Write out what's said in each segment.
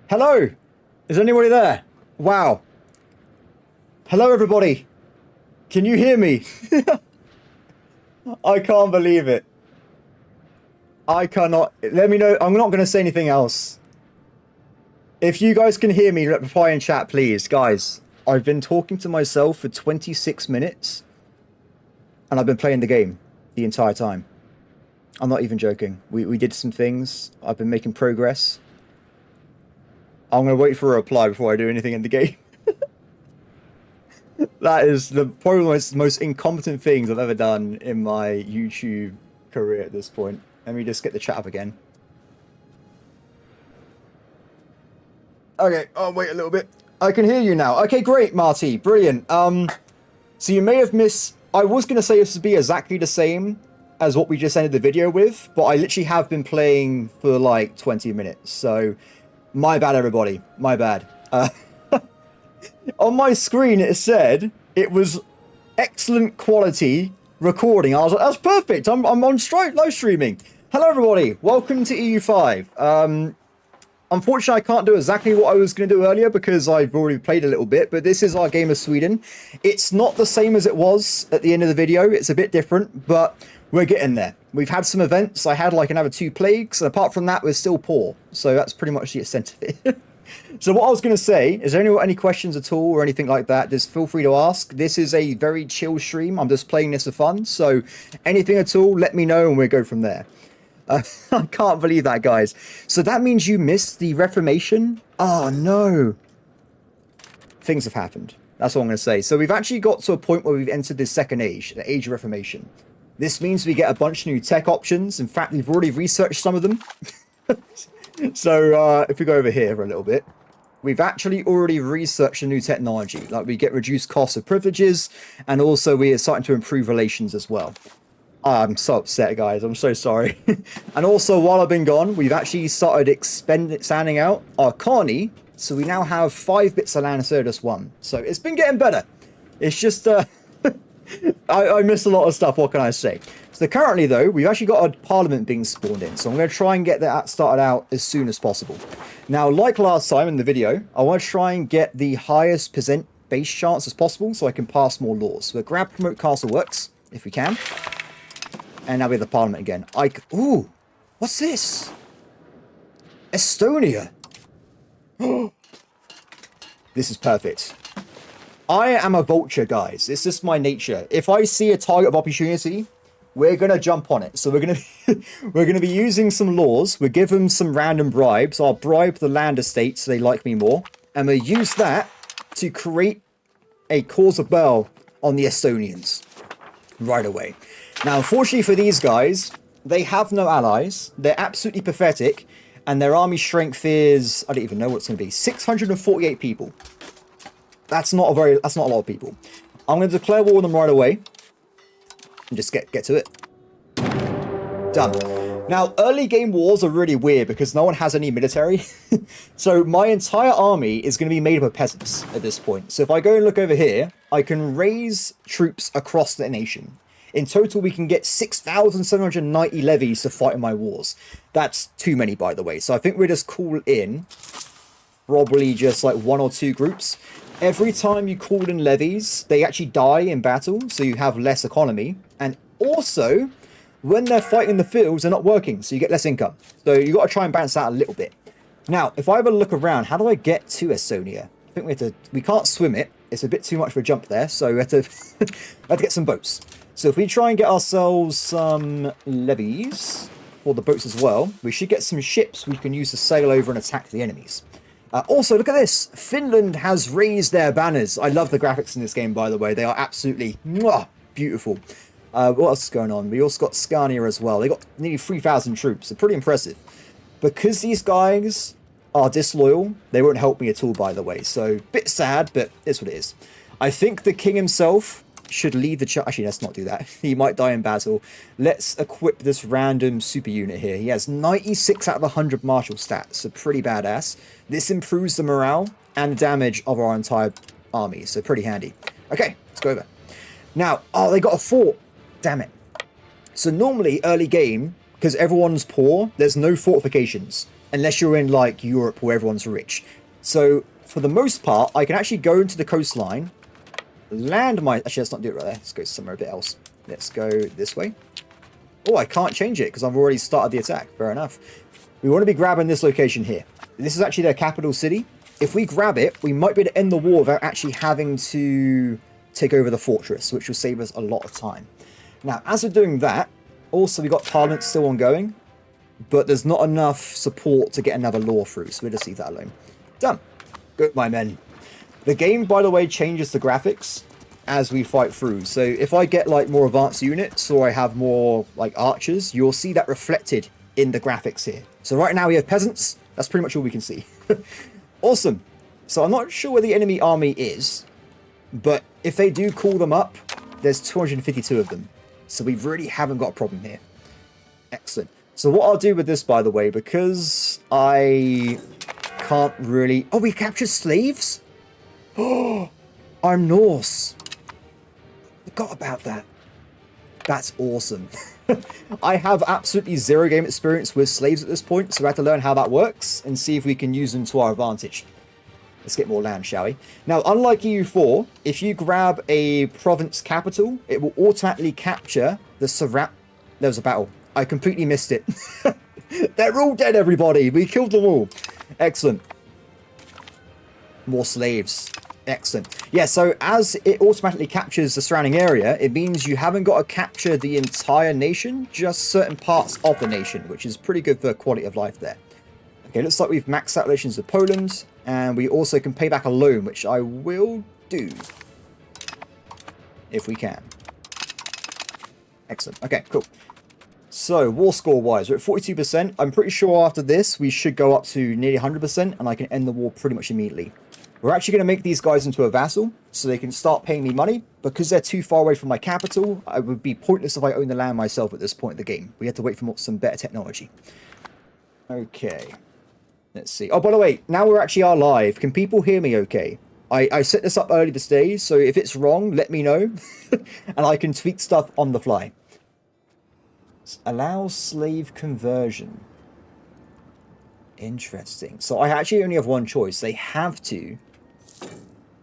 Hello? Is anybody there? Wow. Hello, everybody. Can you hear me? I can't believe it. I cannot. Let me know. I'm not going to say anything else. If you guys can hear me, reply in chat, please. Guys, I've been talking to myself for 26 minutes. And I've been playing the game the entire time. I'm not even joking. We did some things. I've been making progress. I'm going to wait for a reply before I do anything in the game. That is probably one of the most incompetent things I've ever done in my YouTube career at this point. Let me just get the chat up again. Okay, I'll wait a little bit. I can hear you now. Okay, great, Marty. Brilliant. So you may have missed... I was going to say this would be exactly the same as what we just ended the video with, but I literally have been playing for like 20 minutes, so... My bad, everybody. My bad. On my screen, it said it was excellent quality recording. I was like, that's perfect. I'm on live streaming. Hello, everybody. Welcome to EU5. Unfortunately, I can't do exactly what I was going to do earlier because I've already played a little bit, but this is our game of Sweden. It's not the same as it was at the end of the video. It's a bit different, but we're getting there. We've had some events. I had like another 2 plagues, and apart from that, we're still poor. So that's pretty much the extent of it. So what I was going to say, is there any questions at all or anything like that? Just feel free to ask. This is a very chill stream. I'm just playing this for fun. So anything at all, let me know and we'll go from there. I can't believe that, guys. So that means you missed the Reformation? Oh, no. Things have happened. That's all I'm going to say. So we've actually got to a point where we've entered this second age, the Age of Reformation. This means we get a bunch of new tech options. In fact, we've already researched some of them. So if we go over here for a little bit, we've actually already researched a new technology. Like we get reduced costs of privileges, and also we are starting to improve relations as well. I'm so upset, guys. I'm so sorry. And also, while I've been gone, we've actually started expanding out our colony. So we now have 5 bits of land instead of just 1. So it's been getting better. It's just... I missed a lot of stuff, what can I say? So currently, though, we've actually got a parliament being spawned in. So I'm going to try and get that started out as soon as possible. Now, like last time in the video, I want to try and get the highest percent base chance as possible so I can pass more laws. So we'll grab Promote Castle Works, if we can. And now we have the parliament again. Ooh, what's this? Estonia. This is perfect. I am a vulture, guys. It's just my nature. If I see a target of opportunity, we're gonna jump on it. So we're gonna be using some laws. We'll give them some random bribes. I'll bribe the land estate so they like me more, and we'll use that to create a cause of bell on the Estonians right away. Now, unfortunately for these guys, they have no allies. They're absolutely pathetic, and their army strength is, I don't even know what it's gonna be, 648 people. That's not a lot of people. I'm going to declare war on them right away. And just get to it. Done. Now, early game wars are really weird because no one has any military. So my entire army is going to be made up of peasants at this point. So if I go and look over here, I can raise troops across the nation. In total, we can get 6,790 levies to fight in my wars. That's too many, by the way. So I think we'll just call in probably just like 1 or 2 groups. Every time you call in levies, they actually die in battle, so you have less economy. And also, when they're fighting in the fields, they're not working, so you get less income. So you've got to try and balance that a little bit. Now, if I have a look around, how do I get to Estonia? I think we can't swim it. It's a bit too much for a jump there, so we have to, we have to get some boats. So if we try and get ourselves some levies for the boats as well, we should get some ships we can use to sail over and attack the enemies. Also, look at this. Finland has raised their banners. I love the graphics in this game, by the way. They are absolutely beautiful. What else is going on? We also got Scania as well. They got nearly 3,000 troops. They're pretty impressive. Because these guys are disloyal, they won't help me at all, by the way. So, bit sad, but it's what it is. I think the king himself should lead the charge. Actually, let's not do that. He might die in battle. Let's equip this random super unit here. He has 96 out of 100 martial stats, so pretty badass. This improves the morale and the damage of our entire army, so pretty handy. Okay, let's go over. Now, oh, they got a fort. Damn it. So normally, early game, because everyone's poor, there's no fortifications. unless you're in like Europe where everyone's rich. So for the most part, I can actually go into the coastline, land my... Actually, let's not do it right there. Let's go somewhere a bit else. Let's go this way. Oh, I can't change it because I've already started the attack. Fair enough. We want to be grabbing this location here. This is actually their capital city. If we grab it, we might be able to end the war without actually having to take over the fortress, which will save us a lot of time. Now, as we're doing that, also we got Parliament still ongoing, but there's not enough support to get another law through, so we'll just leave that alone. Done. Good, my men. The game, by the way, changes the graphics as we fight through. So if I get like more advanced units or I have more like archers, you'll see that reflected in the graphics here. So right now we have peasants. That's pretty much all we can see. Awesome. So I'm not sure where the enemy army is, but if they do call them up, there's 252 of them. So we really haven't got a problem here. Excellent. So what I'll do with this, by the way, because I can't really... Oh, we captured slaves? Oh, I'm Norse. Forgot about that. That's awesome. I have absolutely zero game experience with slaves at this point, so we have to learn how that works and see if we can use them to our advantage. Let's get more land, shall we? Now, unlike EU4, if you grab a province capital, it will automatically capture the surround... There was a battle. I completely missed it. They're all dead, everybody. We killed them all. Excellent. More slaves. Excellent. Yeah, so as it automatically captures the surrounding area, it means you haven't got to capture the entire nation, just certain parts of the nation, which is pretty good for quality of life there. Okay, looks like we've maxed out relations with Poland, and we also can pay back a loan, which I will do. If we can. Excellent. Okay, cool. So, war score-wise, we're at 42%. I'm pretty sure after this, we should go up to nearly 100%, and I can end the war pretty much immediately. We're actually going to make these guys into a vassal, so they can start paying me money. Because they're too far away from my capital, it would be pointless if I owned the land myself at this point in the game. We have to wait for some better technology. Okay. Let's see. Oh, by the way, now we're actually live. Can people hear me okay? I set this up early this day, so if it's wrong, let me know. And I can tweak stuff on the fly. Allow slave conversion. Interesting. So I actually only have one choice. They have to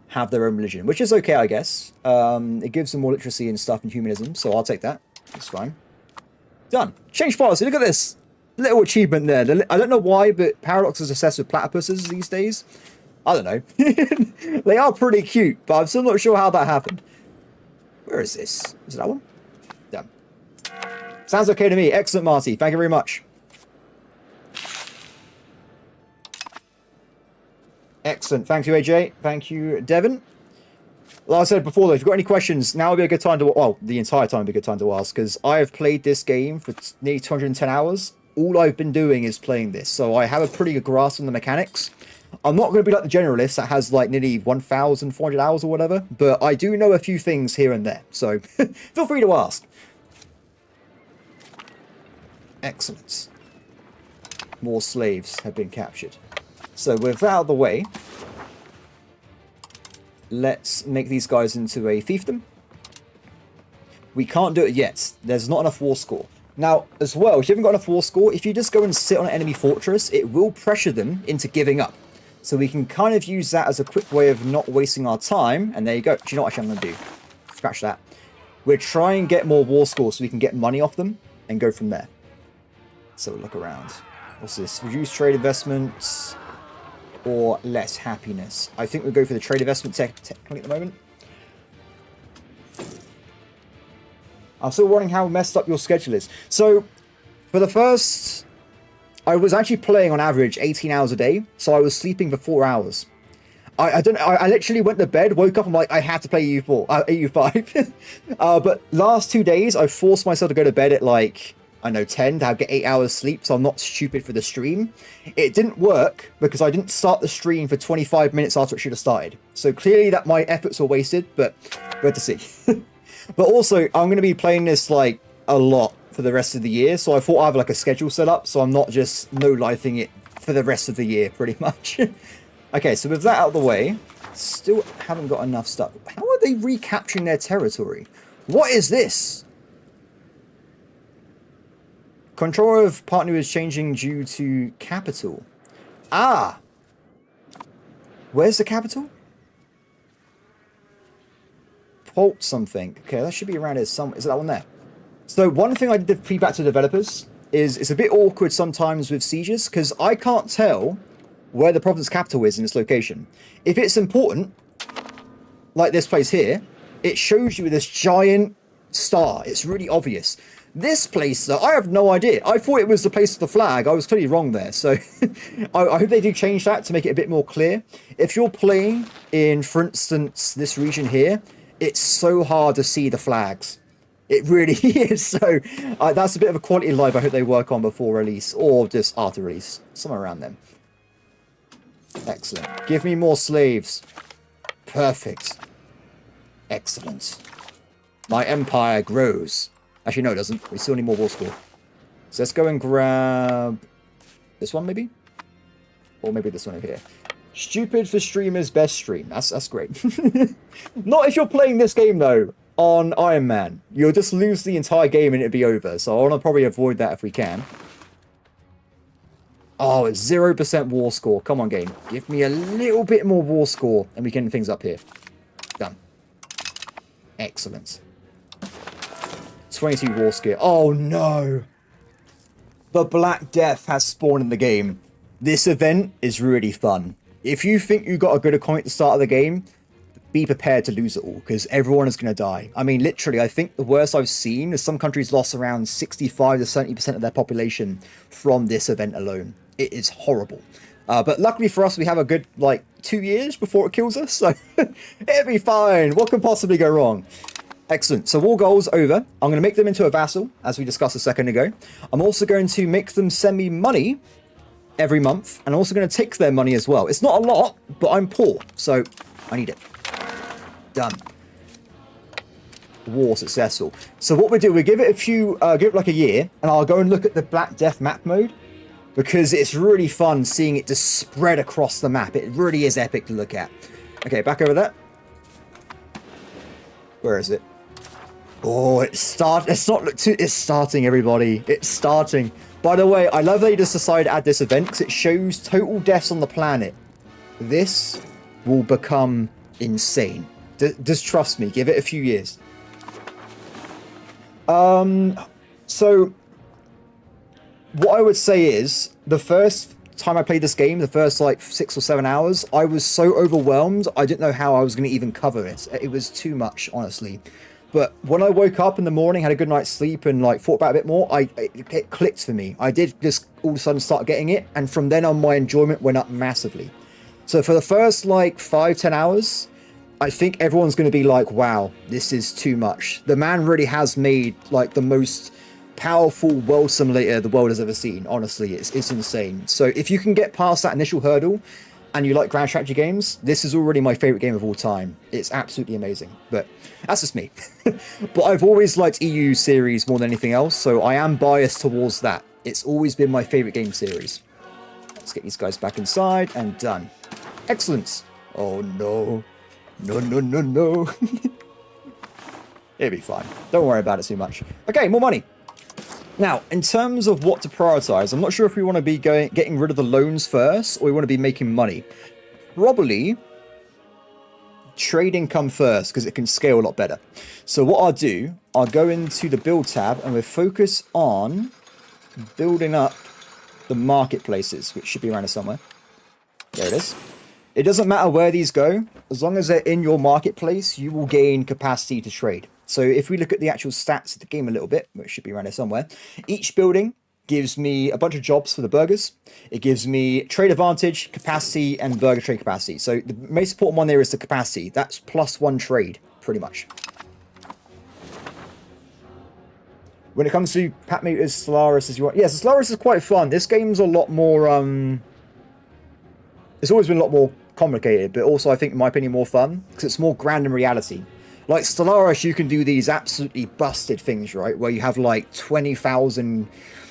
have their own religion, which is okay, I guess. It gives them more literacy and stuff and humanism, so I'll take that. That's fine. Done. Change policy. Look at this little achievement there. I don't know why, but Paradox is obsessed with platypuses these days. I don't know. They are pretty cute, but I'm still not sure how that happened. Where is this? Is it that one? Done. Sounds okay to me. Excellent, Marty. Thank you very much. Excellent. Thank you, AJ. Thank you, Devon. Like I said before, though, if you've got any questions, now would be a good time to... Well, the entire time would be a good time to ask, because I have played this game for nearly 210 hours. All I've been doing is playing this, so I have a pretty good grasp on the mechanics. I'm not going to be like the generalist that has like nearly 1,400 hours or whatever, but I do know a few things here and there, so feel free to ask. Excellent. More slaves have been captured. So with that out of the way, let's make these guys into a fiefdom. We can't do it yet. There's not enough war score. Now, as well, if you haven't got enough war score, if you just go and sit on an enemy fortress, it will pressure them into giving up. So we can kind of use that as a quick way of not wasting our time. And there you go. Do you know what actually I'm going to do? Scratch that. We'll try and get more war score so we can get money off them and go from there. So look around. What's this? Reduce trade investments or less happiness. I think we'll go for the trade investment technically at the moment. I'm still wondering how messed up your schedule is. So for the first... I was actually playing on average 18 hours a day, so I was sleeping for 4 hours. I literally went to bed, woke up, I'm like, I have to play EU5. But last 2 days, I forced myself to go to bed at like, I know, 10 to get 8 hours sleep, so I'm not stupid for the stream. It didn't work because I didn't start the stream for 25 minutes after it should have started. So clearly that my efforts were wasted, but we'll have to see. But also, I'm going to be playing this like a lot for the rest of the year, so I thought I have like a schedule set up, so I'm not just no-lifing it for the rest of the year, pretty much. Okay, so with that out of the way, still haven't got enough stuff. How are they recapturing their territory? What is this? Control of partner is changing due to capital. Ah! Where's the capital? Port something. Okay, that should be around here somewhere. Is that one there? So one thing I did feedback to developers is it's a bit awkward sometimes with sieges because I can't tell where the province capital is in this location. If it's important, like this place here, it shows you this giant star. It's really obvious. This place, though, I have no idea. I thought it was the place of the flag. I was clearly wrong there. So I hope they do change that to make it a bit more clear. If you're playing in, for instance, this region here, it's so hard to see the flags. It really is. So that's a bit of a quality of life I hope they work on before release or just after release. Somewhere around them. Excellent. Give me more slaves. Perfect. Excellent. My empire grows. Actually, no, it doesn't. We still need more war score. So let's go and grab this one, maybe? Or maybe this one over here. Stupid for streamers, best stream. That's great. Not if you're playing this game, though, on Ironman. You'll just lose the entire game and it'll be over. So I want to probably avoid that if we can. Oh, it's 0% war score. Come on, game. Give me a little bit more war score and we can end things up here. Done. Excellent. 22 war score. Oh, no. The Black Death has spawned in the game. This event is really fun. If you think you got a good economy at the start of the game, be prepared to lose it all, because everyone is going to die. I mean, literally, I think the worst I've seen is some countries lost around 65 to 70% of their population from this event alone. It is horrible. But luckily for us, we have a good, 2 years before it kills us, so it'll be fine. What can possibly go wrong? Excellent. So war goals over. I'm going to make them into a vassal, as we discussed a second ago. I'm also going to make them send me money every month, and I'm also going to take their money as well. It's not a lot, but I'm poor, so I need it. Done. War successful. So what we do, we give it a year, and I'll go and look at the Black Death map mode, because it's really fun seeing it just spread across the map. It really is epic to look at. Okay, back over there. Where is it? Oh, it's starting, everybody. It's starting. By the way, I love that you just decided to add this event because it shows total deaths on the planet. This will become insane. Just trust me. Give it a few years. So what I would say is the first time I played this game, the first 6 or 7 hours, I was so overwhelmed. I didn't know how I was going to even cover it. It was too much, honestly. But when I woke up in the morning, had a good night's sleep, and thought about it a bit more, it clicked for me. I did just all of a sudden start getting it, and from then on, my enjoyment went up massively. So for the first 5-10 hours, I think everyone's going to be like, "Wow, this is too much." The man really has made the most powerful world simulator the world has ever seen. Honestly, it's insane. So if you can get past that initial hurdle, and you like grand strategy games, this is already my favorite game of all time. It's absolutely amazing. But that's just me. But I've always liked EU series more than anything else, so I am biased towards that. It's always been my favorite game series. Let's get these guys back inside, and done. Excellent. Oh, no. No, no, no, no. It'll be fine. Don't worry about it too much. Okay, more money. Now, in terms of what to prioritize, I'm not sure if we want to be getting rid of the loans first, or we want to be making money. Probably trade income first, because it can scale a lot better. So what I'll do, I'll go into the build tab, and we'll focus on building up the marketplaces, which should be around here somewhere. There it is. It doesn't matter where these go, as long as they're in your marketplace, you will gain capacity to trade. So if we look at the actual stats of the game a little bit, which should be around here somewhere, each building gives me a bunch of jobs for the burgers. It gives me trade advantage, capacity, and burger trade capacity. So the most important one there is the capacity. That's +1 trade, pretty much. When it comes to Pat Meters, Solaris, as you want. Yes, Solaris is quite fun. This game's a lot more... It's always been a lot more complicated, but also, I think, in my opinion, more fun, because it's more grounded in reality. Like Stellaris, you can do these absolutely busted things, right? Where you have 20,000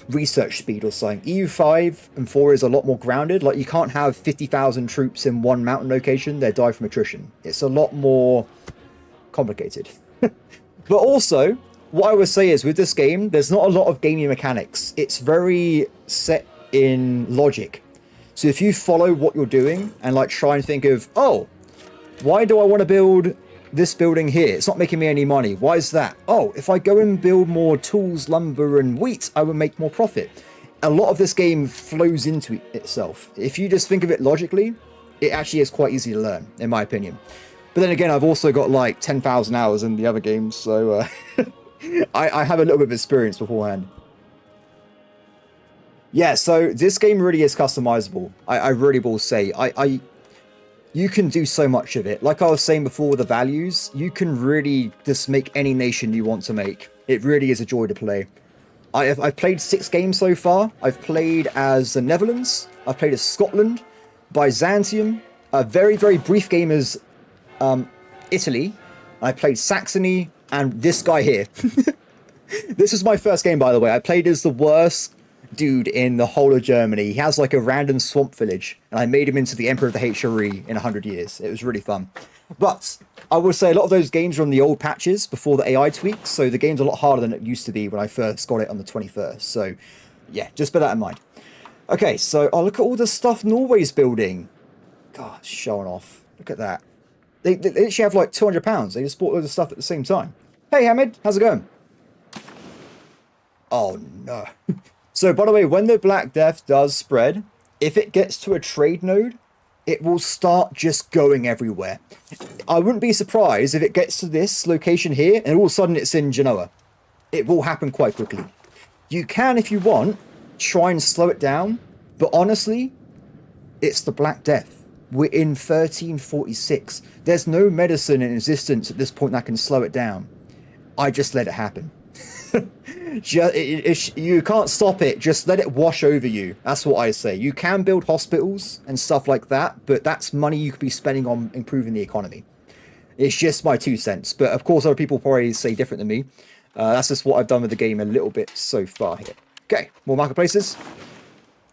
research speed or something. EU5 and 4 is a lot more grounded. You can't have 50,000 troops in one mountain location. They die from attrition. It's a lot more complicated. But also, what I would say is with this game, there's not a lot of gaming mechanics. It's very set in logic. So if you follow what you're doing and like try and think of, oh, why do I want to build this building here? It's not making me any money. Why is that? Oh, if I go and build more tools, lumber, and wheat, I will make more profit. A lot of this game flows into itself. If you just think of it logically, it actually is quite easy to learn, in my opinion. But then again, I've also got like 10,000 hours in the other games, so I have a little bit of experience beforehand. Yeah, so this game really is customizable. I really will say. You can do so much of it. Like I was saying before with the values, you can really just make any nation you want to make. It really is a joy to play. I've played 6 games so far. I've played as the Netherlands. I've played as Scotland, Byzantium, a very, very brief game as Italy. I played Saxony, and this guy here. This is my first game, by the way. I played as the worst dude in the whole of Germany. He has like a random swamp village, and I made him into the Emperor of the HRE in 100 years. It was really fun. But I would say a lot of those games are on the old patches before the AI tweaks, so the game's a lot harder than it used to be when I first got it on the 21st. So yeah, just bear that in mind. Okay, so look at all the stuff Norway's building. God, showing off. Look at that. They actually have like £200. They just bought loads of stuff at the same time. Hey Hamid, how's it going? Oh no. So, by the way, when the Black Death does spread, if it gets to a trade node, it will start just going everywhere. I wouldn't be surprised if it gets to this location here, and all of a sudden it's in Genoa. It will happen quite quickly. You can, if you want, try and slow it down, but honestly, it's the Black Death. We're in 1346. There's no medicine in existence at this point that can slow it down. I just let it happen. You can't stop it, just let it wash over you. That's what I say. You can build hospitals and stuff like that, but that's money you could be spending on improving the economy. It's just my 2 cents, but of course other people probably say different than me. That's just what I've done with the game a little bit so far here. Okay, more marketplaces.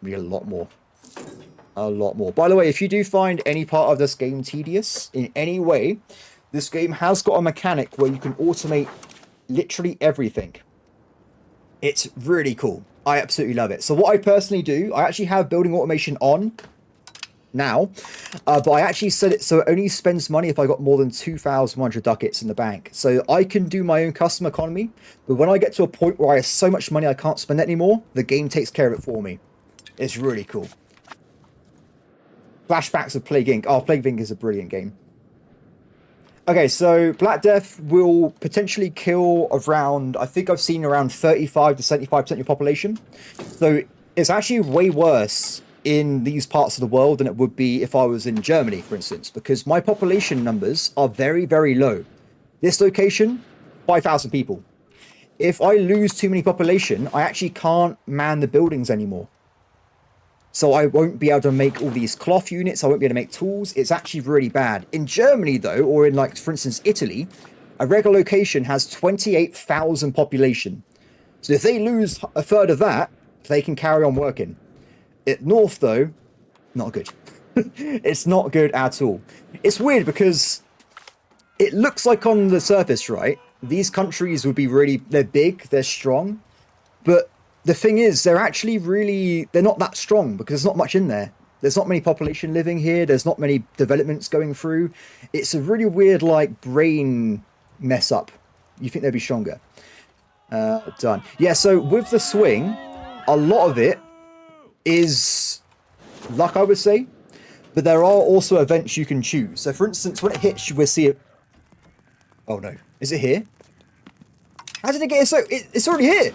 We get a lot more. A lot more. By the way, if you do find any part of this game tedious in any way, this game has got a mechanic where you can automate literally everything. It's really cool. I absolutely love it. So what I personally do, I actually have building automation on now, but I actually set it so it only spends money if I got more than 2,100 ducats in the bank. So I can do my own custom economy, but when I get to a point where I have so much money I can't spend it anymore, the game takes care of it for me. It's really cool. Flashbacks of Plague Inc. Oh, Plague Inc. is a brilliant game. Okay, so Black Death will potentially kill around, I think I've seen around 35 to 75% of your population. So it's actually way worse in these parts of the world than it would be if I was in Germany, for instance, because my population numbers are very, very low. This location, 5,000 people. If I lose too many population, I actually can't man the buildings anymore. So I won't be able to make all these cloth units. I won't be able to make tools. It's actually really bad. In Germany, though, or in, like, for instance, Italy, a regular location has 28,000 population. So if they lose a third of that, they can carry on working. North, though, not good. It's not good at all. It's weird because it looks like on the surface, right? These countries would be really, they're big, they're strong, but the thing is, they're actually really, they're not that strong because there's not much in there. There's not many population living here. There's not many developments going through. It's a really weird, like, brain mess up. You think they'd be stronger. Done. Yeah, so with the swing, a lot of it is luck, I would say. But there are also events you can choose. So, for instance, when it hits, you will see it. Oh, no. Is it here? How did it get here? So, it's already here.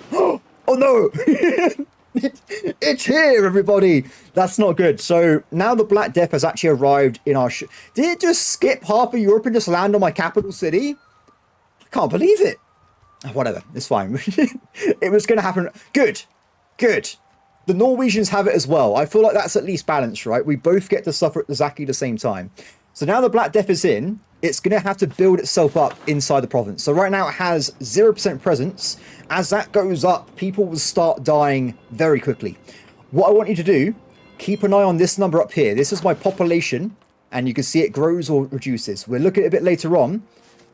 Oh no! It's here, everybody! That's not good. So now the Black Death has actually arrived in our Did it just skip half of Europe and just land on my capital city? I can't believe it. Whatever, it's fine. It was going to happen. Good. Good. The Norwegians have it as well. I feel like that's at least balanced, right? We both get to suffer at exactly the same time. So now the Black Death is in, it's going to have to build itself up inside the province. So right now it has 0% presence. As that goes up, people will start dying very quickly. What I want you to do, keep an eye on this number up here. This is my population, and you can see it grows or reduces. We'll look at it a bit later on,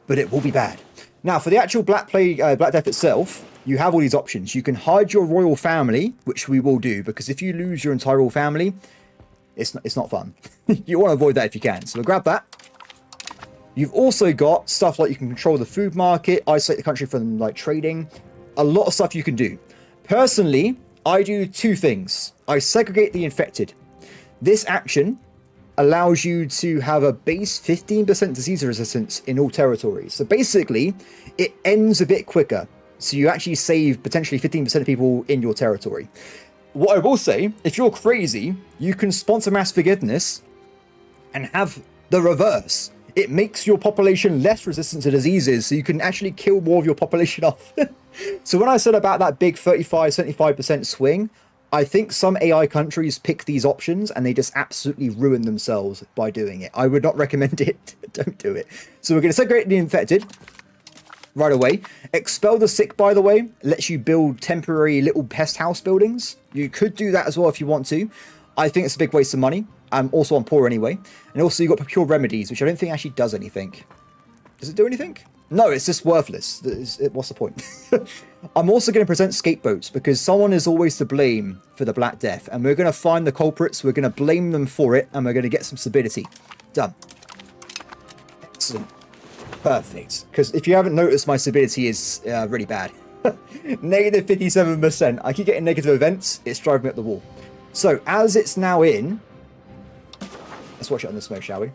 but it will be bad. Now, for the actual Black Death itself, you have all these options. You can hide your royal family, which we will do, because if you lose your entire royal family, it's not fun. You want to avoid that if you can. So we'll grab that. You've also got stuff like you can control the food market, isolate the country from like trading. A lot of stuff you can do. Personally, I do two things. I segregate the infected. This action allows you to have a base 15% disease resistance in all territories. So basically, it ends a bit quicker. So you actually save potentially 15% of people in your territory. What I will say, if you're crazy, you can sponsor mass forgiveness and have the reverse. It makes your population less resistant to diseases, so you can actually kill more of your population off. So when I said about that big 35-75% swing, I think some AI countries pick these options and they just absolutely ruin themselves by doing it. I would not recommend it. Don't do it. So we're going to segregate the infected right away. Expel the sick, by the way, lets you build temporary little pest house buildings. You could do that as well if you want to. I think it's a big waste of money. Also, I'm poor anyway. And also, you've got procure remedies, which I don't think actually does anything. Does it do anything? No, it's just worthless. What's the point? I'm also going to present scapegoats because someone is always to blame for the Black Death. And we're going to find the culprits, we're going to blame them for it, and we're going to get some stability. Done. Excellent. Perfect. Because if you haven't noticed, my stability is really bad. Negative 57%. I keep getting negative events. It's driving me up the wall. So, as it's now in... Let's watch it on the smoke, shall we?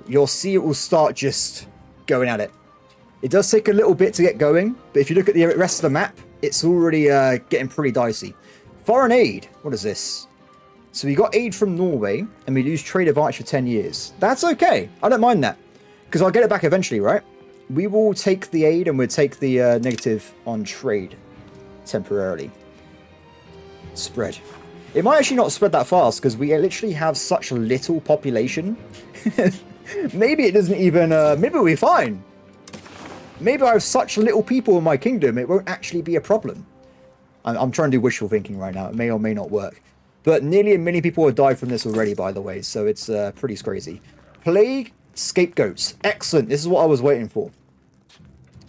You'll see it will start just going at it. It does take a little bit to get going, but if you look at the rest of the map, it's already getting pretty dicey. Foreign aid. What is this? So we got aid from Norway, and we lose trade advantage for 10 years. That's okay. I don't mind that, because I'll get it back eventually, right? We will take the aid, and we'll take the negative on trade temporarily. Spread. It might actually not spread that fast because we literally have such a little population. Maybe it doesn't even... maybe we'll be fine. Maybe I have such little people in my kingdom, it won't actually be a problem. I'm trying to do wishful thinking right now. It may or may not work. But nearly a million people have died from this already, by the way. So it's pretty crazy. Plague, scapegoats. Excellent. This is what I was waiting for.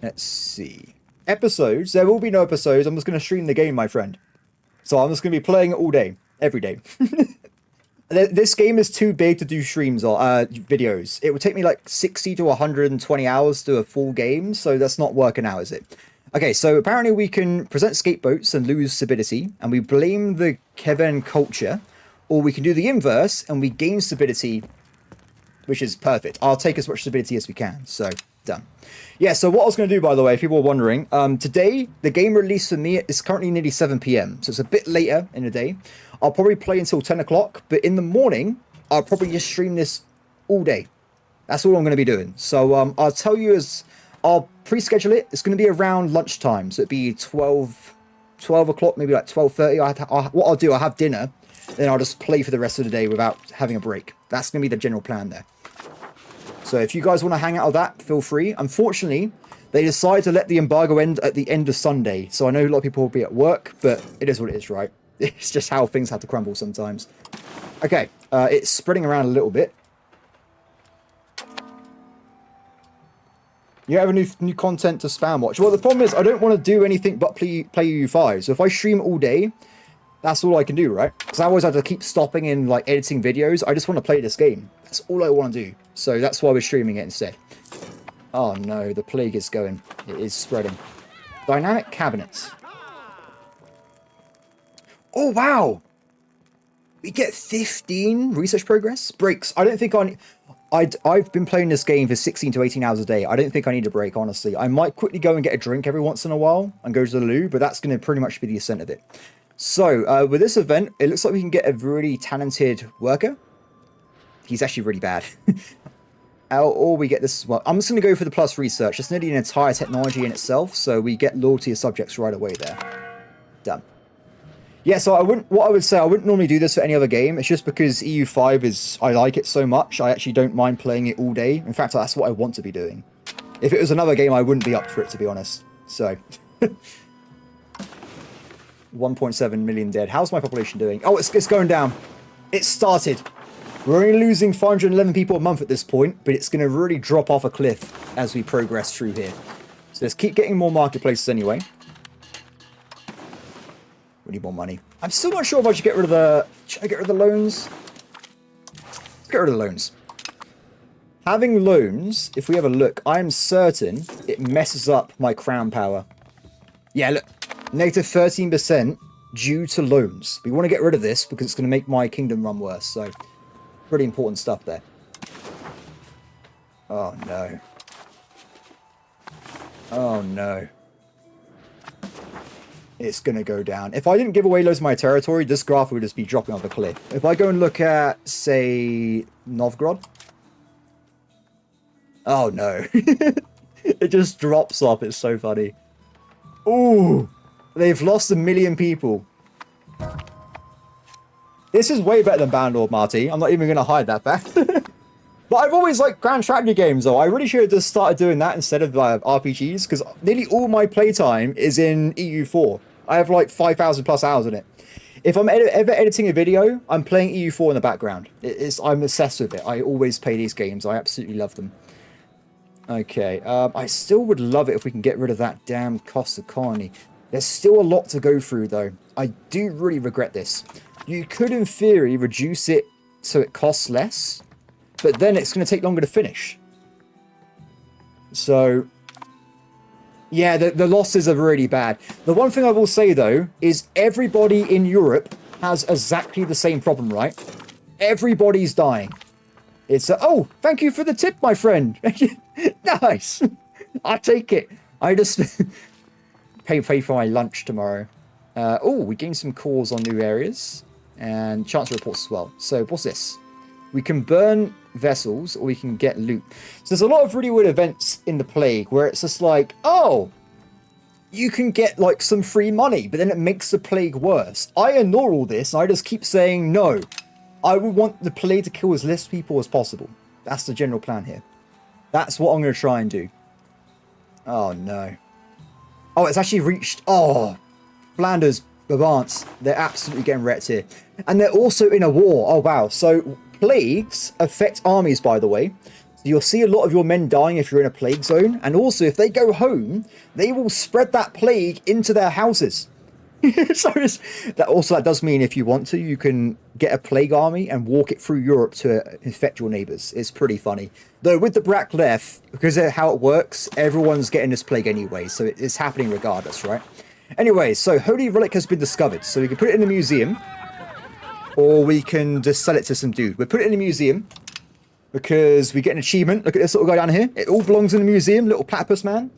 Let's see. Episodes. There will be no episodes. I'm just going to stream the game, my friend. So I'm just going to be playing it all day, every day. This game is too big to do streams or videos. It would take me like 60 to 120 hours to do a full game, so that's not working out, is it? Okay, so apparently we can present scapegoats and lose stability, and we blame the Kevin culture, or we can do the inverse, and we gain stability, which is perfect. I'll take as much stability as we can, so done. Yeah, so what I was going to do, by the way, if people are wondering, today, the game release for me is currently nearly 7 p.m, so it's a bit later in the day. I'll probably play until 10 o'clock, but in the morning, I'll probably just stream this all day. That's all I'm going to be doing. So I'll tell you as I'll pre-schedule it. It's going to be around lunchtime, so it'd be 12 o'clock, maybe like 12:30. What I'll do, I'll have dinner, then I'll just play for the rest of the day without having a break. That's going to be the general plan there. So if you guys want to hang out with that, feel free. Unfortunately, they decided to let the embargo end at the end of Sunday. So I know a lot of people will be at work, but it is what it is, right? It's just how things have to crumble sometimes. Okay, it's spreading around a little bit. You have a new content to spam watch. Well, the problem is I don't want to do anything but play EU5. So if I stream all day, that's all I can do, right? Because I always have to keep stopping and like editing videos. I just want to play this game. That's all I want to do. So that's why we're streaming it instead. Oh no, the plague is going. It is spreading. Dynamic cabinets. Oh wow! We get 15 research progress? Breaks. I don't think I've been playing this game for 16 to 18 hours a day. I don't think I need a break, honestly. I might quickly go and get a drink every once in a while and go to the loo, but that's going to pretty much be the extent of it. So, with this event, it looks like we can get a really talented worker. He's actually really bad. Or we get this as well. I'm just going to go for the plus research. It's nearly an entire technology in itself, so we get loyalty of subjects right away there. Done. Yeah, so what I would say, I wouldn't normally do this for any other game. It's just because EU5 I like it so much, I actually don't mind playing it all day. In fact, that's what I want to be doing. If it was another game, I wouldn't be up for it, to be honest. So, 1.7 million dead. How's my population doing? Oh, it's going down. It started. We're only losing 511 people a month at this point, but it's going to really drop off a cliff as we progress through here. So let's keep getting more marketplaces anyway. We need more money. I'm still not sure if I should get rid of the... Should I get rid of the loans? Let's get rid of the loans. Having loans, if we have a look, I am certain it messes up my crown power. Yeah, look. Negative 13% due to loans. We want to get rid of this because it's going to make my kingdom run worse. So, pretty important stuff there. Oh, no. Oh, no. It's going to go down. If I didn't give away loads of my territory, this graph would just be dropping off a cliff. If I go and look at, say, Novgorod. Oh, no. It just drops off. It's so funny. Ooh. They've lost 1 million people. This is way better than Bandlord, Marty. I'm not even going to hide that fact. But I've always liked grand strategy games, though. I really should have just started doing that instead of RPGs, because nearly all my playtime is in EU4. I have like 5,000 plus hours in it. If I'm ever editing a video, I'm playing EU4 in the background. I'm obsessed with it. I always play these games. I absolutely love them. Okay, I still would love it if we can get rid of that damn cost economy. There's still a lot to go through, though. I do really regret this. You could, in theory, reduce it so it costs less, but then it's going to take longer to finish. So, yeah, the losses are really bad. The one thing I will say, though, is everybody in Europe has exactly the same problem, right? Everybody's dying. It's oh, thank you for the tip, my friend. Nice. I take it. I just pay for my lunch tomorrow. Oh, we gained some cores on new areas and chance reports as well. So what's this? We can burn vessels or we can get loot. So there's a lot of really weird events in the Plague where it's just like, oh, you can get like some free money, but then it makes the Plague worse. I ignore all this. And I just keep saying no. I would want the Plague to kill as less people as possible. That's the general plan here. That's what I'm going to try and do. Oh, no. Oh, it's actually reached... Oh, Flanders, Brabant. They're absolutely getting wrecked here. And they're also in a war. Oh, wow. So, plagues affect armies, by the way. So you'll see a lot of your men dying if you're in a plague zone. And also, if they go home, they will spread that plague into their houses. So that does mean if you want to, you can get a plague army and walk it through Europe to infect your neighbors. It's pretty funny. Though with the Brack left, because of how it works, everyone's getting this plague anyway, so it's happening regardless, right? Anyway, so Holy Relic has been discovered. So we can put it in the museum, or we can just sell it to some dude. We'll put it in the museum, because we get an achievement. Look at this little guy down here. It all belongs in the museum, little platypus man.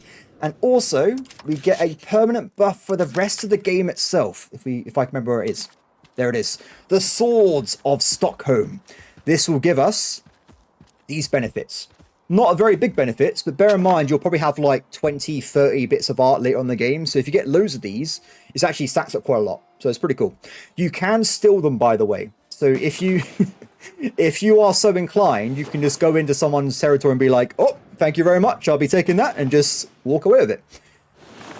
And also, we get a permanent buff for the rest of the game itself. If I can remember where it is. There it is. The Swords of Stockholm. This will give us these benefits. Not a very big benefits, but bear in mind, you'll probably have like 20, 30 bits of art later on in the game. So if you get loads of these, it actually stacks up quite a lot. So it's pretty cool. You can steal them, by the way. So if you... if you are so inclined, you can just go into someone's territory and be like, oh, thank you very much, I'll be taking that, and just walk away with it.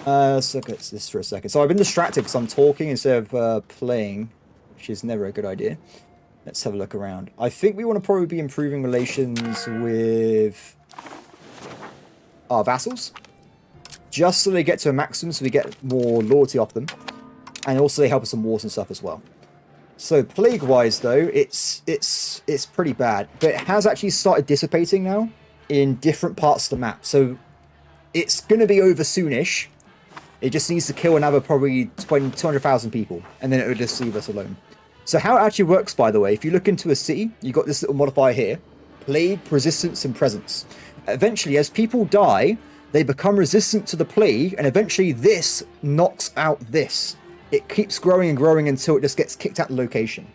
Let's look at this for a second. So I've been distracted because I'm talking instead of playing, which is never a good idea. Let's have a look around. I think we want to probably be improving relations with our vassals, just so they get to a maximum, so we get more loyalty off them, and also they help us in wars and stuff as well. So plague-wise, though, it's pretty bad. But it has actually started dissipating now in different parts of the map. So it's going to be over soonish. It just needs to kill another probably 200,000 people. And then it will just leave us alone. So how it actually works, by the way, if you look into a city, you've got this little modifier here. Plague, resistance, and presence. Eventually, as people die, they become resistant to the plague. And eventually this knocks out this. It keeps growing and growing until it just gets kicked out of the location.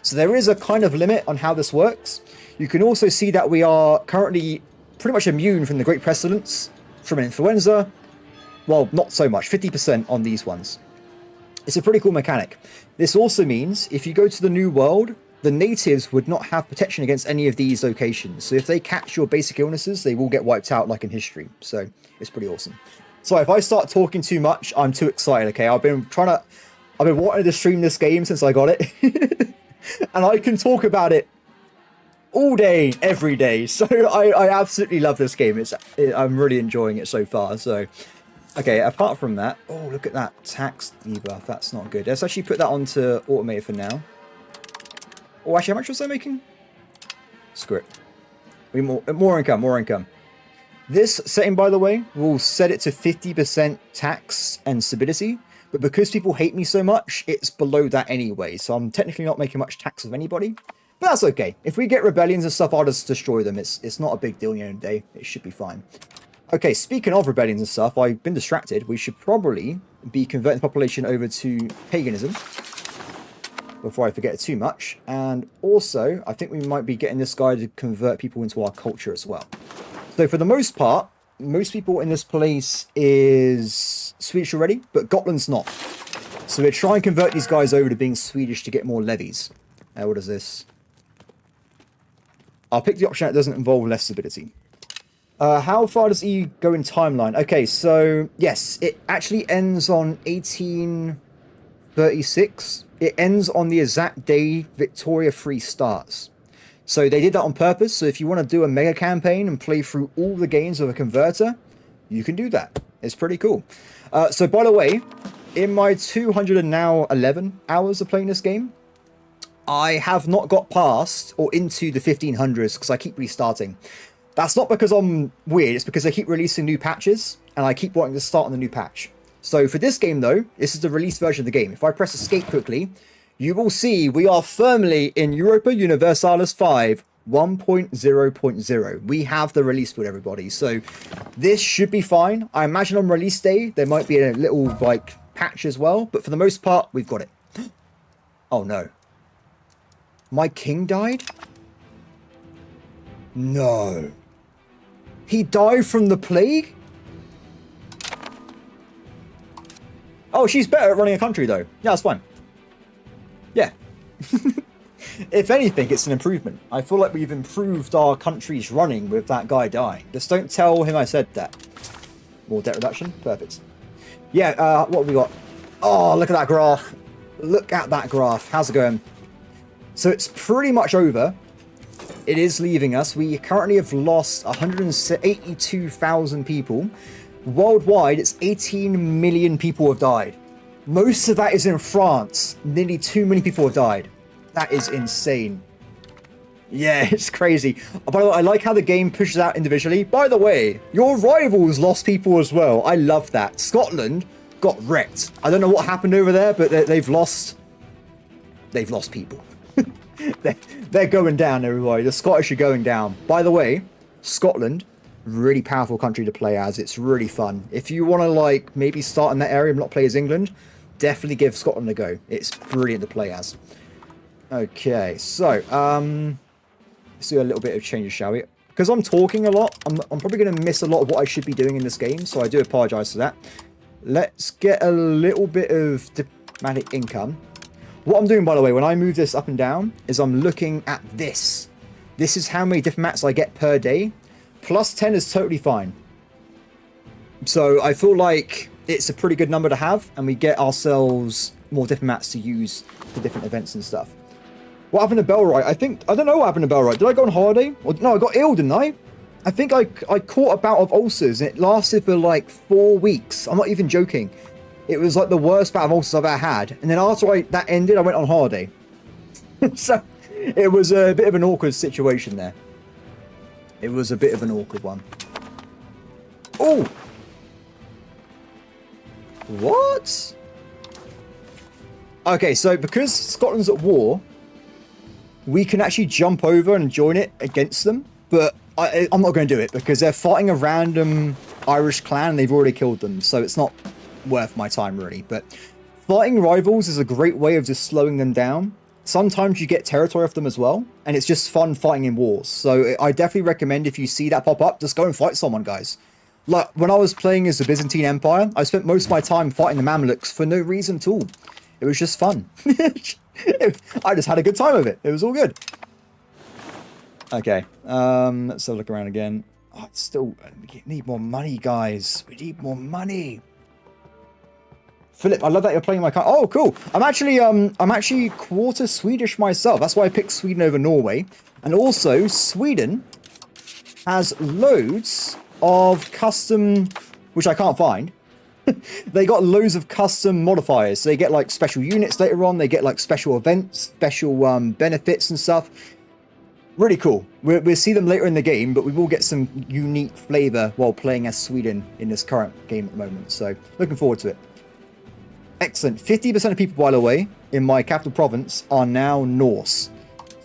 So there is a kind of limit on how this works. You can also see that we are currently pretty much immune from the Great Pestilence, from influenza. Well, not so much, 50% on these ones. It's a pretty cool mechanic. This also means if you go to the New World, the natives would not have protection against any of these locations. So if they catch your basic illnesses, they will get wiped out like in history. So it's pretty awesome. So if I start talking too much, I'm too excited, okay? I've been wanting to stream this game since I got it. And I can talk about it all day, every day. So I absolutely love this game. I'm really enjoying it so far. So, okay, apart from that, oh, look at that tax debuff. That's not good. Let's actually put that onto automated for now. Oh, actually, how much was I making? Screw it. More income, more income. This setting, by the way, will set it to 50% tax and stability. But because people hate me so much, it's below that anyway. So I'm technically not making much tax of anybody. But that's okay. If we get rebellions and stuff, I'll just destroy them. It's not a big deal at the end of the day. It should be fine. Okay, speaking of rebellions and stuff, I've been distracted. We should probably be converting the population over to paganism before I forget it too much. And also, I think we might be getting this guy to convert people into our culture as well. So for the most part, most people in this place is Swedish already, but Gotland's not. So we're trying to convert these guys over to being Swedish to get more levies. What is this? I'll pick the option that doesn't involve less stability. How far does E go in timeline? Okay, so yes, it actually ends on 1836. It ends on the exact day Victoria 3 starts. So they did that on purpose. So if you want to do a mega campaign and play through all the games of a converter, you can do that. It's pretty cool. So by the way, in my 211 hours of playing this game, I have not got past or into the 1500s because I keep restarting. That's not because I'm weird. It's because they keep releasing new patches and I keep wanting to start on the new patch. So for this game though, this is the released version of the game. If I press escape quickly, you will see we are firmly in Europa Universalis 5 1.0.0. We have the release build, everybody. So this should be fine. I imagine on release day, there might be a little like patch as well. But for the most part, we've got it. Oh no. My king died? No. He died from the plague? Oh, she's better at running a country though. Yeah, that's fine. Yeah. If anything, it's an improvement. I feel like we've improved our country's running with that guy dying. Just don't tell him I said that. More debt reduction? Perfect. Yeah, what have we got? Oh, look at that graph. Look at that graph. How's it going? So it's pretty much over. It is leaving us. We currently have lost 182,000 people. Worldwide, it's 18 million people have died. Most of that is in France. Nearly 2 million people have died. That is insane. Yeah, it's crazy. By the way, I like how the game pushes out individually. By the way, your rivals lost people as well. I love that. Scotland got wrecked. I don't know what happened over there, but they've lost people. They're going down, everybody. The Scottish are going down. By the way, Scotland, really powerful country to play as. It's really fun. If you want to like maybe start in that area and not play as England, definitely give Scotland a go. It's brilliant to play as. Okay, so let's do a little bit of changes, shall we? Because I'm talking a lot, I'm probably going to miss a lot of what I should be doing in this game, so I do apologize for that. Let's get a little bit of diplomatic income. What I'm doing, by the way, when I move this up and down, is I'm looking at this. This is how many diplomats I get per day. Plus 10 is totally fine. So I feel like it's a pretty good number to have, and we get ourselves more diplomats to use for different events and stuff. What happened to Belright? I don't know what happened to Belright. Did I go on holiday? Or, no, I got ill, didn't I? I think I caught a bout of ulcers, and it lasted for like 4 weeks. I'm not even joking. It was like the worst bout of ulcers I've ever had. And then after that ended, I went on holiday. So it was a bit of an awkward situation there. It was a bit of an awkward one. Oh! What? Okay, so because Scotland's at war, we can actually jump over and join it against them. But I'm not going to do it because they're fighting a random Irish clan and they've already killed them. So it's not worth my time, really. But fighting rivals is a great way of just slowing them down. Sometimes you get territory off them as well, and it's just fun fighting in wars. So I definitely recommend if you see that pop up, just go and fight someone, guys. Like, when I was playing as the Byzantine Empire, I spent most of my time fighting the Mamluks for no reason at all. It was just fun. I just had a good time with it. It was all good. Okay, let's have a look around again. Oh, we need more money, guys. We need more money. Philip, I love that you're playing my country. Oh, cool. I'm actually quarter Swedish myself. That's why I picked Sweden over Norway. And also, Sweden has loads of custom, which I can't find. They got loads of custom modifiers. So they get like special units later on. They get like special events, special benefits and stuff. Really cool. We'll see them later in the game, but we will get some unique flavor while playing as Sweden in this current game at the moment. So looking forward to it. Excellent. 50% of people, by the way, in my capital province are now Norse.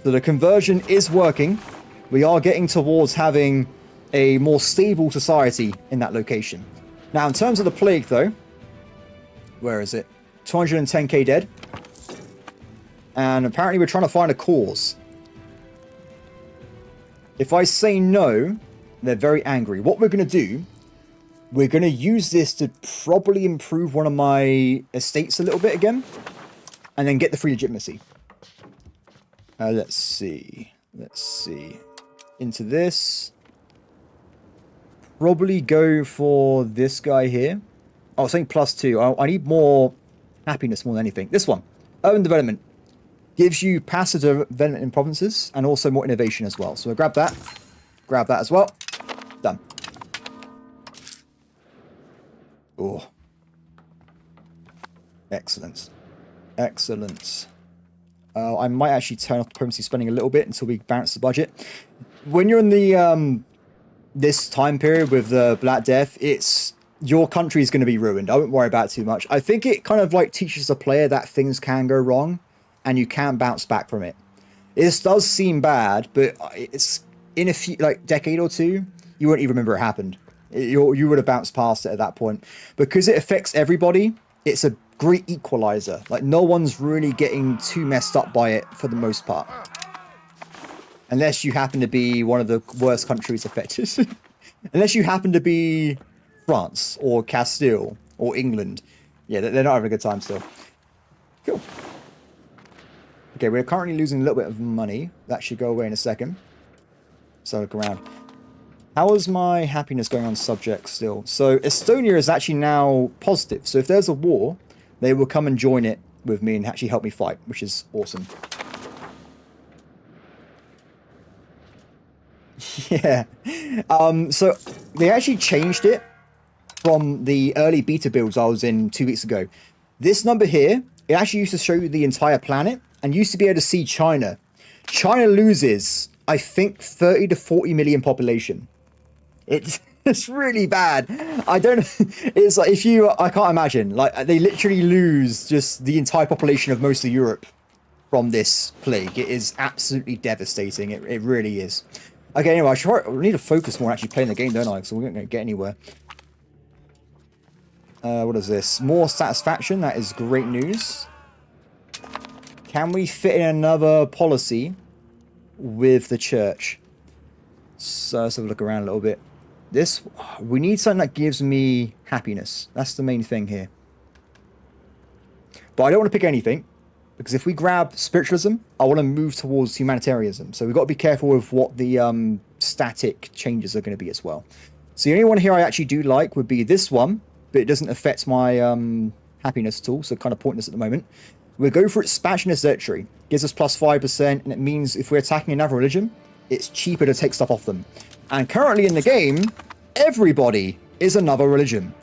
So the conversion is working. We are getting towards having a more stable society in that location. Now, in terms of the plague, though, where is it? 210k dead. And apparently we're trying to find a cause. If I say no, they're very angry. What we're going to do, we're going to use this to probably improve one of my estates a little bit again. And then get the free legitimacy. Let's see. Into this. Probably go for this guy here. Oh, saying +2. I need more happiness more than anything. This one. Urban development. Gives you passive development in provinces and also more innovation as well. So we'll grab that. Grab that as well. Done. Oh. Excellent. Excellent. I might actually turn off diplomacy spending a little bit until we balance the budget. When you're in the this time period with the Black Death, it's your country is going to be ruined. I wouldn't worry about it too much. I think it kind of like teaches the player that things can go wrong and you can bounce back from it. This does seem bad, but it's in a few like decade or two, you won't even remember it happened. You would have bounced past it at that point. Because it affects everybody, it's a great equalizer. Like no one's really getting too messed up by it for the most part. Unless you happen to be one of the worst countries affected. Unless you happen to be France or Castile or England. Yeah, they're not having a good time still. Cool. Okay, we're currently losing a little bit of money. That should go away in a second. So look around. How is my happiness going on subject still? So Estonia is actually now positive. So if there's a war, they will come and join it with me and actually help me fight, which is awesome. Yeah. So they actually changed it from the early beta builds I was in 2 weeks ago. This number here, it actually used to show you the entire planet and used to be able to see China. China loses, I think, 30 to 40 million population. It's really bad. I don't, it's like if you, I can't imagine, like they literally lose just the entire population of most of Europe from this plague. It is absolutely devastating. It really is. Okay, anyway, I need to focus more on actually playing the game, don't I? So we're not going to get anywhere. What is this? More satisfaction. That is great news. Can we fit in another policy with the church? So let's have a look around a little bit. We need something that gives me happiness. That's the main thing here. But I don't want to pick anything. Because if we grab spiritualism, I want to move towards humanitarianism. So we've got to be careful with what the static changes are going to be as well. So the only one here I actually do like would be this one. But it doesn't affect my happiness at all. So kind of pointless at the moment. We'll go for expansion assertory. Gives us +5%. And it means if we're attacking another religion, it's cheaper to take stuff off them. And currently in the game, everybody is another religion.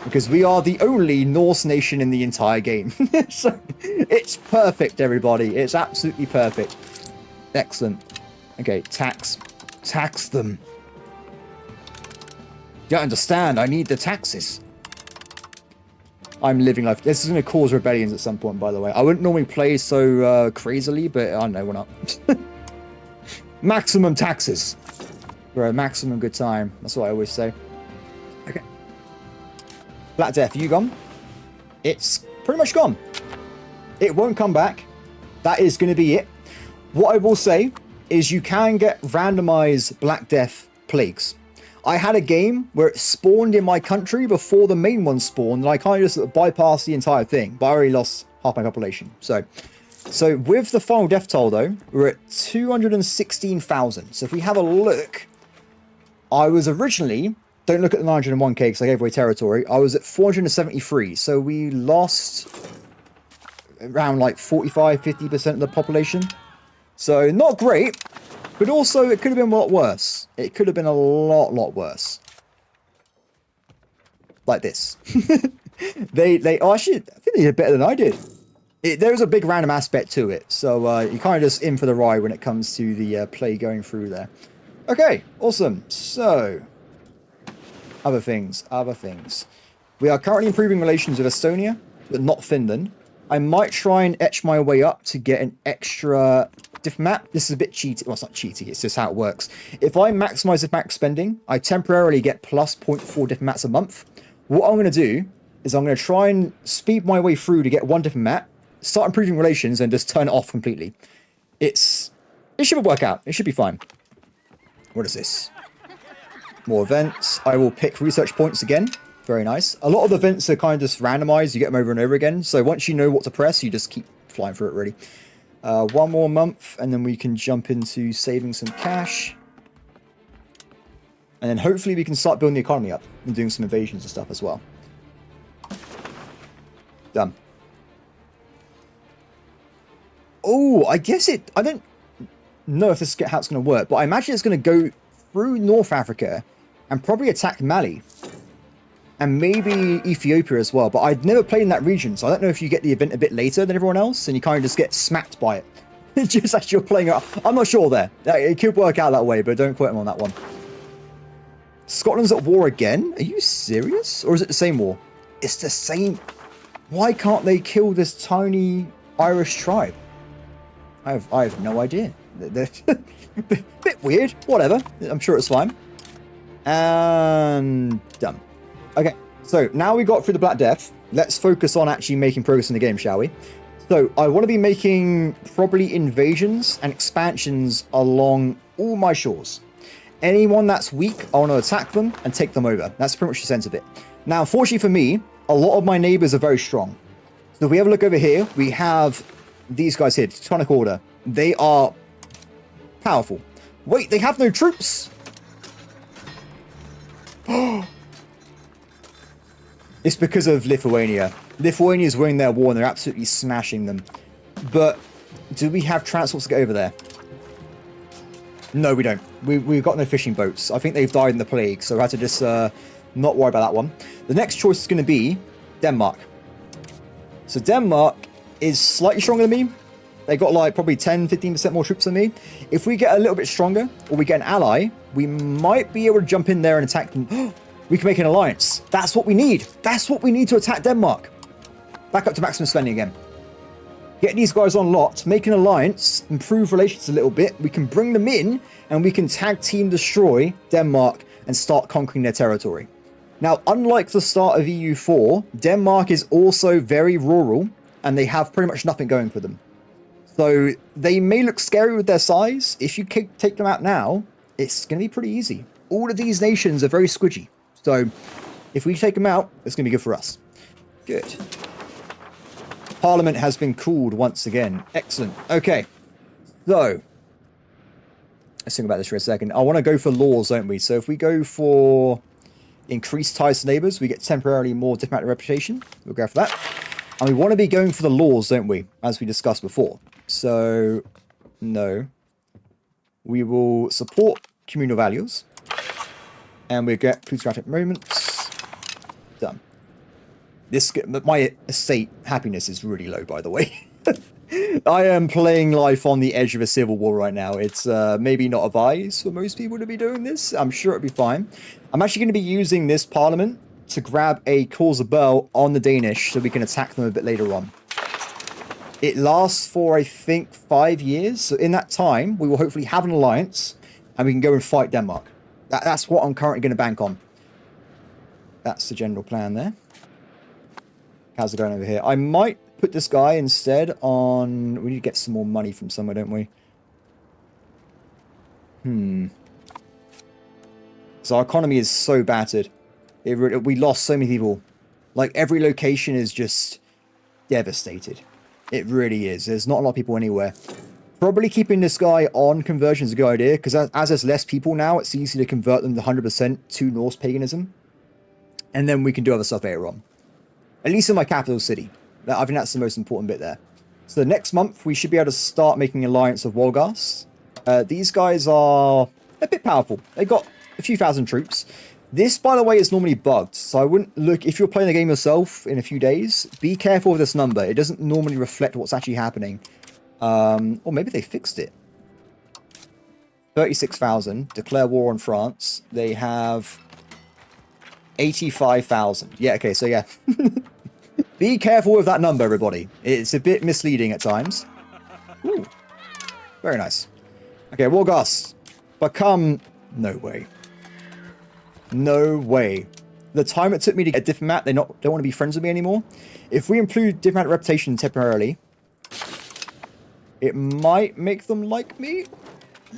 Because we are the only Norse nation in the entire game. So it's perfect, everybody. It's absolutely perfect. Excellent. Okay, tax. Tax them. You don't understand. I need the taxes. I'm living life. This is going to cause rebellions at some point, by the way. I wouldn't normally play so crazily, but I don't know, we're not. Maximum taxes. For a maximum good time. That's what I always say. Okay. Black Death, you gone? It's pretty much gone. It won't come back. That is going to be it. What I will say is you can get randomized Black Death plagues. I had a game where it spawned in my country before the main one spawned, and I kind of just bypassed the entire thing, but I already lost half my population. So with the final death toll, though, we're at 216,000. So if we have a look, I was originally don't look at the 901k because I gave away territory. I was at 473, so we lost around like 45-50% of the population. So not great, but also it could have been a lot worse. It could have been a lot worse. Like this. Oh, actually, I think they did better than I did. There was a big random aspect to it, so you're kind of just in for the ride when it comes to the play going through there. Okay, awesome. So, other things. We are currently improving relations with Estonia, but not Finland. I might try and etch my way up to get an extra diplomat. This is a bit cheaty. Well, it's not cheaty, it's just how it works. If I maximize diplomatic spending, I temporarily get plus 0.4 diplomats a month. What I'm going to do is I'm going to try and speed my way through to get one diplomat, start improving relations, and just turn it off completely. It should work out. It should be fine. What is this? More events. I will pick research points again. Very nice. A lot of the events are kind of just randomized. You get them over and over again. So once you know what to press, you just keep flying through it, really. One more month, and then we can jump into saving some cash. And then hopefully we can start building the economy up and doing some invasions and stuff as well. Done. Oh, I guess I don't know if this is how it's going to work, but I imagine it's going to go through North Africa and probably attack Mali. And maybe Ethiopia as well, but I'd never played in that region, so I don't know if you get the event a bit later than everyone else, and you kind of just get smacked by it. Just as you're playing it. I'm not sure there. It could work out that way, but don't quote him on that one. Scotland's at war again? Are you serious? Or is it the same war? It's the same. Why can't they kill this tiny Irish tribe? I have no idea. Bit weird. Whatever. I'm sure it's fine. And done. Okay, so now we got through the Black Death. Let's focus on actually making progress in the game, shall we? So I want to be making probably invasions and expansions along all my shores. Anyone that's weak, I want to attack them and take them over. That's pretty much the sense of it. Now, unfortunately for me, a lot of my neighbors are very strong. So if we have a look over here, we have these guys here, Teutonic Order. They are powerful. Wait, they have no troops! It's because of Lithuania. Lithuania is winning their war and they're absolutely smashing them. But do we have transports to get over there? No, we don't. We've got no fishing boats. I think they've died in the plague, so I had to just not worry about that one. The next choice is going to be Denmark. So Denmark is slightly stronger than me. They got like probably 10-15% more troops than me. If we get a little bit stronger, or we get an ally, we might be able to jump in there and attack them. We can make an alliance. That's what we need. That's what we need to attack Denmark. Back up to maximum spending again. Get these guys on lot, make an alliance, improve relations a little bit. We can bring them in, and we can tag team destroy Denmark and start conquering their territory. Now, unlike the start of EU4, Denmark is also very rural, and they have pretty much nothing going for them. So they may look scary with their size. If you take them out now, it's going to be pretty easy. All of these nations are very squidgy. So if we take them out, it's going to be good for us. Good. Parliament has been called once again. Excellent. Okay. So let's think about this for a second. I want to go for laws, don't we? So if we go for increased ties to neighbors, we get temporarily more diplomatic reputation. We'll go for that. And we want to be going for the laws, don't we? As we discussed before. So, no. We will support communal values. And we get plutocratic moments. Done. My estate happiness is really low, by the way. I am playing life on the edge of a civil war right now. It's maybe not advised for most people to be doing this. I'm sure it'll be fine. I'm actually going to be using this parliament to grab a cause of bell on the Danish so we can attack them a bit later on. It lasts for, I think, 5 years. So in that time, we will hopefully have an alliance and we can go and fight Denmark. That's what I'm currently going to bank on. That's the general plan there. How's it going over here? I might put this guy instead on... We need to get some more money from somewhere, don't we? So our economy is so battered. We lost so many people. Like, every location is just devastated. It really is. There's not a lot of people anywhere. Probably keeping this guy on conversion is a good idea, because as there's less people now, it's easy to convert them to 100% to Norse paganism. And then we can do other stuff later on. At least in my capital city. I think that's the most important bit there. So next month, we should be able to start making an alliance of Wolgast. These guys are a bit powerful. They've got a few thousand troops. This, by the way, is normally bugged. So I wouldn't look... If you're playing the game yourself in a few days, be careful with this number. It doesn't normally reflect what's actually happening. Or maybe they fixed it. 36,000. Declare war on France. They have 85,000. Yeah, okay, so yeah. Be careful with that number, everybody. It's a bit misleading at times. Ooh. Very nice. Okay, Wolgast. Become... No way. No way. The time it took me to get a diplomat, they don't want to be friends with me anymore. If we improve diplomatic reputation temporarily, it might make them like me.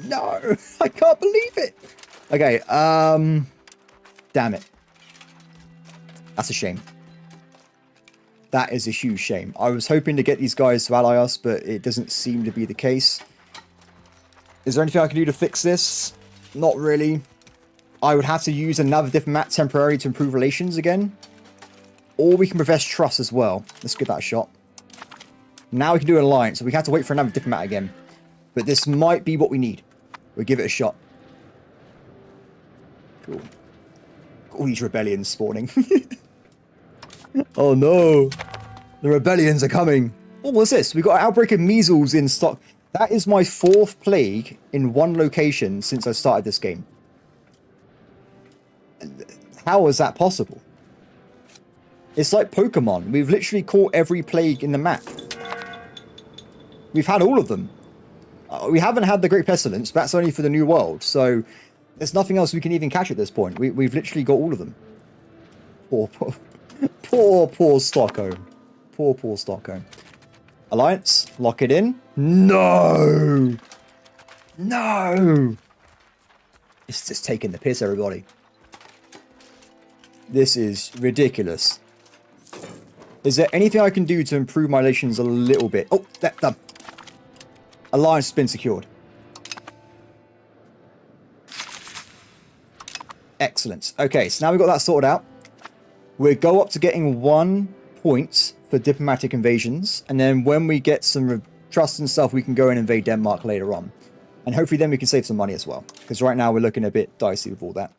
No, I can't believe it. Okay, damn it. That's a shame. That is a huge shame. I was hoping to get these guys to ally us, but it doesn't seem to be the case. Is there anything I can do to fix this? Not really. I would have to use another diplomat temporarily to improve relations again. Or we can profess trust as well. Let's give that a shot. Now we can do an alliance, so we have to wait for another diplomat again. But this might be what we need. We'll give it a shot. Cool. All these rebellions spawning. Oh no. The rebellions are coming. Oh, what's this? We got an outbreak of measles in stock. That is my 4th plague in one location since I started this game. How is that possible? It's like Pokemon. We've literally caught every plague in the map. We've had all of them. We haven't had the Great Pestilence, but that's only for the New World. So there's nothing else we can even catch at this point. We've literally got all of them. Poor Stockholm. Poor Stockholm. Alliance, lock it in. No! No! It's just taking the piss, everybody. This is ridiculous. Is there anything I can do to improve my relations a little bit? Oh, that done. Alliance has been secured. Excellent. Okay, so now we've got that sorted out. We'll go up to getting 1 point for diplomatic invasions. And then when we get some trust and stuff, we can go and invade Denmark later on. And hopefully then we can save some money as well. Because right now we're looking a bit dicey with all that.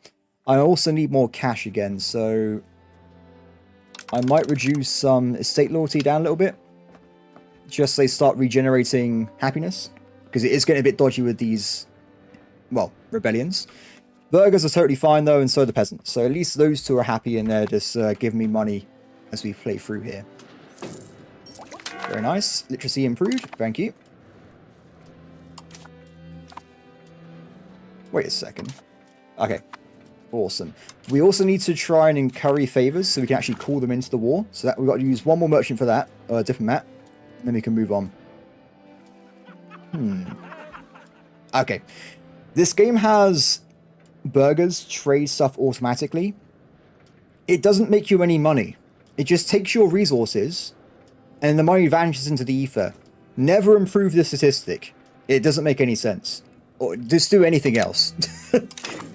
I also need more cash again, so I might reduce some estate loyalty down a little bit. Just so they start regenerating happiness. Because it is getting a bit dodgy with these, well, rebellions. Burghers are totally fine though, and so are the peasants. So at least those two are happy and they're just giving me money as we play through here. Very nice. Literacy improved. Thank you. Wait a second. Okay. Awesome. We also need to try and incurry favors so we can actually call them into the war. So that we've got to use 1 more merchant for that, or a diplomat. And then we can move on. Okay. This game has burghers trade stuff automatically. It doesn't make you any money. It just takes your resources and the money vanishes into the ether. Never improve the statistic. It doesn't make any sense. Or just do anything else.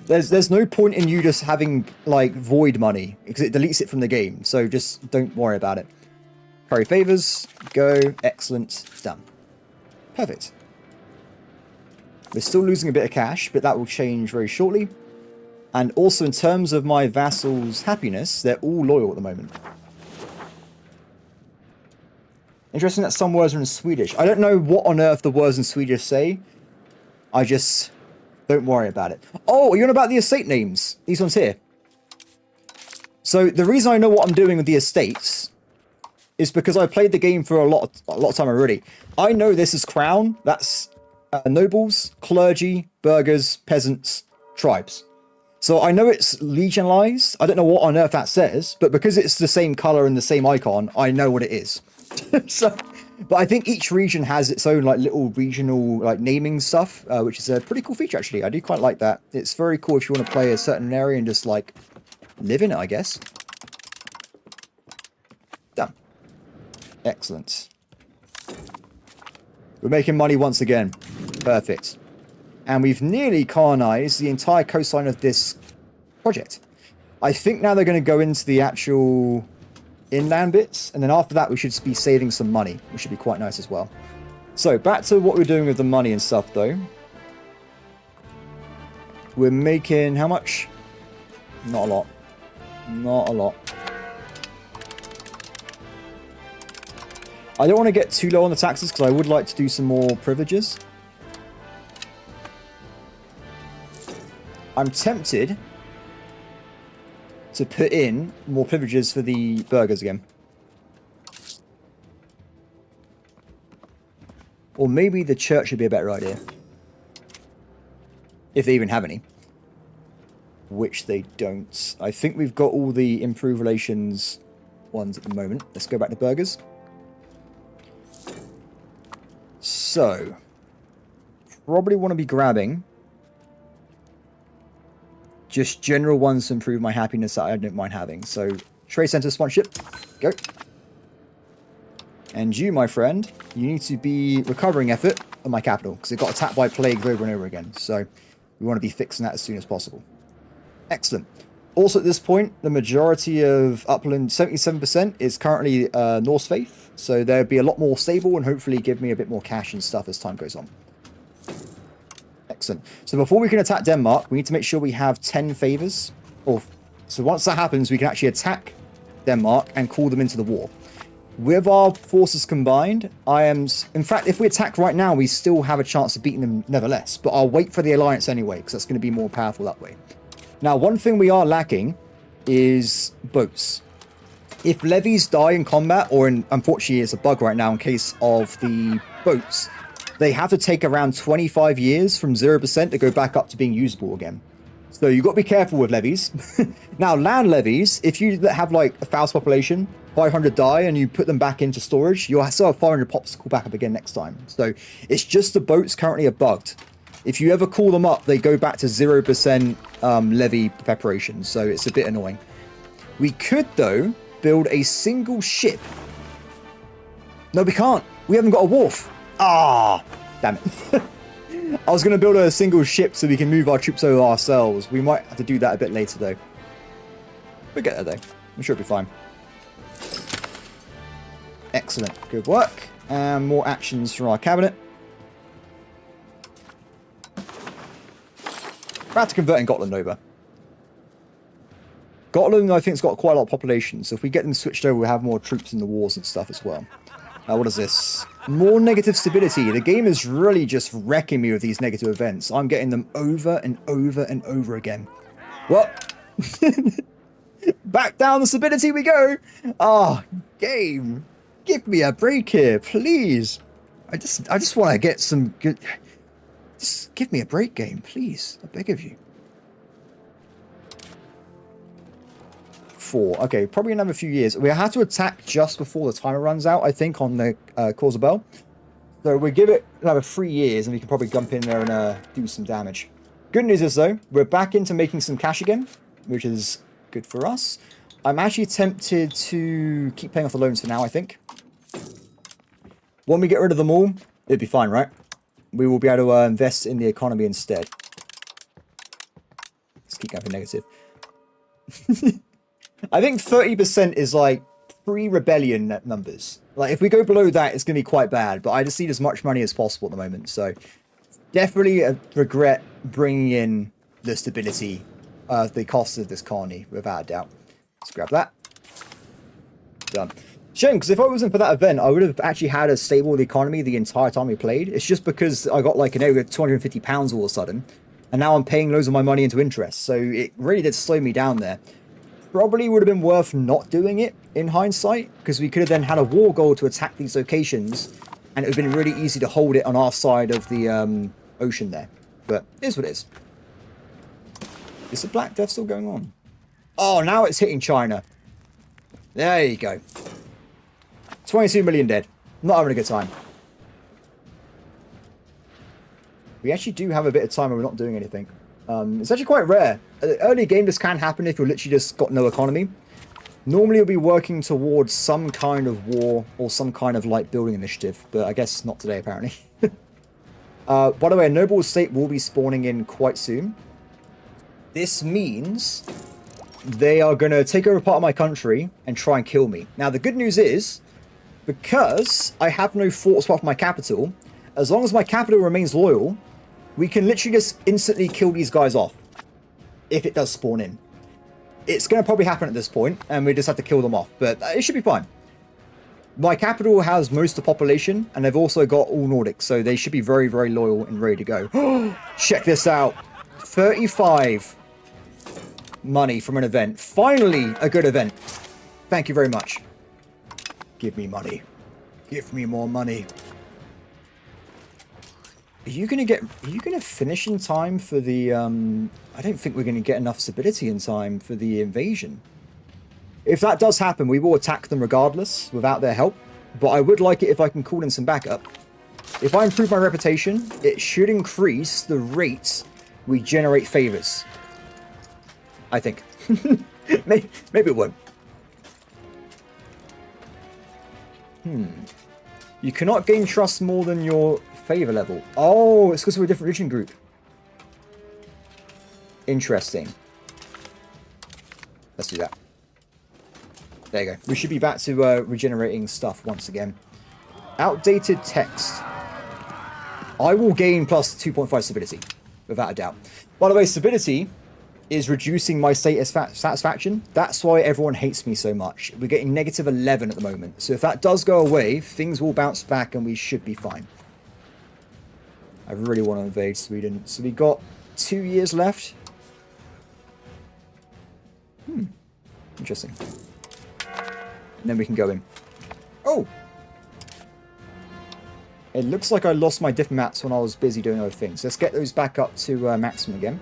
There's no point in you just having like void money because it deletes it from the game. So just don't worry about it. Curry favors. Go. Excellent. Done. Perfect. We're still losing a bit of cash, but that will change very shortly. And also in terms of my vassals' happiness, they're all loyal at the moment. Interesting that some words are in Swedish. I don't know what on earth the words in Swedish say. I just don't worry about it. Oh, you're on about the estate names. These ones here. So the reason I know what I'm doing with the estates is because I played the game for a lot of time already. I know this is crown. That's nobles, clergy, burghers, peasants, tribes. So I know it's legionalized. I don't know what on earth that says, but because it's the same color and the same icon, I know what it is. So, but I think each region has its own like little regional like naming stuff, which is a pretty cool feature actually. I do quite like that. It's very cool if you want to play a certain area and just like live in it, I guess. Done. Excellent. We're making money once again. Perfect. And we've nearly colonized the entire coastline of this project. I think now they're going to go into the actual inland bits, and then after that we should be saving some money, which should be quite nice as well. So back to what we're doing with the money and stuff though. We're making how much? Not a lot. Not a lot. I don't want to get too low on the taxes because I would like to do some more privileges. I'm tempted to put in more privileges for the burgers again. Or maybe the church would be a better idea. If they even have any. Which they don't. I think we've got all the improved relations ones at the moment. Let's go back to burgers. So, probably want to be grabbing just general ones to improve my happiness that I don't mind having. So, trade center sponsorship, go. And you, my friend, you need to be recovering effort on my capital because it got attacked by plagues over and over again. So, we want to be fixing that as soon as possible. Excellent. Also at this point, the majority of upland, 77%, is currently Norse Faith. So they'll be a lot more stable and hopefully give me a bit more cash and stuff as time goes on. Excellent. So before we can attack Denmark, we need to make sure we have 10 favors. So once that happens, we can actually attack Denmark and call them into the war. With our forces combined, in fact, if we attack right now, we still have a chance of beating them nevertheless. But I'll wait for the alliance anyway, because that's going to be more powerful that way. Now, one thing we are lacking is boats. If levies die in combat, or unfortunately it's a bug right now in case of the boats, they have to take around 25 years from 0% to go back up to being usable again. So you've got to be careful with levies. Now, land levies, if you have like a 1,000 population, 500 die, and you put them back into storage, you'll still have 500 pops to call back up again next time. So it's just the boats currently are bugged. If you ever call them up, they go back to 0% levy preparation, so it's a bit annoying. We could, though, build a single ship. No, we can't. We haven't got a wharf. Ah, damn it. I was going to build a single ship so we can move our troops over ourselves. We might have to do that a bit later, though. We'll get there, though. I'm sure it'll be fine. Excellent. Good work. And more actions from our cabinet. About to convert in Gotland over. Gotland, I think, has got quite a lot of population, so if we get them switched over, we'll have more troops in the wars and stuff as well. What is this? More negative stability. The game is really just wrecking me with these negative events. I'm getting them over and over and over again. Well, back down the stability we go. Ah, game, give me a break here, please. I just want to get some good. Just give me a break, game, please. I beg of you. 4. Okay, probably another few years. We have to attack just before the timer runs out, I think, on the Korsabel. So we'll give it another 3 years, and we can probably jump in there and do some damage. Good news is, though, we're back into making some cash again, which is good for us. I'm actually tempted to keep paying off the loans for now, I think. When we get rid of them all, it'd be fine, right? We will be able to invest in the economy instead. Let's keep going negative. I think 30% is like pre-rebellion numbers. Like if we go below that, it's going to be quite bad. But I just need as much money as possible at the moment. So definitely regret bringing in the stability, the cost of this colony, without a doubt. Let's grab that. Done. Shame, because if I wasn't for that event, I would have actually had a stable economy the entire time we played. It's just because I got like an area of £250 all of a sudden, and now I'm paying loads of my money into interest. So it really did slow me down there. Probably would have been worth not doing it in hindsight, because we could have then had a war goal to attack these locations, and it would have been really easy to hold it on our side of the ocean there. But it is what it is. Is the Black Death still going on? Oh, now it's hitting China. There you go. 22 million dead. Not having a good time. We actually do have a bit of time where we're not doing anything. It's actually quite rare. Early game, this can happen if you're literally just got no economy. Normally you'll be working towards some kind of war or some kind of like building initiative, but I guess not today apparently. By the way, a noble state will be spawning in quite soon. This means they are going to take over part of my country and try and kill me. Now, the good news is, because I have no forts apart from my capital, as long as my capital remains loyal, we can literally just instantly kill these guys off. If it does spawn in. It's going to probably happen at this point, and we just have to kill them off. But it should be fine. My capital has most of the population, and they've also got all Nordics, so they should be very, very loyal and ready to go. Check this out. 35 money from an event. Finally, a good event. Thank you very much. Give me money. Give me more money. Are you gonna finish in time for the, I don't think we're gonna get enough stability in time for the invasion. If that does happen, we will attack them regardless, without their help. But I would like it if I can call in some backup. If I improve my reputation, it should increase the rate we generate favors. I think. Maybe it won't. You cannot gain trust more than your favor level. Oh, it's because we're a different region group. Interesting. Let's do that. There you go. We should be back to regenerating stuff once again. Outdated text. I will gain plus 2.5 stability, without a doubt. By the way, stability is reducing my satisfaction. That's why everyone hates me so much. We're getting negative 11 at the moment. So if that does go away, things will bounce back and we should be fine. I really want to invade Sweden. So we got 2 years left. Interesting. And then we can go in. Oh! It looks like I lost my diplomats when I was busy doing other things. Let's get those back up to maximum again.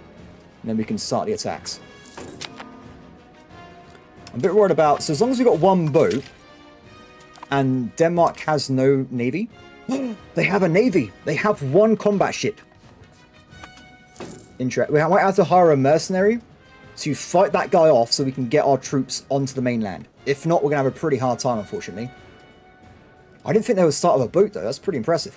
And then we can start the attacks. I'm a bit worried about... So as long as we've got one boat, and Denmark has no navy... They have a navy! They have one combat ship. We might have to hire a mercenary to fight that guy off so we can get our troops onto the mainland. If not, we're going to have a pretty hard time, unfortunately. I didn't think they would start with a boat, though. That's pretty impressive.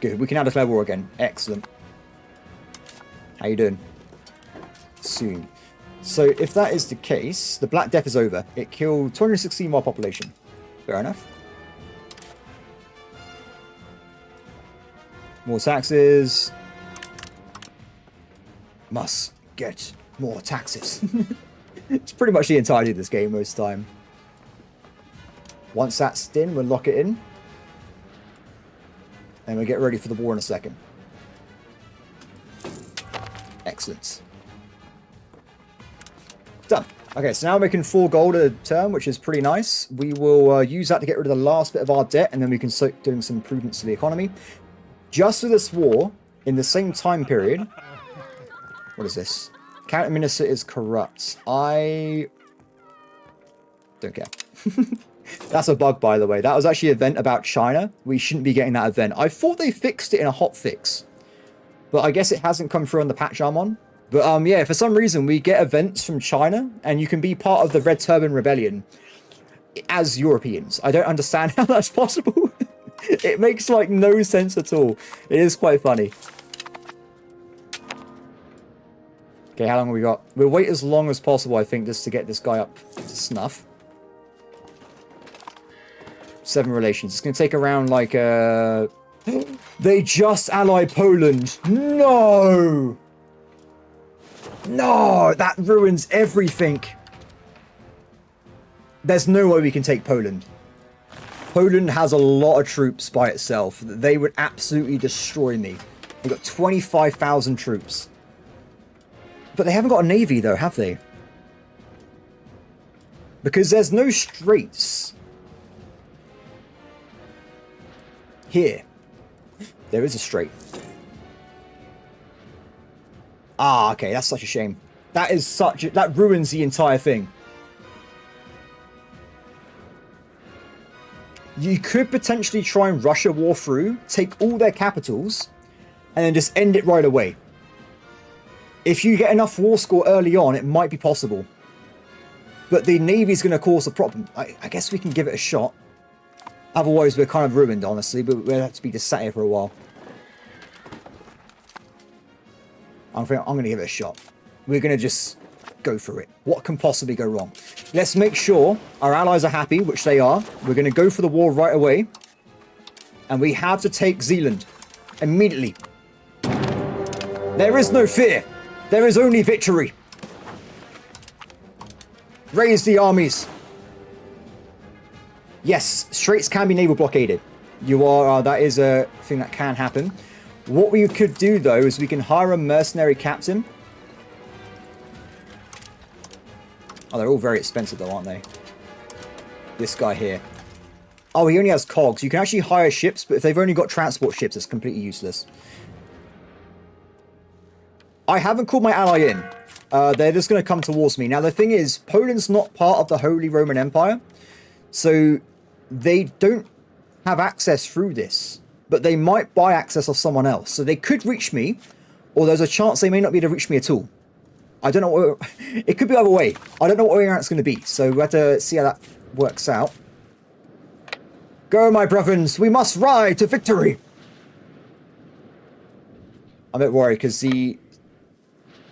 Good. We can now declare war again. Excellent. How you doing? Soon. So, if that is the case, the Black Death is over. It killed 216 more population. Fair enough. More taxes. Must get more taxes. It's pretty much the entirety of this game most of the time. Once that's in, we'll lock it in. And we'll get ready for the war in a second. Excellent. Done. Okay, so now we're making 4 gold a turn, which is pretty nice. We will use that to get rid of the last bit of our debt, and then we can start doing some improvements to the economy. Just for this war, in the same time period... What is this? Counter minister is corrupt. I don't care. That's a bug, by the way. That was actually an event about China. We shouldn't be getting that event. I thought they fixed it in a hotfix, but I guess it hasn't come through on the patch I'm on. But yeah, for some reason we get events from China, and you can be part of the Red Turban Rebellion as Europeans. I don't understand how that's possible. It makes like no sense at all. It is quite funny. Okay, how long have we got? We'll wait as long as possible, I think, just to get this guy up to snuff. 7 relations. It's going to take around, like, They just allied Poland! No! No! That ruins everything! There's no way we can take Poland. Poland has a lot of troops by itself. They would absolutely destroy me. They've got 25,000 troops. But they haven't got a navy, though, have they? Because there's no straits. Here. There is a strait. Ah, okay, that's such a shame. That is such a... That ruins the entire thing. You could potentially try and rush a war through, take all their capitals, and then just end it right away. If you get enough war score early on, it might be possible. But the navy's going to cause a problem. I guess we can give it a shot. Otherwise, we're kind of ruined, honestly, but we'll have to be just sat here for a while. I'm going to give it a shot. We're going to just go for it. What can possibly go wrong? Let's make sure our allies are happy, which they are. We're going to go for the war right away. And we have to take Zealand immediately. There is no fear. There is only victory. Raise the armies. Yes, Straits can be naval blockaded. That is a thing that can happen. What we could do, though, is we can hire a mercenary captain. Oh, they're all very expensive, though, aren't they? This guy here. Oh, he only has cogs. You can actually hire ships, but if they've only got transport ships, it's completely useless. I haven't called my ally in. They're just going to come towards me. Now, the thing is, Poland's not part of the Holy Roman Empire, so they don't have access through this. But they might buy access off someone else. So they could reach me, or there's a chance they may not be able to reach me at all. I don't know what... It could be either way. I don't know what way it's going to be. So we have to see how that works out. Go, my brethren. We must ride to victory. I'm a bit worried because the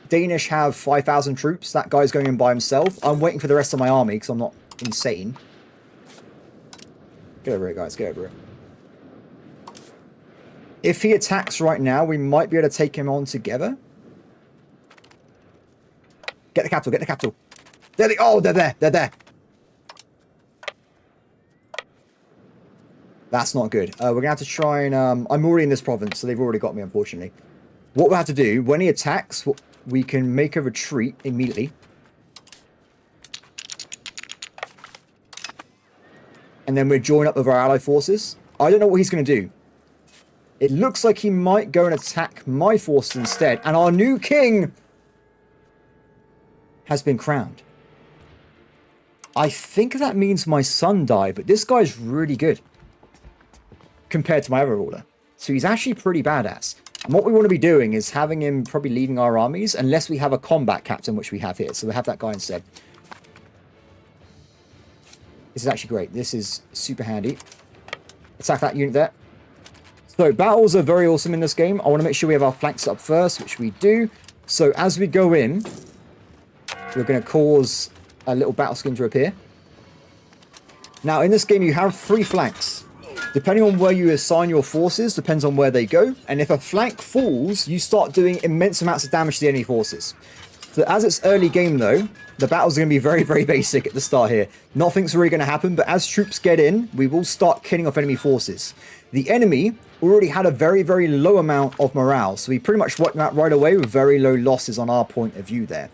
Danish have 5,000 troops. That guy's going in by himself. I'm waiting for the rest of my army because I'm not insane. Get over it, guys. Get over it. If he attacks right now, we might be able to take him on together. Get the capital, get the capital. Oh, they're there, they're there. That's not good. We're going to have to try and... I'm already in this province, so they've already got me, unfortunately. What we'll have to do, when he attacks, we can make a retreat immediately. And then we'll join up with our allied forces. I don't know what he's going to do. It looks like he might go and attack my forces instead. And our new king has been crowned. I think that means my son died, but this guy's really good compared to my other ruler. So he's actually pretty badass. And what we want to be doing is having him probably leading our armies, unless we have a combat captain, which we have here. So we'll have that guy instead. This is actually great. This is super handy. Attack that unit there. So battles are very awesome in this game. I want to make sure we have our flanks up first, which we do. So as we go in, we're going to cause a little battle scheme to appear. Now in this game you have 3 flanks. Depending on where you assign your forces, depends on where they go. And if a flank falls, you start doing immense amounts of damage to the enemy forces. So as it's early game though, the battles are going to be very, very basic at the start here. Nothing's really going to happen, but as troops get in, we will start killing off enemy forces. The enemy already had a very, very low amount of morale, so we pretty much wiped them out right away with very low losses on our point of view there.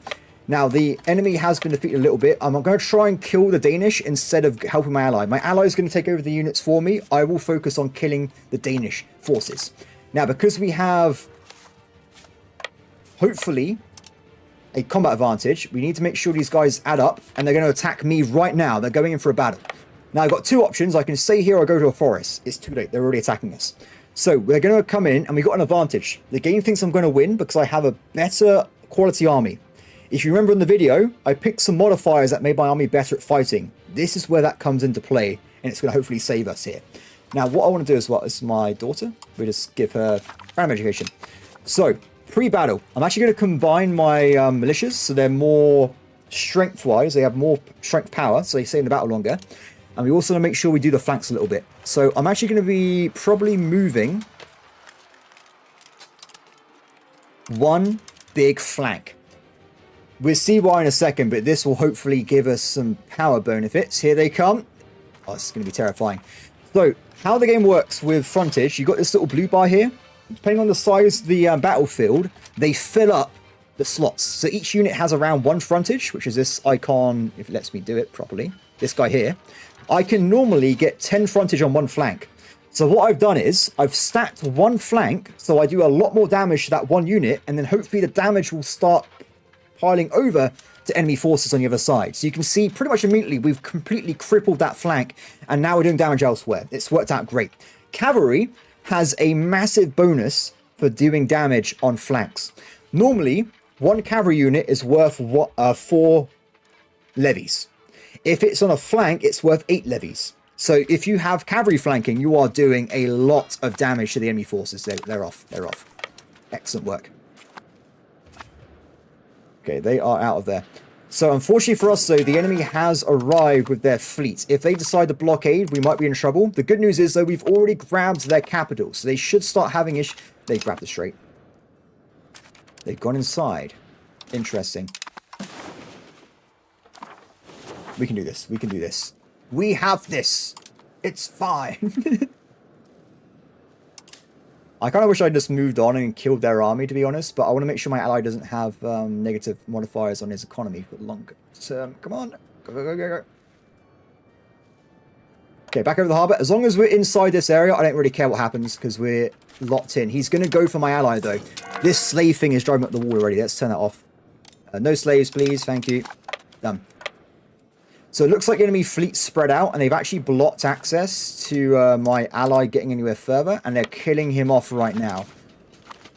Now, the enemy has been defeated a little bit. I'm going to try and kill the Danish instead of helping my ally. My ally is going to take over the units for me. I will focus on killing the Danish forces. Now, because we have, hopefully, a combat advantage, we need to make sure these guys add up, and they're going to attack me right now. They're going in for a battle. Now, I've got 2 options. I can stay here or go to a forest. It's too late. They're already attacking us. So, we're going to come in, and we've got an advantage. The game thinks I'm going to win because I have a better quality army. If you remember in the video, I picked some modifiers that made my army better at fighting. This is where that comes into play, and it's going to hopefully save us here. Now, what I want to do as well is my daughter. We just give her random education. So, pre-battle, I'm actually going to combine my militias, so they're more strength-wise. They have more strength power, so they stay in the battle longer. And we also want to make sure we do the flanks a little bit. So, I'm actually going to be probably moving one big flank. We'll see why in a second, but this will hopefully give us some power benefits. Here they come. Oh, this is going to be terrifying. So, how the game works with frontage, you've got this little blue bar here. Depending on the size of the battlefield, they fill up the slots. So each unit has around 1 frontage, which is this icon, if it lets me do it properly. This guy here. I can normally get 10 frontage on 1 flank. So what I've done is, I've stacked 1 flank, so I do a lot more damage to that 1 unit, and then hopefully the damage will start piling over to enemy forces on the other side. So you can see pretty much immediately we've completely crippled that flank, and now we're doing damage elsewhere. It's worked out great. Cavalry has a massive bonus for doing damage on flanks. Normally, 1 cavalry unit is worth 4 levies. If it's on a flank, it's worth 8 levies. So if you have cavalry flanking, you are doing a lot of damage to the enemy forces. They're off. They're off. Excellent work. Okay, they are out of there. So unfortunately for us, though, the enemy has arrived with their fleet. If they decide to blockade, we might be in trouble. The good news is, though, we've already grabbed their capital. So they should start having issues. They grabbed the strait. They've gone inside. Interesting. We can do this. We can do this. We have this. It's fine. I kind of wish I just moved on and killed their army, to be honest. But I want to make sure my ally doesn't have negative modifiers on his economy for the long term. Come on. Go, go, go, go, go. Okay, back over the harbour. As long as we're inside this area, I don't really care what happens because we're locked in. He's going to go for my ally, though. This slave thing is driving up the wall already. Let's turn that off. No slaves, please. Thank you. Done. So it looks like enemy fleet spread out, and they've actually blocked access to my ally getting anywhere further, and they're killing him off right now.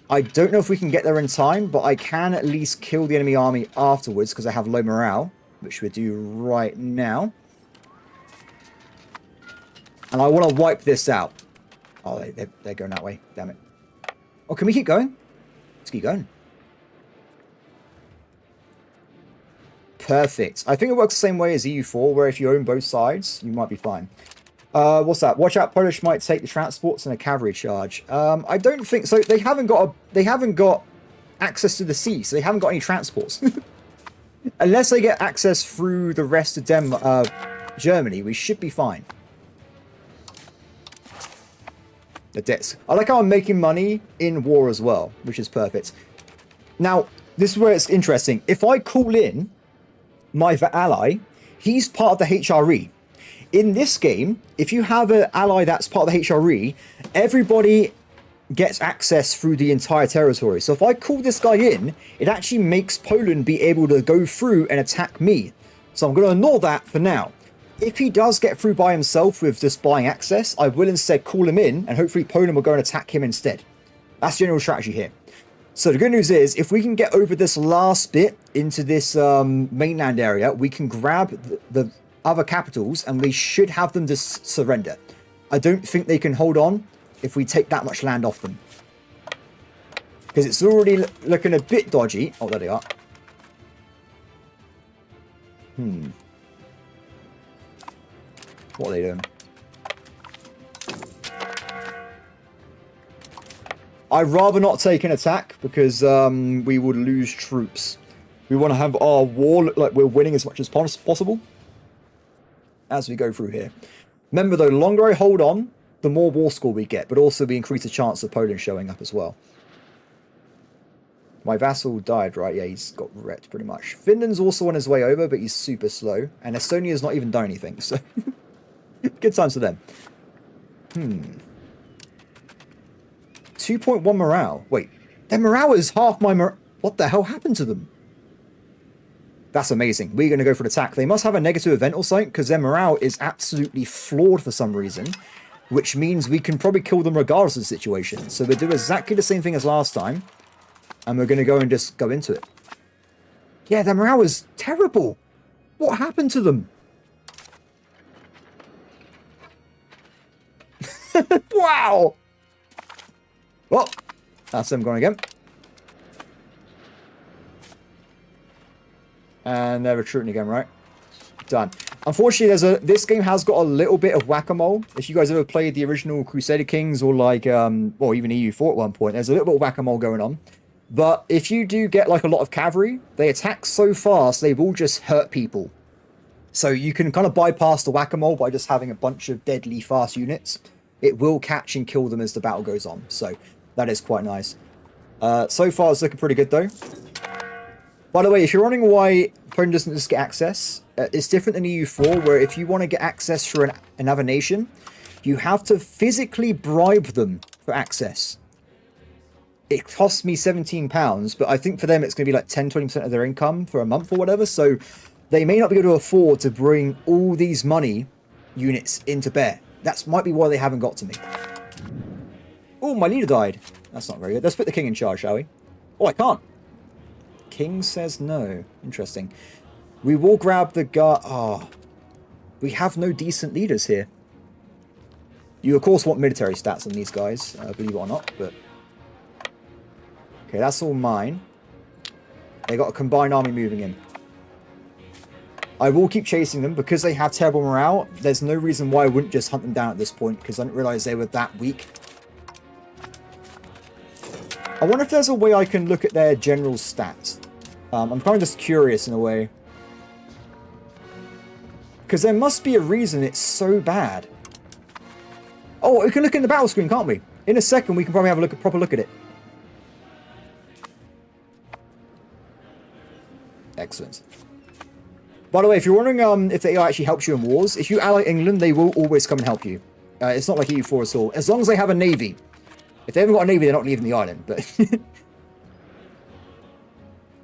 I don't know if we can get there in time, but I can at least kill the enemy army afterwards because I have low morale, which we'll do right now. And I want to wipe this out. Oh, they're going that way. Damn it. Oh, can we keep going? Let's keep going. Perfect. I think it works the same way as EU4, where if you own both sides, you might be fine. What's that? Watch out, Polish might take the transports and a cavalry charge. I don't think so. They haven't got access to the sea, so they haven't got any transports. Unless they get access through the rest of Germany, we should be fine. The debts. I like how I'm making money in war as well, which is perfect. Now, this is where it's interesting. If I call in my ally, he's part of the HRE. In this game, if you have an ally that's part of the HRE, everybody gets access through the entire territory. So if I call this guy in, it actually makes Poland be able to go through and attack me. So I'm going to ignore that for now. If he does get through by himself with just buying access, I will instead call him in, and hopefully Poland will go and attack him instead. That's the general strategy here. So the good news is, if we can get over this last bit into this mainland area, we can grab the other capitals, and we should have them just surrender. I don't think they can hold on if we take that much land off them. Because it's already looking a bit dodgy. Oh, there they are. What are they doing? I'd rather not take an attack because we would lose troops. We want to have our war look like we're winning as much as possible as we go through here. Remember though, the longer I hold on, the more war score we get, but also we increase the chance of Poland showing up as well. My vassal died, right? Yeah, he's got wrecked pretty much. Finland's also on his way over, but he's super slow. And Estonia's not even done anything, so... Good times for them. 2.1 morale. Wait, their morale is half my morale. What the hell happened to them? That's amazing. We're going to go for an attack. They must have a negative event or something, because their morale is absolutely flawed for some reason, which means we can probably kill them regardless of the situation. So we'll do exactly the same thing as last time, and we're going to go and just go into it. Yeah, their morale is terrible. What happened to them? Wow! Well, that's them going again. And they're retreating again, right? Done. Unfortunately, this game has got a little bit of whack-a-mole. If you guys ever played the original Crusader Kings or like, or even EU4 at one point, there's a little bit of whack-a-mole going on. But if you do get like a lot of cavalry, they attack so fast, they will just hurt people. So you can kind of bypass the whack-a-mole by just having a bunch of deadly fast units. It will catch and kill them as the battle goes on. So that is quite nice. So far, it's looking pretty good, though. By the way, if you're wondering why Poland doesn't just get access, it's different than EU4, where if you want to get access through another nation, you have to physically bribe them for access. It costs me £17, but I think for them it's going to be like 10-20% of their income for a month or whatever. So they may not be able to afford to bring all these money units into bear. That might be why they haven't got to me. Oh, my leader died. That's not very good. Let's put the king in charge, shall we? Oh, I can't. King says no. Interesting. We will grab the guard. Oh, we have no decent leaders here. You, of course, want military stats on these guys, believe it or not, but... Okay, that's all mine. They got a combined army moving in. I will keep chasing them because they have terrible morale. There's no reason why I wouldn't just hunt them down at this point because I didn't realize they were that weak. I wonder if there's a way I can look at their general stats. I'm kind of just curious in a way. Because there must be a reason it's so bad. Oh, we can look in the battle screen, can't we? In a second, we can probably have a proper look at it. Excellent. By the way, if you're wondering if the AI actually helps you in wars, if you ally England, they will always come and help you. It's not like EU4 at all. As long as they have a navy. If they haven't got a navy, they're not leaving the island. But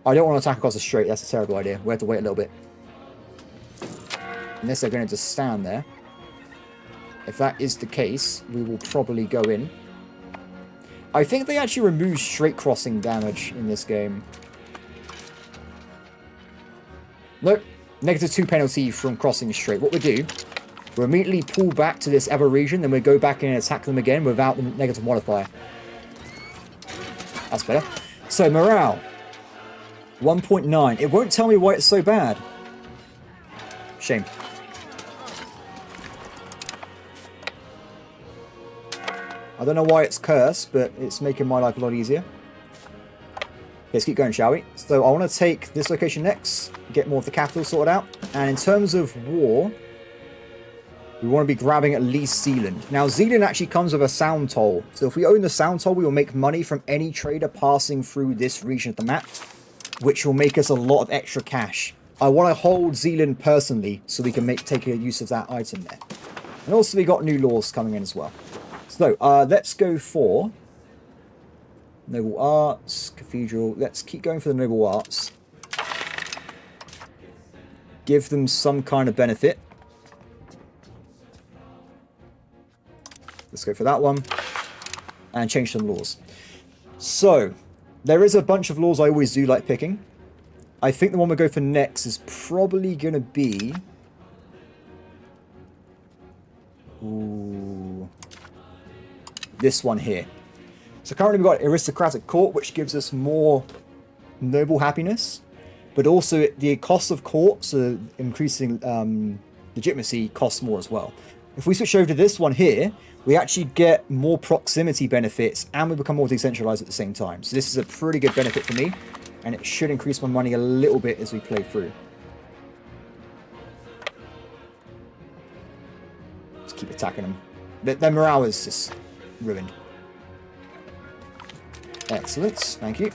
I don't want to attack across the strait. That's a terrible idea. We have to wait a little bit. Unless they're going to just stand there. If that is the case, we will probably go in. I think they actually remove strait crossing damage in this game. Nope. -2 penalty from crossing strait. What we do, we'll immediately pull back to this other region, then we go back in and attack them again without the negative modifier. That's better. So, morale. 1.9. It won't tell me why it's so bad. Shame. I don't know why it's cursed, but it's making my life a lot easier. Okay, let's keep going, shall we? So I want to take this location next, get more of the capital sorted out. And in terms of war, we want to be grabbing at least Zealand. Now, Zealand actually comes with a sound toll. So if we own the sound toll, we will make money from any trader passing through this region of the map, which will make us a lot of extra cash. I want to hold Zealand personally so we can take use of that item there. And also we got new laws coming in as well. So let's go for Noble Arts, Cathedral. Let's keep going for the Noble Arts. Give them some kind of benefit. Let's go for that one. And change some laws. So, there is a bunch of laws I always do like picking. I think the one we'll go for next is probably going to be... Ooh, this one here. So currently we've got Aristocratic Court, which gives us more noble happiness. But also the cost of court, so increasing legitimacy, costs more as well. If we switch over to this one here, we actually get more proximity benefits and we become more decentralized at the same time. So this is a pretty good benefit for me. And it should increase my money a little bit as we play through. Let's keep attacking them. Their morale is just ruined. Excellent, thank you.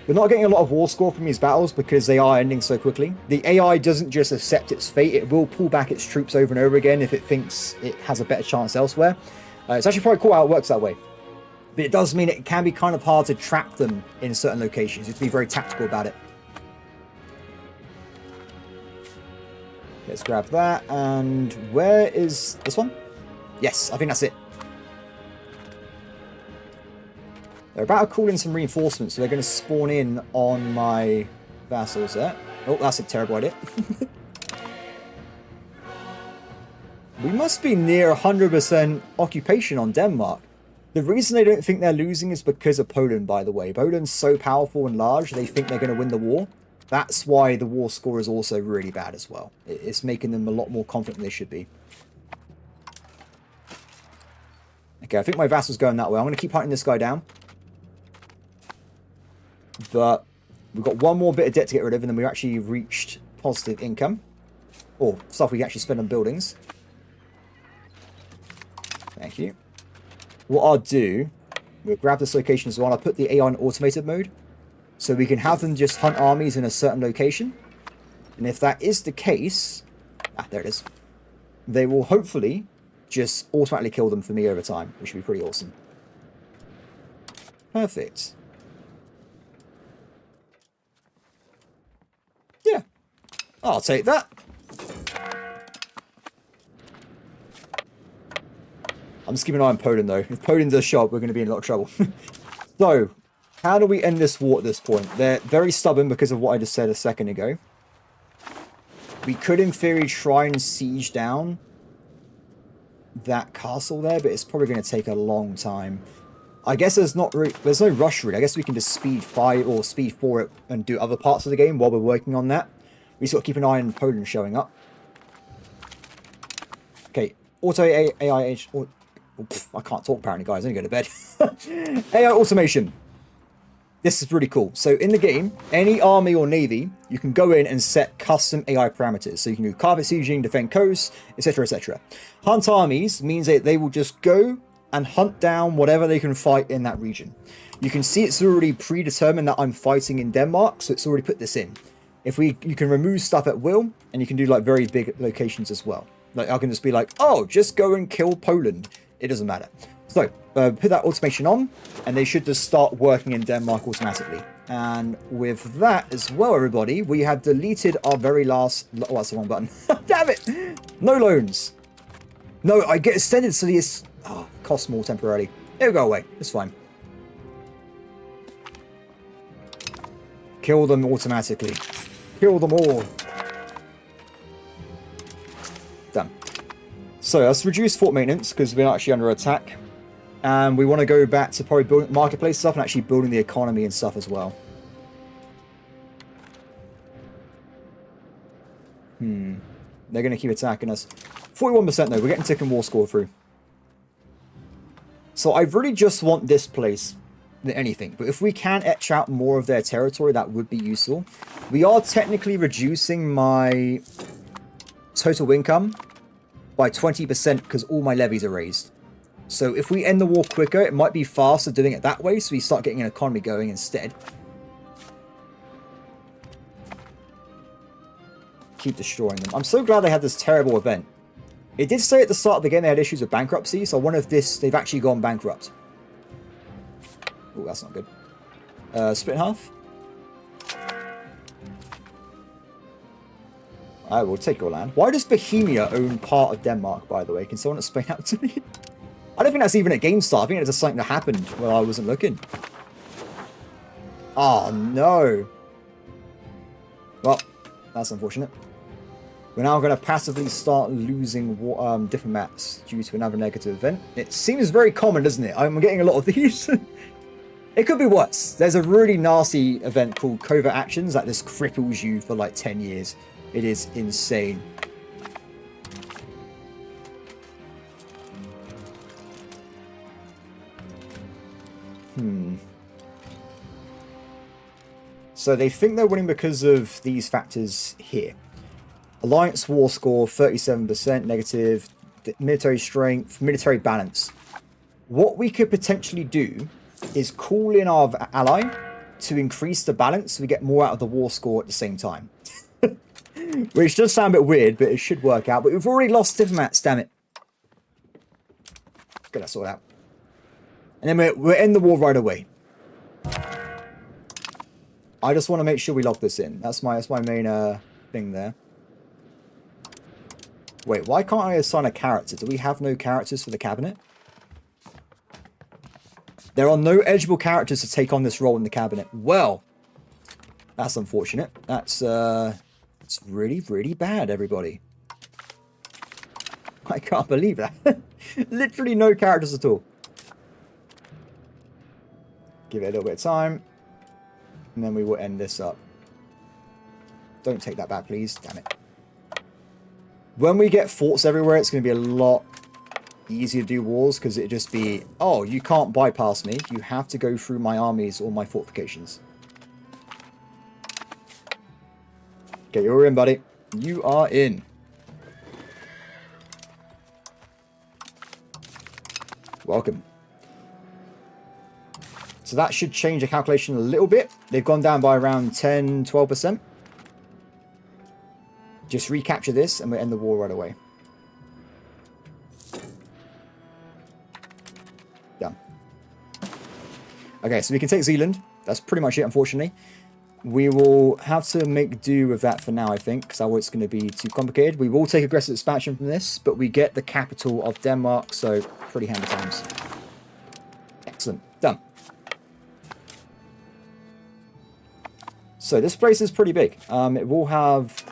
We're not getting a lot of war score from these battles because they are ending so quickly. The AI doesn't just accept its fate, it will pull back its troops over and over again if it thinks it has a better chance elsewhere. It's actually probably cool how it works that way. But it does mean it can be kind of hard to trap them in certain locations. You have to be very tactical about it. Let's grab that. And where is this one? Yes, I think that's it. They're about to call in some reinforcements, so they're going to spawn in on my vassals there. Oh, that's a terrible idea. We must be near 100% occupation on Denmark. The reason they don't think they're losing is because of Poland, by the way. Poland's so powerful and large, they think they're going to win the war. That's why the war score is also really bad as well. It's making them a lot more confident than they should be. Okay, I think my vassal's going that way. I'm going to keep hunting this guy down. But we've got one more bit of debt to get rid of, and then we've actually reached positive income. Or stuff we can actually spend on buildings. Thank you. What I'll do, we'll grab this location as well. I'll put the AI on automated mode. So we can have them just hunt armies in a certain location. And if that is the case... Ah, there it is. They will hopefully just automatically kill them for me over time, which would be pretty awesome. Perfect. Yeah. I'll take that. I'm just keeping an eye on Poland, though. If Poland does show up, we're going to be in a lot of trouble. So, how do we end this war at this point? They're very stubborn because of what I just said a second ago. We could, in theory, try and siege down that castle there, but it's probably going to take a long time. I guess there's no rush really. I guess we can just speed 5 or speed 4 it and do other parts of the game while we're working on that. We just got to keep an eye on Poland showing up. Okay, auto AI. I can't talk apparently, guys. I need to go to bed. AI automation. This is really cool. So in the game, any army or navy, you can go in and set custom AI parameters. So you can do carpet sieging, defend coasts, etc., etc. Hunt armies means that they will just go and hunt down whatever they can fight in that region. You can see it's already predetermined that I'm fighting in Denmark, so it's already put this in. You can remove stuff at will, and you can do like very big locations as well. Like I can just be like, oh, just go and kill Poland. It doesn't matter. So put that automation on, and they should just start working in Denmark automatically. And with that as well, everybody, we have deleted our very last... Oh, that's the wrong button. Damn it! No loans. No, I get extended to these... Oh, cost more temporarily. It'll go away. It's fine. Kill them automatically. Kill them all. Done. So let's reduce fort maintenance because we're actually under attack. And we want to go back to probably building marketplace stuff and actually building the economy and stuff as well. They're going to keep attacking us. 41% though. We're getting ticking war score through. So I really just want this place than anything. But if we can etch out more of their territory, that would be useful. We are technically reducing my total income by 20% because all my levies are raised. So if we end the war quicker, it might be faster doing it that way. So we start getting an economy going instead. Keep destroying them. I'm so glad they had this terrible event. It did say at the start of the game they had issues with bankruptcy, so I wonder if they've actually gone bankrupt. Oh, that's not good. Split in half. I will take your land. Why does Bohemia own part of Denmark, by the way? Can someone explain that to me? I don't think that's even at game start. I think it's just something that happened while I wasn't looking. Oh, no. Well, that's unfortunate. We're now going to passively start losing diplomats due to another negative event. It seems very common, doesn't it? I'm getting a lot of these. It could be worse. There's a really nasty event called covert actions that just cripples you for like 10 years. It is insane. So they think they're winning because of these factors here. Alliance war score, 37% negative, military strength, military balance. What we could potentially do is call in our ally to increase the balance so we get more out of the war score at the same time. Which does sound a bit weird, but it should work out. But we've already lost diplomats, damn it. Get that sorted out. And then we're in the war right away. I just want to make sure we lock this in. That's my main thing there. Wait, why can't I assign a character? Do we have no characters for the cabinet? There are no eligible characters to take on this role in the cabinet. Well, that's unfortunate. That's it's really, really bad, everybody. I can't believe that. Literally no characters at all. Give it a little bit of time. And then we will end this up. Don't take that back, please. Damn it. When we get forts everywhere, it's going to be a lot easier to do wars, because it'd just be, oh, you can't bypass me. You have to go through my armies or my fortifications. Okay, you're in, buddy. You are in. Welcome. So that should change the calculation a little bit. They've gone down by around 10, 12%. Just recapture this and we'll end the war right away. Done. Okay, so we can take Zealand. That's pretty much it, unfortunately. We will have to make do with that for now, I think, because it's going to be too complicated. We will take aggressive expansion from this, but we get the capital of Denmark, so pretty handy times. Excellent. Done. So this place is pretty big. It will have,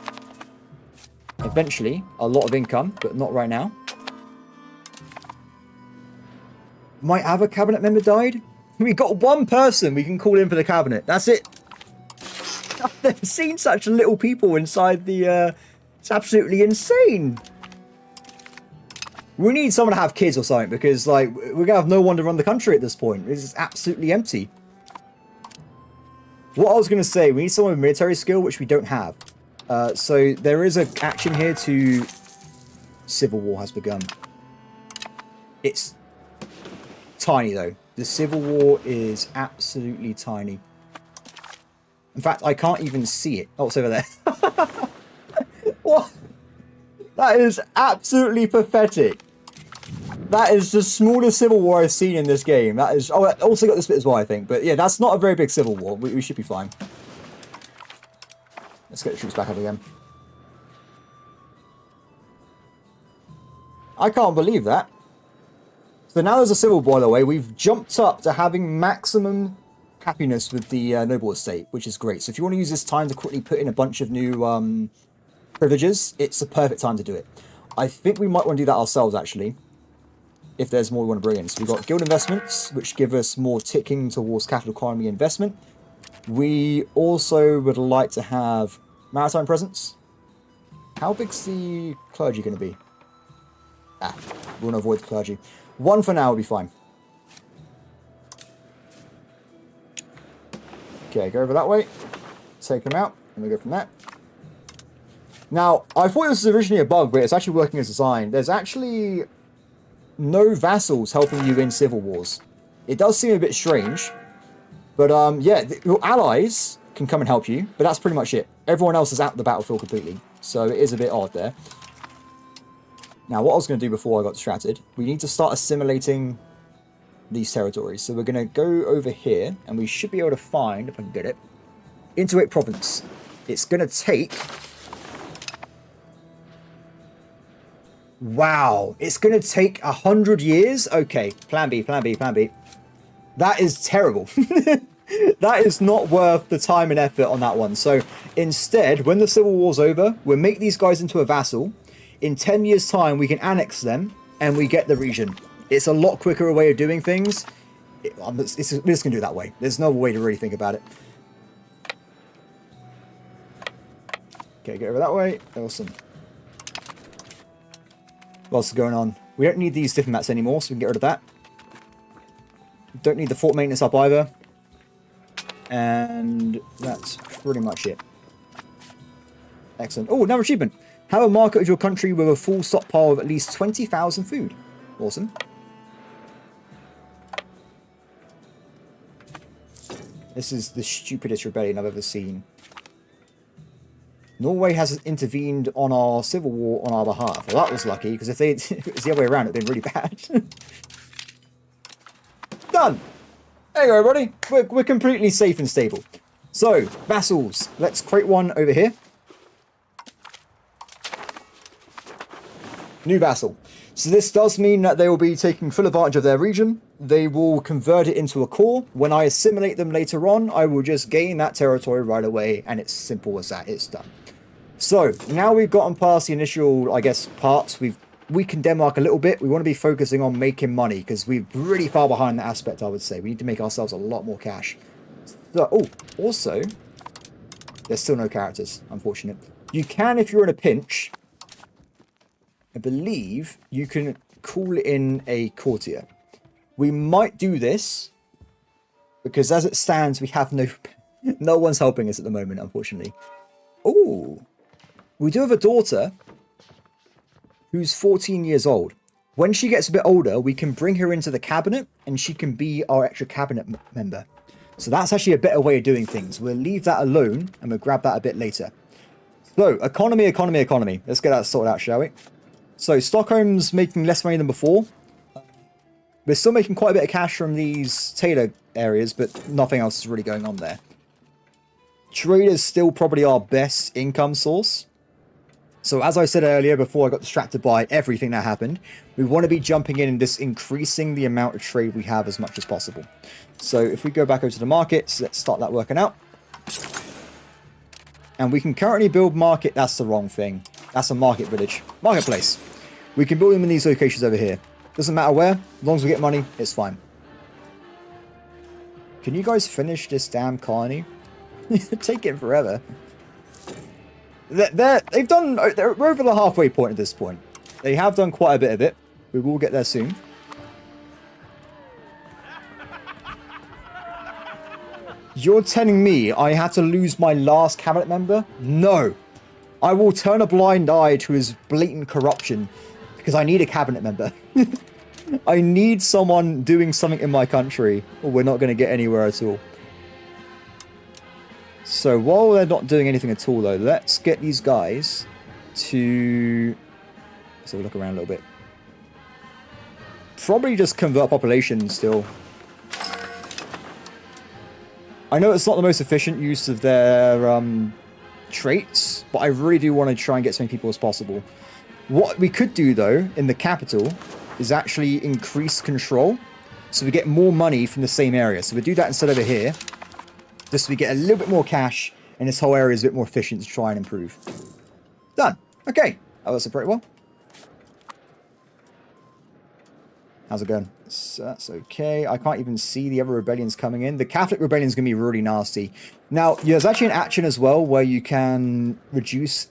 eventually, a lot of income, but not right now. might have a cabinet member died. We got one person we can call in for the cabinet. That's it. I've never seen such little people inside the... It's absolutely insane. We need someone to have kids or something, because like we're going to have no one to run the country at this point. It's absolutely empty. What I was going to say, we need someone with military skill, which we don't have. So there is an action here to... Civil war has begun. It's tiny though. The Civil War is absolutely tiny. In fact, I can't even see it. Oh, it's over there. What? That is absolutely pathetic. That is the smallest Civil War I've seen in this game. That is... Oh, I also got this bit as well, I think. But yeah, that's not a very big Civil War. We should be fine. Let's get the troops back up again. I can't believe that. So now there's a civil war, by the way. We've jumped up to having maximum happiness with the noble estate, which is great. So if you want to use this time to quickly put in a bunch of new privileges, it's the perfect time to do it. I think we might want to do that ourselves, actually, if there's more we want to bring in. So we've got guild investments, which give us more ticking towards capital economy investment. We also would like to have maritime presence. How big's the clergy going to be? Ah, we want to avoid the clergy. One for now will be fine. Okay, go over that way. Take them out, and we go from there. Now, I thought this was originally a bug, but it's actually working as designed. There's actually no vassals helping you in civil wars. It does seem a bit strange, but yeah, your allies can come and help you, but that's pretty much it. Everyone else is out the battlefield completely, so it is a bit odd there. Now, what I was going to do before I got distracted, we need to start assimilating these territories. So we're going to go over here, and we should be able to find, if I can get it, integrate province. It's going to take... Wow, it's going to take 100 years? Okay, plan B, plan B, plan B. That is terrible. That is not worth the time and effort on that one. So instead, when the Civil War's over, we'll make these guys into a vassal. In 10 years' time, we can annex them, and we get the region. It's a lot quicker way of doing things. We're just going to do it that way. There's no way to really think about it. Okay, get over that way. Awesome. What else is going on? We don't need these diplomats anymore, so we can get rid of that. Don't need the fort maintenance up either. And that's pretty much it. Excellent. Oh, another achievement. Have a market of your country with a full stockpile of at least 20,000 food. Awesome. This is the stupidest rebellion I've ever seen. Norway has intervened on our civil war on our behalf. Well, that was lucky, because if it was the other way around, it'd been really bad. Done! There you go, everybody. We're completely safe and stable. So, vassals. Let's create one over here. New vassal. So this does mean that they will be taking full advantage of their region. They will convert it into a core. When I assimilate them later on, I will just gain that territory right away, and it's simple as that. It's done. So now we've gotten past the initial, I guess, parts. We've weakened Denmark a little bit. We want to be focusing on making money, because we're really far behind that aspect, I would say. We need to make ourselves a lot more cash. So, oh, also, there's still no characters, unfortunate. You can, if you're in a pinch, I believe you can call in a courtier. We might do this, because as it stands, we have no one's helping us at the moment, unfortunately. Oh, we do have a daughter who's 14 years old. When she gets a bit older, we can bring her into the cabinet, and she can be our extra cabinet member. So that's actually a better way of doing things. We'll leave that alone, and we'll grab that a bit later. So, economy, economy, economy. Let's get that sorted out, shall we? So, Stockholm's making less money than before. We're still making quite a bit of cash from these tailor areas, but nothing else is really going on there. Trade is still probably our best income source. So as I said earlier, before I got distracted by everything that happened, we want to be jumping in and just increasing the amount of trade we have as much as possible. So if we go back over to the markets, let's start that working out. And we can currently build market. That's the wrong thing. That's a market village. Marketplace. We can build them in these locations over here. Doesn't matter where, as long as we get money, it's fine. Can you guys finish this damn colony? Take it forever. They're over the halfway point at this point. They have done quite a bit of it. We will get there soon. You're telling me I had to lose my last cabinet member? No. I will turn a blind eye to his blatant corruption because I need a cabinet member. I need someone doing something in my country or we're not going to get anywhere at all. So while they're not doing anything at all though, let's get these guys to... Let's have a look around a little bit. Probably just convert population still. I know it's not the most efficient use of their traits, but I really do want to try and get as many people as possible. What we could do, though, in the capital, is actually increase control, so we get more money from the same area. So we do that instead over here, just so we get a little bit more cash, and this whole area is a bit more efficient to try and improve. Done. Okay. Oh, that's pretty well. How's it going? So that's okay. I can't even see the other rebellions coming in. The Catholic rebellion is going to be really nasty. Now, there's actually an action as well where you can reduce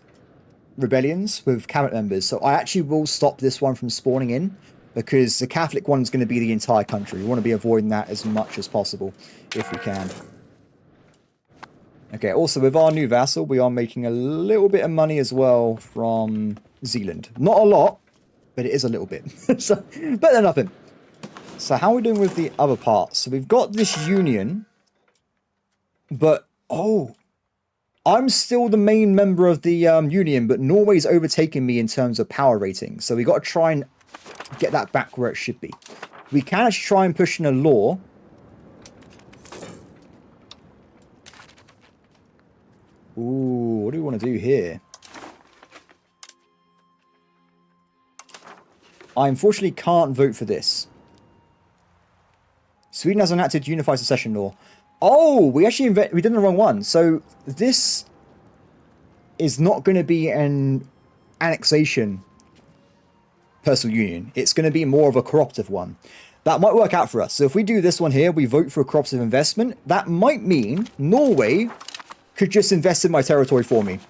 rebellions with cabinet members. So I actually will stop this one from spawning in because the Catholic one is going to be the entire country. We want to be avoiding that as much as possible if we can. Okay, also with our new vassal, we are making a little bit of money as well from Zealand. Not a lot, but it is a little bit. So, better than nothing. So how are we doing with the other parts? So we've got this union, but, oh, I'm still the main member of the union, but Norway's overtaken me in terms of power rating. So we've got to try and get that back where it should be. We can actually try and push in a law. Ooh, what do we want to do here? I unfortunately can't vote for this. Sweden has enacted unified succession law. Oh, we actually we did the wrong one. So this is not going to be an annexation personal union. It's going to be more of a cooperative one. That might work out for us. So if we do this one here, we vote for a cooperative investment. That might mean Norway could just invest in my territory for me,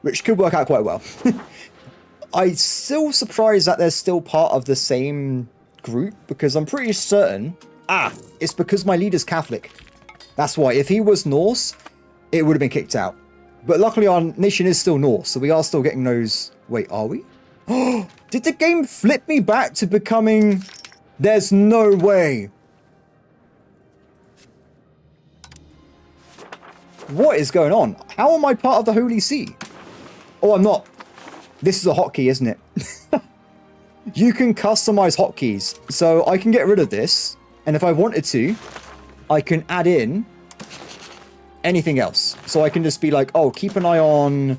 which could work out quite well. I'm still surprised that they're still part of the same group because I'm pretty certain... it's because my leader's Catholic. That's why. If he was Norse, it would have been kicked out. But luckily our nation is still Norse, so we are still getting those... Wait, are we? Oh, did the game flip me back to becoming... There's no way. What is going on? How am I part of the Holy See? Oh, I'm not. This is a hotkey, isn't it? You can customize hotkeys. So I can get rid of this. And if I wanted to, I can add in anything else. So I can just be like, oh, keep an eye on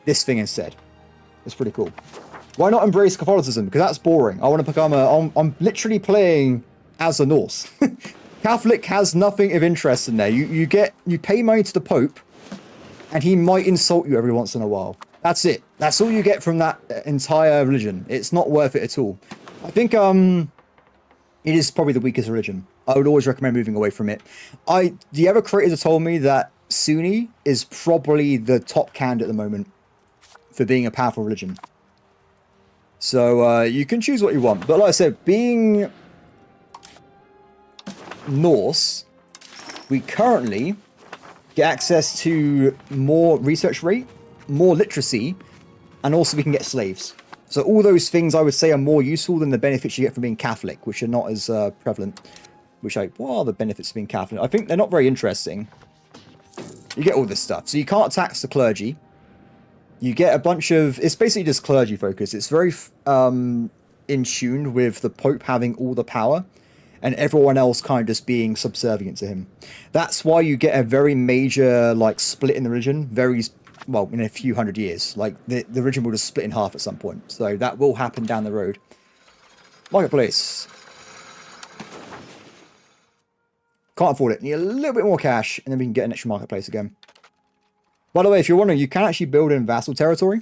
this thing instead. It's pretty cool. Why not embrace Catholicism? Because that's boring. I want to become I'm literally playing as a Norse. Catholic has nothing of interest in there. You pay money to the Pope, and he might insult you every once in a while. That's it. That's all you get from that entire religion. It's not worth it at all. I think it is probably the weakest religion. I would always recommend moving away from it. The other creators have told me that Sunni is probably the top candidate at the moment for being a powerful religion. So you can choose what you want. But like I said, being Norse, we currently get access to more research rate, more literacy, and also we can get slaves. So all those things I would say are more useful than the benefits you get from being Catholic, which are not as prevalent. What are the benefits of being Catholic? I think they're not very interesting. You get all this stuff. So you can't tax the clergy. You get a bunch of... It's basically just clergy focused. It's very in tune with the Pope having all the power and everyone else kind of just being subservient to him. That's why you get a very major split in the religion. Well, in a few hundred years. The religion will just split in half at some point. So that will happen down the road. Marketplace. Can't afford it. Need a little bit more cash, and then we can get an extra marketplace again. By the way, if you're wondering, you can actually build in vassal territory.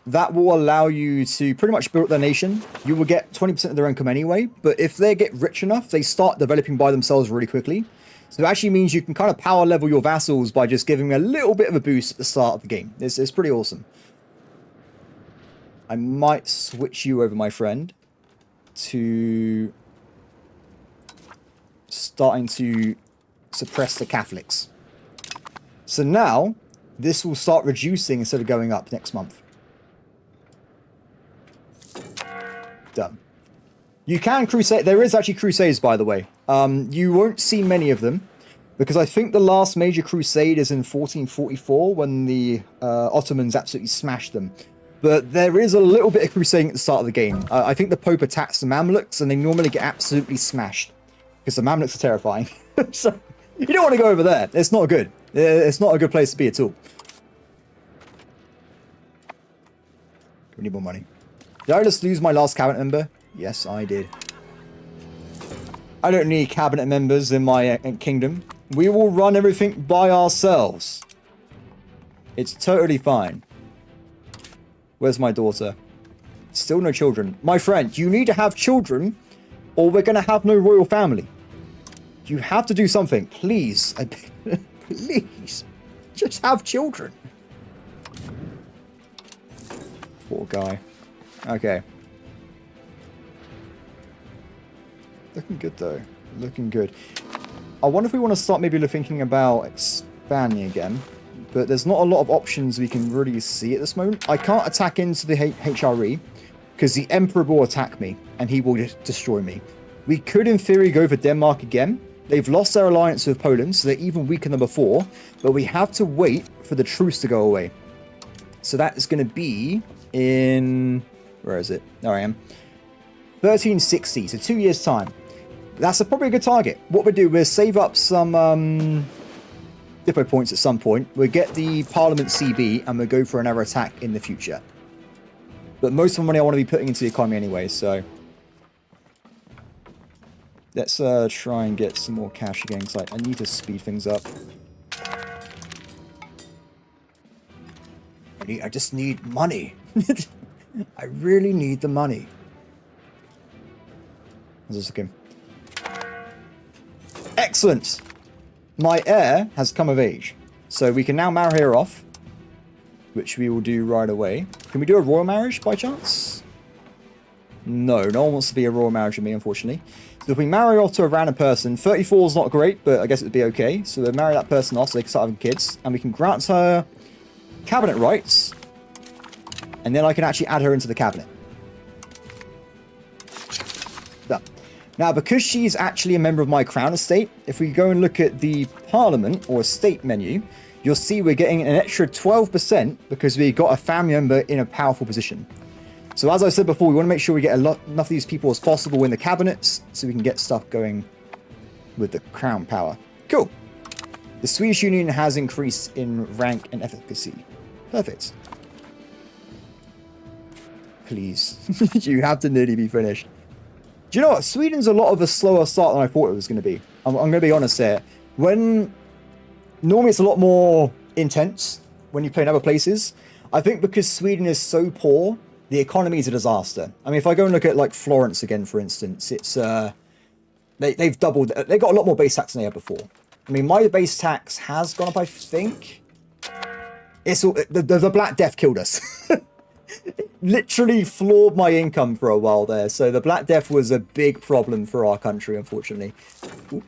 that will allow you to pretty much build their nation. You will get 20% of their income anyway, but if they get rich enough, they start developing by themselves really quickly. So it actually means you can kind of power level your vassals by just giving them a little bit of a boost at the start of the game. It's pretty awesome. I might switch you over, my friend, to starting to suppress the Catholics. So now, this will start reducing instead of going up next month. Done. You can crusade. There is actually crusades, by the way. You won't see many of them, because I think the last major crusade is in 1444 when the Ottomans absolutely smashed them. But there is a little bit of crusading at the start of the game. I think the Pope attacks the Mamluks, and they normally get absolutely smashed, because the Mamluks are terrifying. So you don't want to go over there. It's not good. It's not a good place to be at all. We need more money. Did I just lose my last cabinet member? Yes, I did. I don't need cabinet members in my kingdom. We will run everything by ourselves. It's totally fine. Where's my daughter? Still no children. My friend, you need to have children or we're going to have no royal family. You have to do something. Please. Please. Just have children. Poor guy. Okay. Looking good, though. Looking good. I wonder if we want to start maybe thinking about expanding again. But there's not a lot of options we can really see at this moment. I can't attack into the HRE because the Emperor will attack me and he will destroy me. We could, in theory, go for Denmark again. They've lost their alliance with Poland, so they're even weaker than before. But we have to wait for the truce to go away. So that is going to be in... Where is it? There I am. 1360, so 2 years' time. That's probably a good target. What we'll do, we'll save up some depot points at some point. We'll get the Parliament CB, and we'll go for another attack in the future. But most of the money I want to be putting into the economy anyway, so... Let's try and get some more cash again, because I need to speed things up. I just need money. I really need the money. How's this looking? Excellent! My heir has come of age. So we can now marry her off. Which we will do right away. Can we do a royal marriage by chance? No, no one wants to be a royal marriage with me, unfortunately. So if we marry off to a random person, 34 is not great, but I guess it would be okay. So we'll marry that person off so they can start having kids. And we can grant her cabinet rights. And then I can actually add her into the cabinet. Done. Now, because she's actually a member of my crown estate, if we go and look at the parliament or estate menu, you'll see we're getting an extra 12% because we got a family member in a powerful position. So as I said before, we want to make sure we get enough of these people as possible in the cabinets so we can get stuff going with the crown power. Cool. The Swedish Union has increased in rank and efficacy. Perfect. Please. You have to nearly be finished. Do you know what? Sweden's a lot of a slower start than I thought it was going to be. I'm going to be honest here. Normally it's a lot more intense when you play in other places. I think because Sweden is so poor, the economy is a disaster. I mean, if I go and look at like Florence again, for instance, it's they've doubled. They got a lot more base tax than they had before. I mean, my base tax has gone up. I think it's all, the Black Death killed us. It literally floored my income for a while there. So the Black Death was a big problem for our country, unfortunately.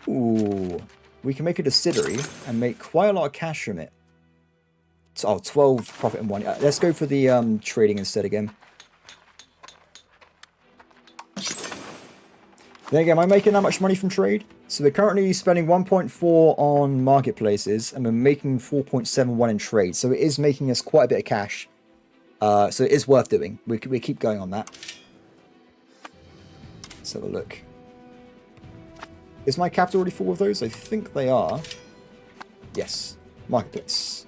Ooh, we can make a distillery and make quite a lot of cash from it. Oh, 12 profit and 1. Let's go for the trading instead again. Then again, am I making that much money from trade? So we're currently spending 1.4 on marketplaces, and we're making 4.71 in trade. So it is making us quite a bit of cash. So it is worth doing. We keep going on that. Let's have a look. Is my capital already full of those? I think they are. Yes. Marketplace.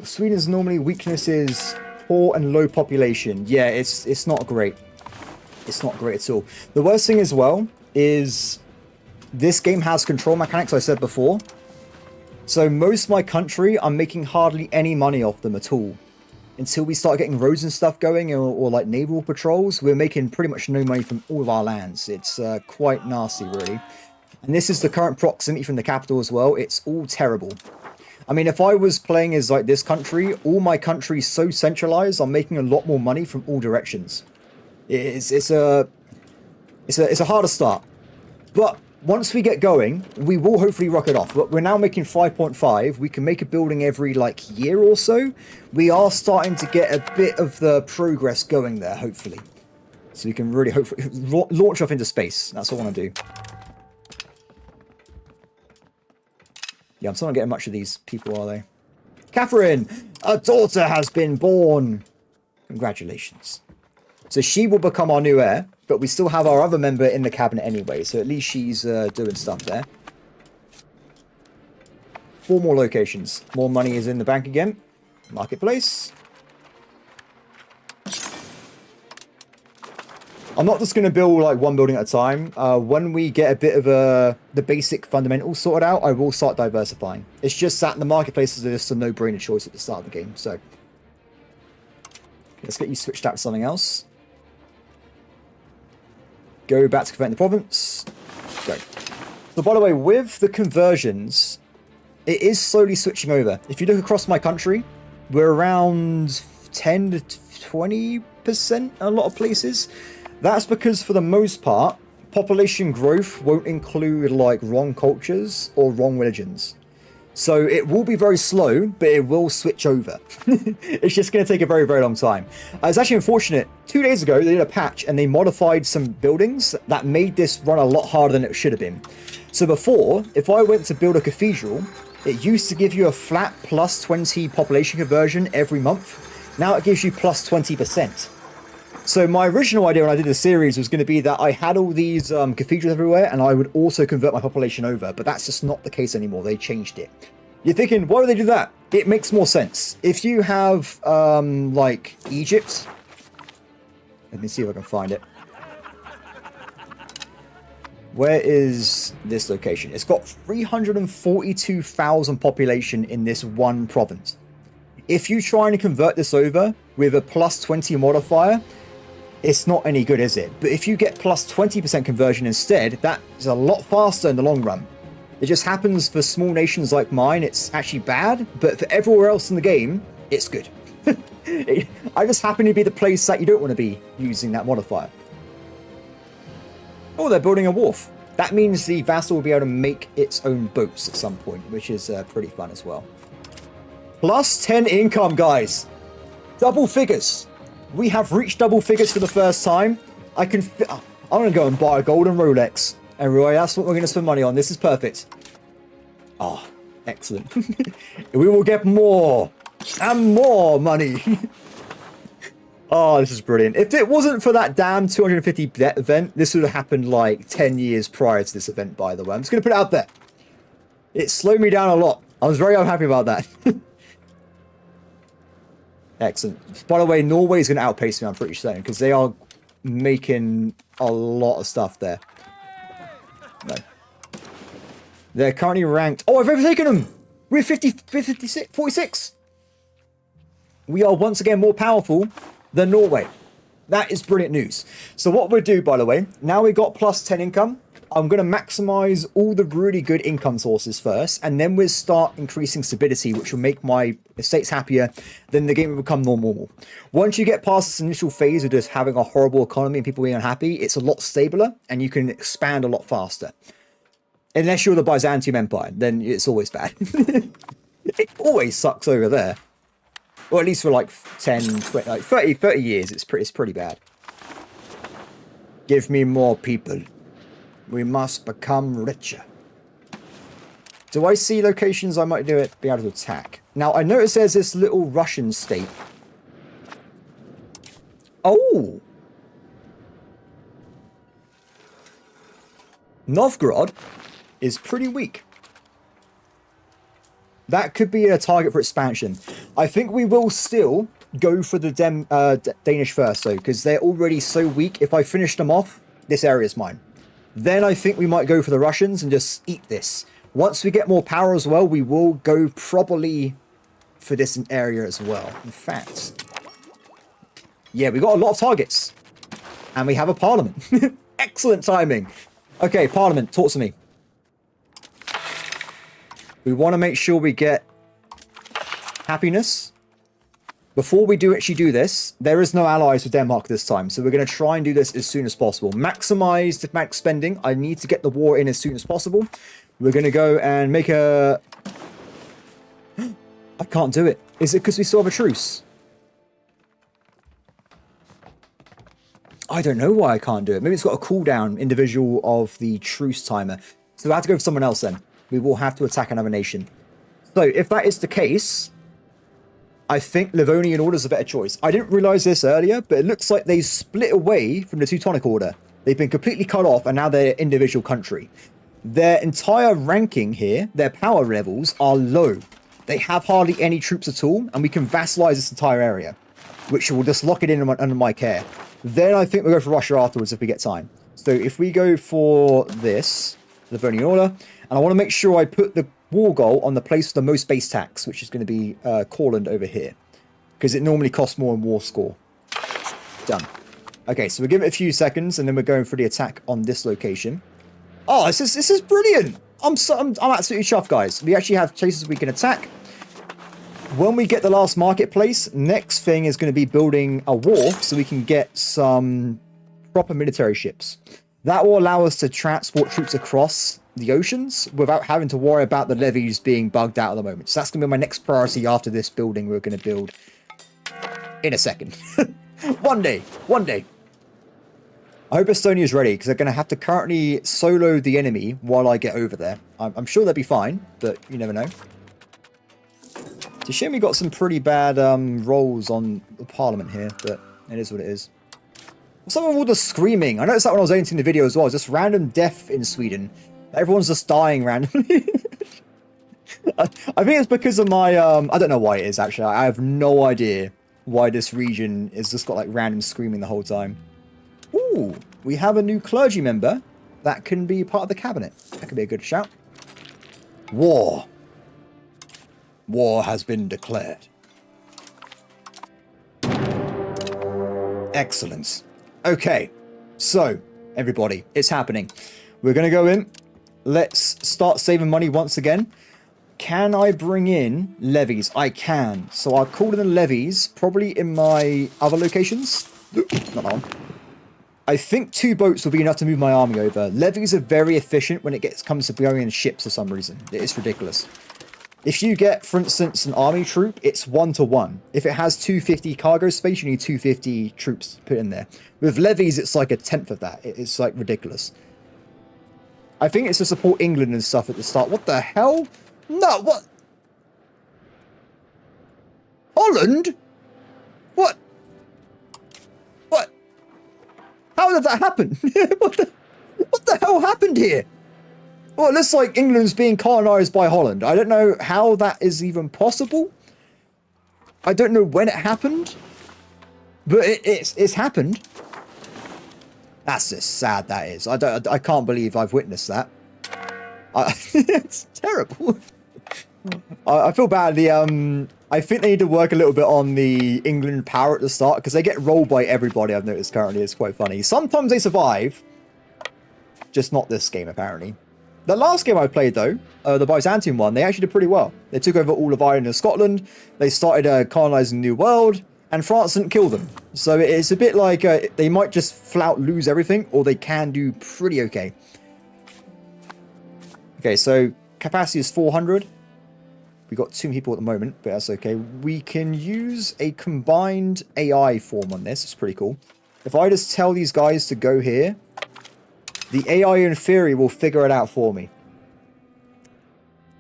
Sweden's normally weakness is poor and low population. Yeah, it's not great. It's not great at all. The worst thing as well is this game has control mechanics, I said before. So most of my country, I'm making hardly any money off them at all. Until we start getting roads and stuff going, or like naval patrols, we're making pretty much no money from all of our lands. It's quite nasty, really. And this is the current proximity from the capital as well. It's all terrible. I mean, if I was playing as like this country, all my countries so centralized, I'm making a lot more money from all directions. It's a harder start. But once we get going, we will hopefully rock it off. But we're now making 5.5. We can make a building every like year or so. We are starting to get a bit of the progress going there, hopefully. So we can really hopefully launch off into space. That's what I want to do. Yeah, I'm still not getting much of these people, are they? Catherine! A daughter has been born! Congratulations. So she will become our new heir, but we still have our other member in the cabinet anyway, so at least she's doing stuff there. 4 more locations. More money is in the bank again. Marketplace. I'm not just going to build like one building at a time. When we get a bit of the basic fundamentals sorted out, I will start diversifying. It's just that the marketplace is just a no-brainer choice at the start of the game. So let's get you switched out to something else. Go back to converting the province. Go. So by the way, with the conversions, it is slowly switching over. If you look across my country, we're around 10 to 20% in a lot of places. That's because, for the most part, population growth won't include, like, wrong cultures or wrong religions. So it will be very slow, but it will switch over. It's just going to take a very, very long time. It's actually unfortunate. 2 days ago, they did a patch, and they modified some buildings that made this run a lot harder than it should have been. So before, if I went to build a cathedral, it used to give you a flat plus 20 population conversion every month. Now it gives you plus 20%. So my original idea when I did the series was going to be that I had all these cathedrals everywhere, and I would also convert my population over, but that's just not the case anymore. They changed it. You're thinking, why would they do that? It makes more sense. If you have, like, Egypt... Let me see if I can find it. Where is this location? It's got 342,000 population in this one province. If you try and convert this over with a plus 20 modifier, it's not any good, is it? But if you get plus 20% conversion instead, that is a lot faster in the long run. It just happens for small nations like mine, it's actually bad, but for everywhere else in the game, it's good. I just happen to be the place that you don't want to be using that modifier. Oh, they're building a wharf. That means the vassal will be able to make its own boats at some point, which is pretty fun as well. Plus 10 income, guys. Double figures. We have reached double figures for the first time. I'm going to go and buy a golden Rolex. And Roy, that's what we're going to spend money on. This is perfect. Oh, excellent. We will get more and more money. Oh, this is brilliant. If it wasn't for that damn 250 debt event, this would have happened like 10 years prior to this event, by the way. I'm just going to put it out there. It slowed me down a lot. I was very unhappy about that. Excellent. By the way, Norway is going to outpace me, I'm pretty certain, because they are making a lot of stuff there. No. They're currently ranked... Oh, I've overtaken them! We're 46. We are once again more powerful than Norway. That is brilliant news. So what we'll do, by the way, now we've got plus 10 income, I'm going to maximize all the really good income sources first, and then we'll start increasing stability, which will make my estates happier. Then the game will become more normal. Once you get past this initial phase of just having a horrible economy and people being unhappy, it's a lot stabler, and you can expand a lot faster. Unless you're the Byzantium Empire, then it's always bad. It always sucks over there. Or at least for like 10, 20, like 30 years, it's pretty bad. Give me more people. We must become richer. Do I see locations I might be able to attack? Now, I notice there's this little Russian state. Oh! Novgorod is pretty weak. That could be a target for expansion. I think we will still go for the Danish first, though, because they're already so weak. If I finish them off, this area is mine. Then I think we might go for the Russians and just eat this. Once we get more power as well, we will go properly for this area as well. In fact, yeah, we got a lot of targets. And we have a parliament. Excellent timing. Okay, parliament, talk to me. We want to make sure we get happiness. Before we do actually do this, there is no allies with Denmark this time. So we're going to try and do this as soon as possible. Maximize the max spending. I need to get the war in as soon as possible. We're going to go and make a... I can't do it. Is it because we still have a truce? I don't know why I can't do it. Maybe it's got a cooldown individual of the truce timer. So I have to go for someone else then. We will have to attack another nation. So if that is the case, I think Livonian Order is a better choice. I didn't realize this earlier, but it looks like they split away from the Teutonic Order. They've been completely cut off, and now they're an individual country. Their entire ranking here, their power levels, are low. They have hardly any troops at all, and we can vassalize this entire area, which will just lock it in under my care. Then I think we'll go for Russia afterwards if we get time. So if we go for this, Livonian Order, and I want to make sure I put the war goal on the place with the most base tax, which is going to be Courland over here, because it normally costs more in war score. Done. Okay, so we'll give it a few seconds, and then we're going for the attack on this location. Oh, this is brilliant! I'm absolutely chuffed, guys. We actually have places we can attack. When we get the last marketplace, next thing is going to be building a wharf so we can get some proper military ships. That will allow us to transport troops across the oceans without having to worry about the levees being bugged out at the moment. So that's going to be my next priority after this building we're going to build in a second. One day. I hope Estonia is ready because they're going to have to currently solo the enemy while I get over there. I'm sure they'll be fine, but you never know. It's a shame we got some pretty bad rolls on the parliament here, but it is what it is. What's up with all the screaming? I noticed that when I was editing the video as well. Just random death in Sweden. Everyone's just dying randomly. I think it's because of my... I don't know why it is, actually. I have no idea why this region is just got like random screaming the whole time. Ooh, we have a new clergy member that can be part of the cabinet. That could be a good shout. War. War has been declared. Excellent. Okay, so everybody, it's happening. We're going to go in. Let's start saving money once again. Can I bring in levies? I can. So I'll call in the levies probably in my other locations. Not that one. I think 2 boats will be enough to move my army over. Levies are very efficient when it comes to going in ships for some reason. It's ridiculous. If you get, for instance, an army troop, it's 1-to-1. If it has 250 cargo space, you need 250 troops to put in there. With levies, it's like a tenth of that. It's like ridiculous. I think it's to support England and stuff at the start. What the hell? No, what? Holland? What? What? How did that happen? What the hell happened here? Well, it looks like England's being colonized by Holland. I don't know how that is even possible. I don't know when it happened. But it's happened. That's just sad, that is. I can't believe I've witnessed that. It's terrible. I feel badly. I think they need to work a little bit on the England power at the start, because they get rolled by everybody, I've noticed currently. It's quite funny. Sometimes they survive. Just not this game, apparently. The last game I played, though, the Byzantium one, they actually did pretty well. They took over all of Ireland and Scotland. They started colonizing the New World, and France didn't kill them. So it's a bit like they might just flat lose everything, or they can do pretty okay. Okay, so capacity is 400. We've got 2 people at the moment, but that's okay. We can use a combined AI form on this. It's pretty cool. If I just tell these guys to go here, the AI in theory will figure it out for me.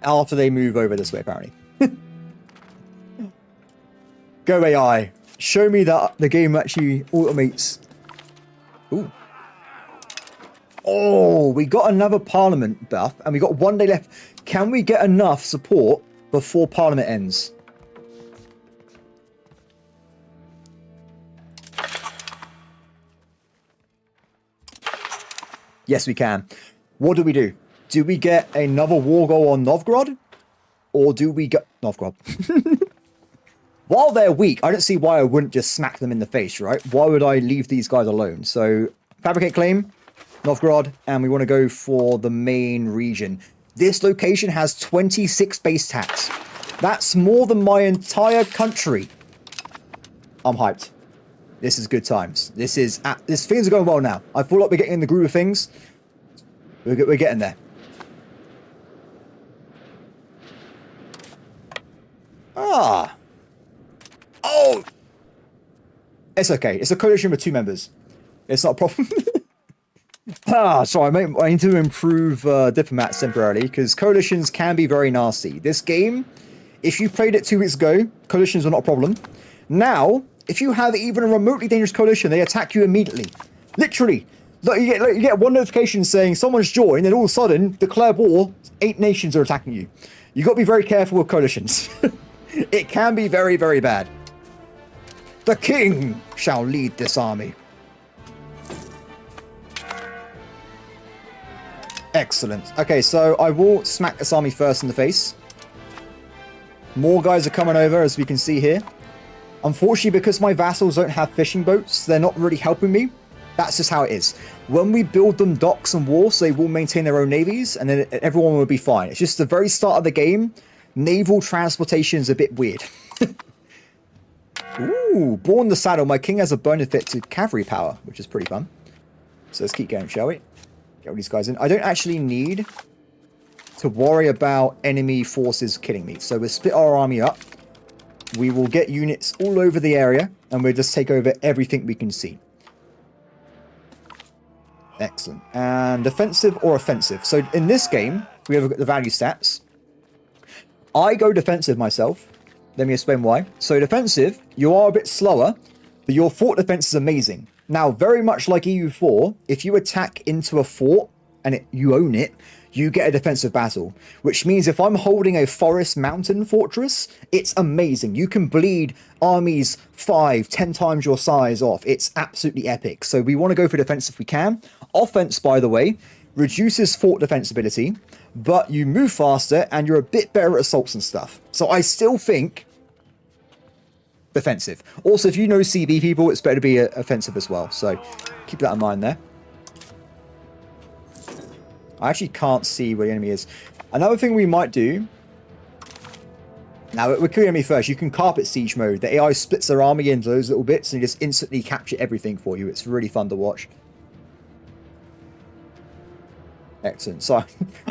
After they move over this way, apparently. Go AI. Show me that the game actually automates. Ooh. Oh, we got another parliament buff, and we got 1 day left. Can we get enough support before parliament ends? Yes, we can. What do we do? Do we get another war goal on Novgorod? Or do we go... Novgorod. While they're weak, I don't see why I wouldn't just smack them in the face, right? Why would I leave these guys alone? So, fabricate claim, Novgorod, and we want to go for the main region. This location has 26 base tax. That's more than my entire country. I'm hyped. This is good times. Things are going well now. I feel like we're getting in the groove of things. We're getting there. Ah. Oh. It's okay. It's a coalition with 2 members. It's not a problem. Sorry, I need to improve diplomats temporarily, because coalitions can be very nasty. This game, if you played it 2 weeks ago, coalitions are not a problem. Now, if you have even a remotely dangerous coalition, they attack you immediately. Literally. Like you get one notification saying someone's joined, and all of a sudden, declare war, 8 nations are attacking you. You got to be very careful with coalitions. It can be very, very bad. The king shall lead this army. Excellent. Okay, so I will smack this army first in the face. More guys are coming over, as we can see here. Unfortunately, because my vassals don't have fishing boats, they're not really helping me. That's just how it is. When we build them docks and wharfs, they will maintain their own navies, and then everyone will be fine. It's just the very start of the game, naval transportation is a bit weird. Ooh, born the saddle. My king has a benefit to cavalry power, which is pretty fun. So let's keep going, shall we? Get all these guys in. I don't actually need to worry about enemy forces killing me. So we'll split our army up. We will get units all over the area, and we'll just take over everything we can see. Excellent. And defensive or offensive. So in this game, we have the value stats. I go defensive myself. Let me explain why. So defensive, you are a bit slower, but your fort defense is amazing. Now, very much like EU4, if you attack into a fort and you own it, you get a defensive battle, which means if I'm holding a forest mountain fortress, it's amazing. You can bleed armies 5-10 times your size off. It's absolutely epic. So we want to go for defense if we can. Offense, by the way, reduces fort defensibility, but you move faster and you're a bit better at assaults and stuff. So I still think defensive. Also, if you know CB people, it's better to be offensive as well. So keep that in mind there. I actually can't see where the enemy is. Another thing we might do... Now, we're killing enemy first. You can carpet siege mode. The AI splits their army into those little bits and you just instantly capture everything for you. It's really fun to watch. Excellent. So,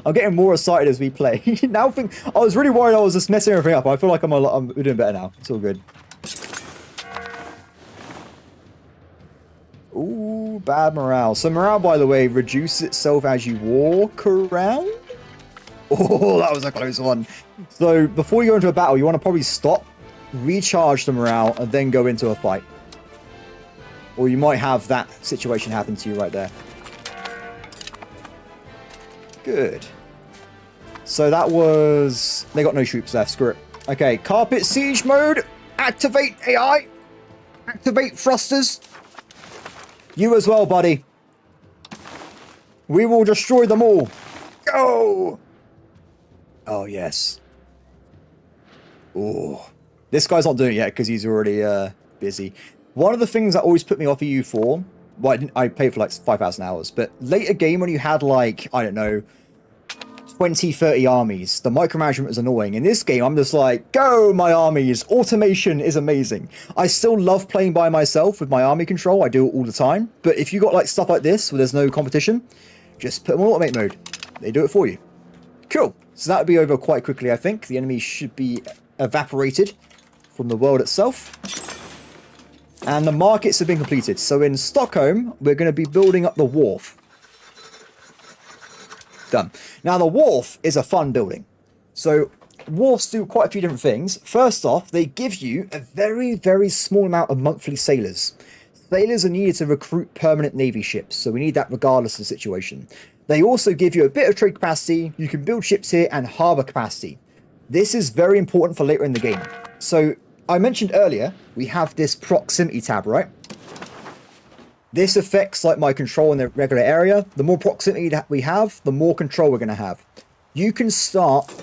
I'm getting more excited as we play. Now, I was really worried I was just messing everything up. I feel like I'm doing better now. It's all good. Ooh, bad morale. So morale, by the way, reduces itself as you walk around. Oh, that was a close one. So before you go into a battle, you want to probably stop, recharge the morale, and then go into a fight. Or you might have that situation happen to you right there. Good. So that was... They got no troops left. Screw it. Okay, carpet siege mode. Activate AI. Activate thrusters. You as well, buddy. We will destroy them all. Go! Oh, yes. Oh. This guy's not doing it yet because he's already busy. One of the things that always put me off EU4... Well, I played for like 5,000 hours. But later game when you had like, I don't know, 20, 30 armies, the micromanagement is annoying. In this game, I'm just like, go, my armies. Automation is amazing. I still love playing by myself with my army control. I do it all the time. But if you got like stuff like this where there's no competition, just put them on automate mode. They do it for you. Cool. So that would be over quite quickly, I think. The enemy should be evaporated from the world itself. And the markets have been completed. So in Stockholm, we're going to be building up the wharf. Done. Now, the wharf is a fun building. So, wharfs do quite a few different things. First off, they give you a very, very small amount of monthly sailors. Sailors are needed to recruit permanent navy ships, so we need that regardless of the situation. They also give you a bit of trade capacity. You can build ships here and harbour capacity. This is very important for later in the game. So, I mentioned earlier, we have this proximity tab, right? This affects like my control in the regular area. The more proximity that we have, the more control we're going to have. You can start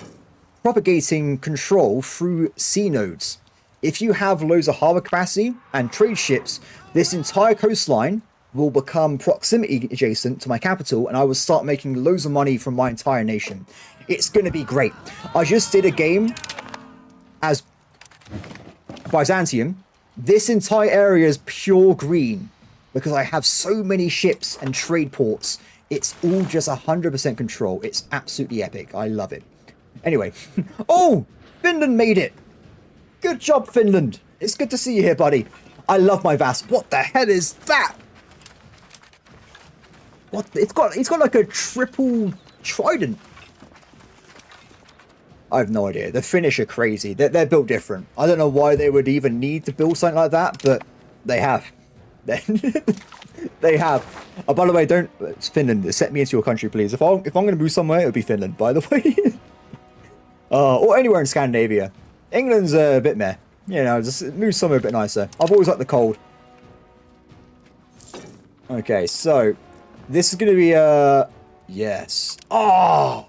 propagating control through sea nodes. If you have loads of harbor capacity and trade ships, this entire coastline will become proximity adjacent to my capital, and I will start making loads of money from my entire nation. It's going to be great. I just did a game as Byzantium. This entire area is pure green because I have so many ships and trade ports. It's all just 100% control. It's absolutely epic. I love it. Anyway. Oh! Finland made it! Good job, Finland. It's good to see you here, buddy. I love my vassal. What the hell is that? What? It's got like a triple trident. I have no idea. The Finnish are crazy. They're built different. I don't know why they would even need to build something like that, but they have. They have. Oh, by the way, don't... It's Finland. Set me into your country, please. If I'm going to move somewhere, it would be Finland, by the way. Or anywhere in Scandinavia. England's a bit meh. You know, just move somewhere a bit nicer. I've always liked the cold. Okay, so... This is going to be, yes. Oh!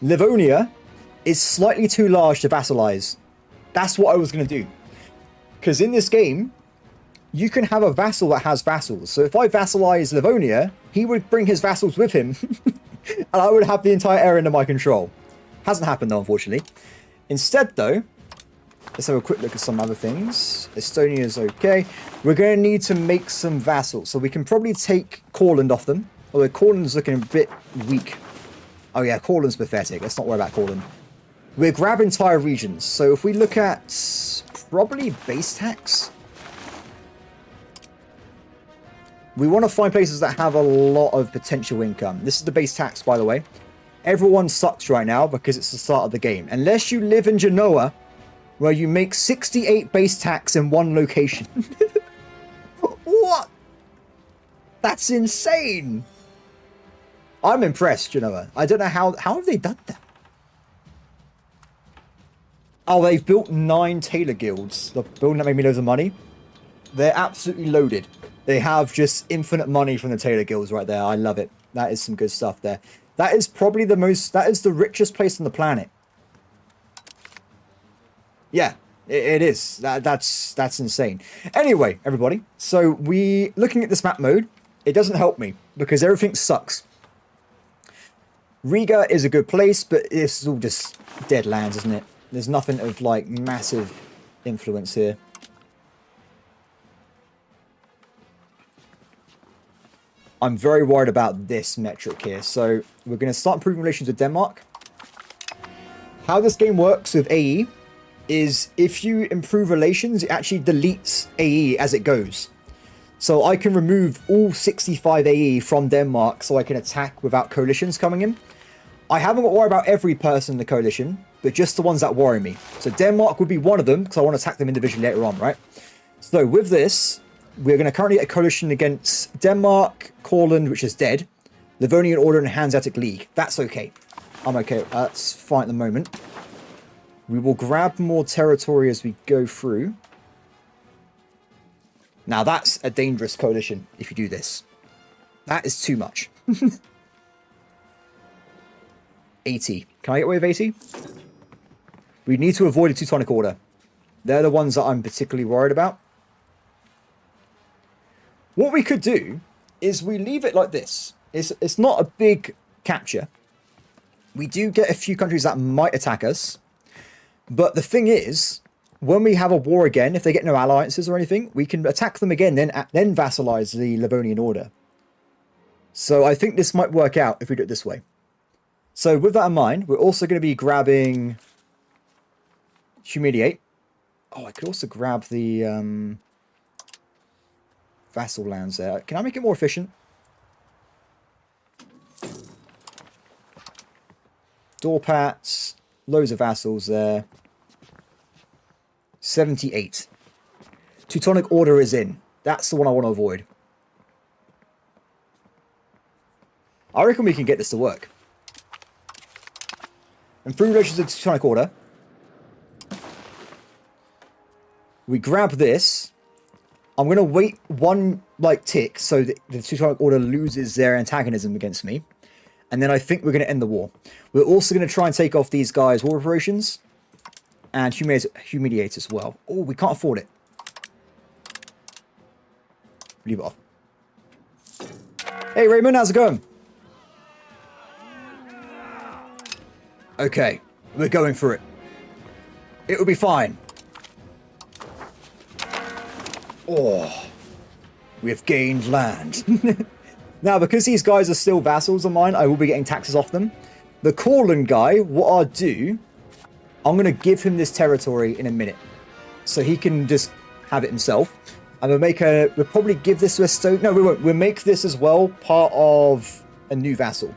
Livonia is slightly too large to vassalize. That's what I was going to do. Because in this game, you can have a vassal that has vassals. So if I vassalize Livonia, he would bring his vassals with him. And I would have the entire area under my control. Hasn't happened though, unfortunately. Instead though, let's have a quick look at some other things. Estonia is okay. We're going to need to make some vassals. So we can probably take Courland off them. Although Courland's looking a bit weak. Oh yeah, Courland's pathetic. Let's not worry about Courland. We're grab entire regions. So if we look at probably base tax. We want to find places that have a lot of potential income. This is the base tax, by the way. Everyone sucks right now because it's the start of the game. Unless you live in Genoa, where you make 68 base tax in one location. What? That's insane. I'm impressed, Genoa. I don't know how have they done that? Oh, they've built 9 tailor guilds. The building that made me loads of money. They're absolutely loaded. They have just infinite money from the tailor guilds right there. I love it. That is some good stuff there. That is probably that is the richest place on the planet. Yeah, it is. That's insane. Anyway, everybody. So looking at this map mode, it doesn't help me because everything sucks. Riga is a good place, but it's all just dead lands, isn't it? There's nothing of like massive influence here. I'm very worried about this metric here. So we're going to start improving relations with Denmark. How this game works with AE is if you improve relations, it actually deletes AE as it goes. So I can remove all 65 AE from Denmark so I can attack without coalitions coming in. I haven't got to worry about every person in the coalition, but just the ones that worry me. So Denmark would be one of them because I want to attack them individually later on, right? So with this, we're going to currently get a coalition against Denmark, Courland, which is dead, Livonian Order, and Hanseatic League. That's okay. I'm okay. That's fine at the moment. We will grab more territory as we go through. Now that's a dangerous coalition if you do this. That is too much. 80. Can I get away with 80? We need to avoid a Teutonic Order. They're the ones that I'm particularly worried about. What we could do is we leave it like this. It's not a big capture. We do get a few countries that might attack us. But the thing is, when we have a war again, if they get no alliances or anything, we can attack them again, then vassalize the Livonian Order. So I think this might work out if we do it this way. So with that in mind, we're also going to be grabbing Humiliate. Oh, I could also grab the vassal lands there. Can I make it more efficient? Dorpats, loads of vassals there. 78. Teutonic Order is in. That's the one I want to avoid. I reckon we can get this to work. Improve relations with the Teutonic Order. We grab this. I'm going to wait one, like, tick so that the Teutonic Order loses their antagonism against me. And then I think we're going to end the war. We're also going to try and take off these guys' war reparations. And humiliate as well. Oh, we can't afford it. Leave it off. Hey, Raymond, how's it going? Okay, we're going for it. It will be fine. Oh, we have gained land. Now, because these guys are still vassals of mine, I will be getting taxes off them. The Corland guy, what I'll do, I'm going to give him this territory in a minute. So he can just have it himself. And we'll probably give this to Estonia. No, we won't. We'll make this as well part of a new vassal.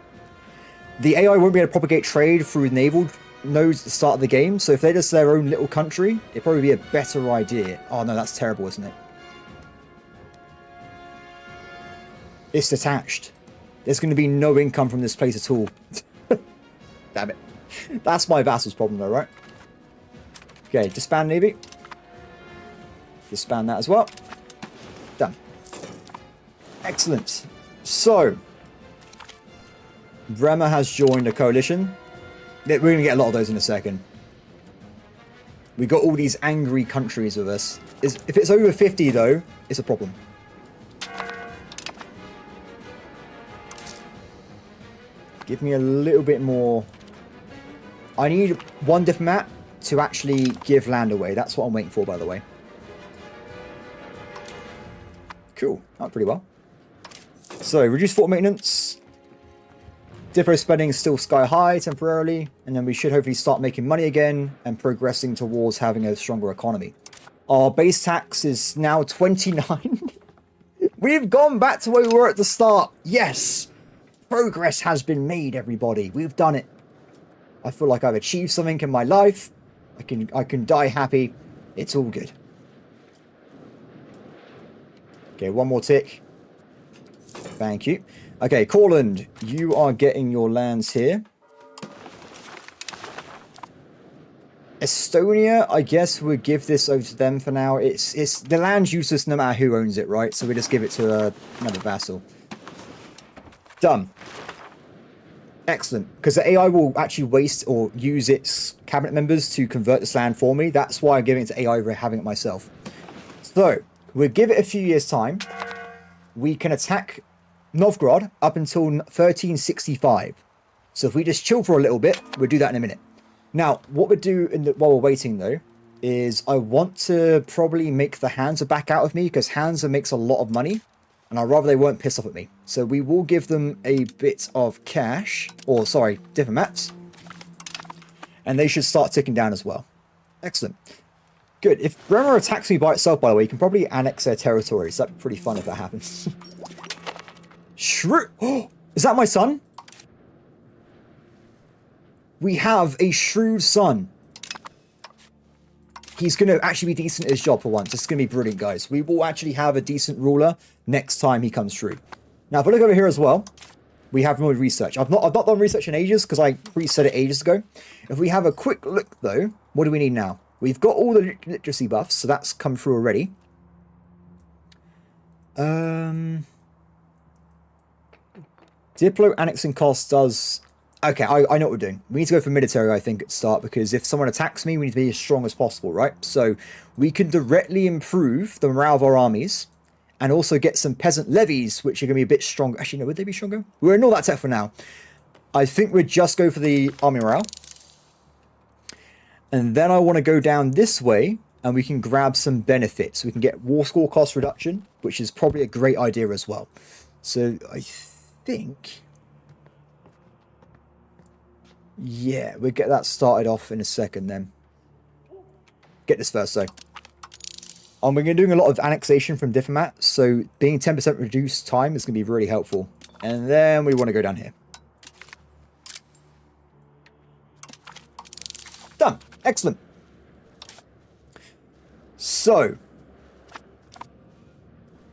The AI won't be able to propagate trade through naval nodes at the start of the game. So if they're just their own little country, it'd probably be a better idea. Oh no, that's terrible, isn't it? It's detached. There's going to be no income from this place at all. Damn it. That's my vassal's problem though, right? Okay, disband Navy. Disband that as well. Done. Excellent. So, Bremer has joined a coalition. We're going to get a lot of those in a second. We got all these angry countries with us. If it's over 50 though, it's a problem. Give me a little bit more. I need one diplomat to actually give land away. That's what I'm waiting for, by the way. Cool. That pretty well. So, reduce fort maintenance. Diplo spending is still sky high temporarily. And then we should hopefully start making money again and progressing towards having a stronger economy. Our base tax is now 29. We've gone back to where we were at the start. Yes! Progress has been made, everybody. We've done it. I feel like I've achieved something in my life. I can die happy. It's all good. Okay, one more tick. Thank you. Okay, Corland, you are getting your lands here. Estonia, I guess we'll give this over to them for now. It's the land's useless no matter who owns it, right? So we just give it to another vassal. Done. Excellent. Because the AI will actually waste or use its cabinet members to convert this land for me. That's why I'm giving it to AI over having it myself. So, we'll give it a few years' time. We can attack Novgorod up until 1365. So if we just chill for a little bit, we'll do that in a minute. Now, what we'll do while we're waiting, though, is I want to probably make the Hansa back out of me, because Hansa makes a lot of money. And I'd rather they weren't pissed off at me. So we will give them a bit of cash. Or, sorry, diplomats. And they should start ticking down as well. Excellent. Good. If Bremer attacks me by itself, by the way, you can probably annex their territories. That'd be pretty fun if that happens. Shrew! Oh, is that my son? We have a shrewd son. He's going to actually be decent at his job for once. It's going to be brilliant, guys. We will actually have a decent ruler next time he comes through. Now, if I look over here as well, we have more research. I've not done research in ages because I preset it ages ago. If we have a quick look, though, what do we need now? We've got all the literacy buffs, so that's come through already. Diplo annexing cost does... Okay, I know what we're doing. We need to go for military, I think, at the start, because if someone attacks me, we need to be as strong as possible, right? So we can directly improve the morale of our armies and also get some peasant levies, which are going to be a bit stronger. Actually, no, would they be stronger? We're in all that tech for now. I think we'd just go for the army morale. And then I want to go down this way, and we can grab some benefits. We can get war score cost reduction, which is probably a great idea as well. So I think... yeah, we'll get that started off in a second then. Get this first, though. We're going to be doing a lot of annexation from diplomats, so being 10% reduced time is going to be really helpful. And then we want to go down here. Done. Excellent. So,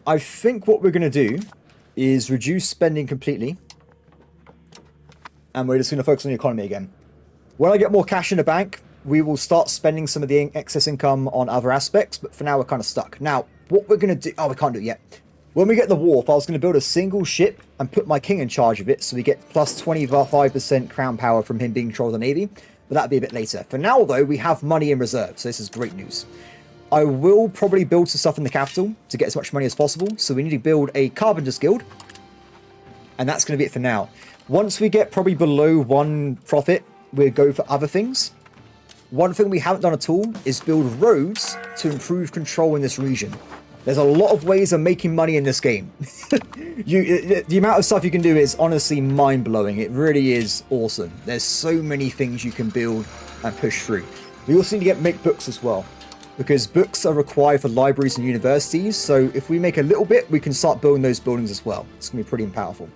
I think what we're going to do is reduce spending completely. And we're just going to focus on the economy again. When I get more cash in the bank, we will start spending some of the excess income on other aspects. But for now, we're kind of stuck. Now, what we're going to do... Oh, we can't do it yet. When we get the wharf, I was going to build a single ship and put my king in charge of it, so we get plus 25% crown power from him being control of the navy. But that'll be a bit later. For now, though, we have money in reserve, so this is great news. I will probably build some stuff in the capital to get as much money as possible. So we need to build a carpenter's guild. And that's going to be it for now. Once we get probably below 1 profit, we'll go for other things. One thing we haven't done at all is build roads to improve control in this region. There's a lot of ways of making money in this game. The amount of stuff you can do is honestly mind-blowing. It really is awesome. There's so many things you can build and push through. We also need to make books as well, because books are required for libraries and universities. So if we make a little bit, we can start building those buildings as well. It's going to be pretty powerful.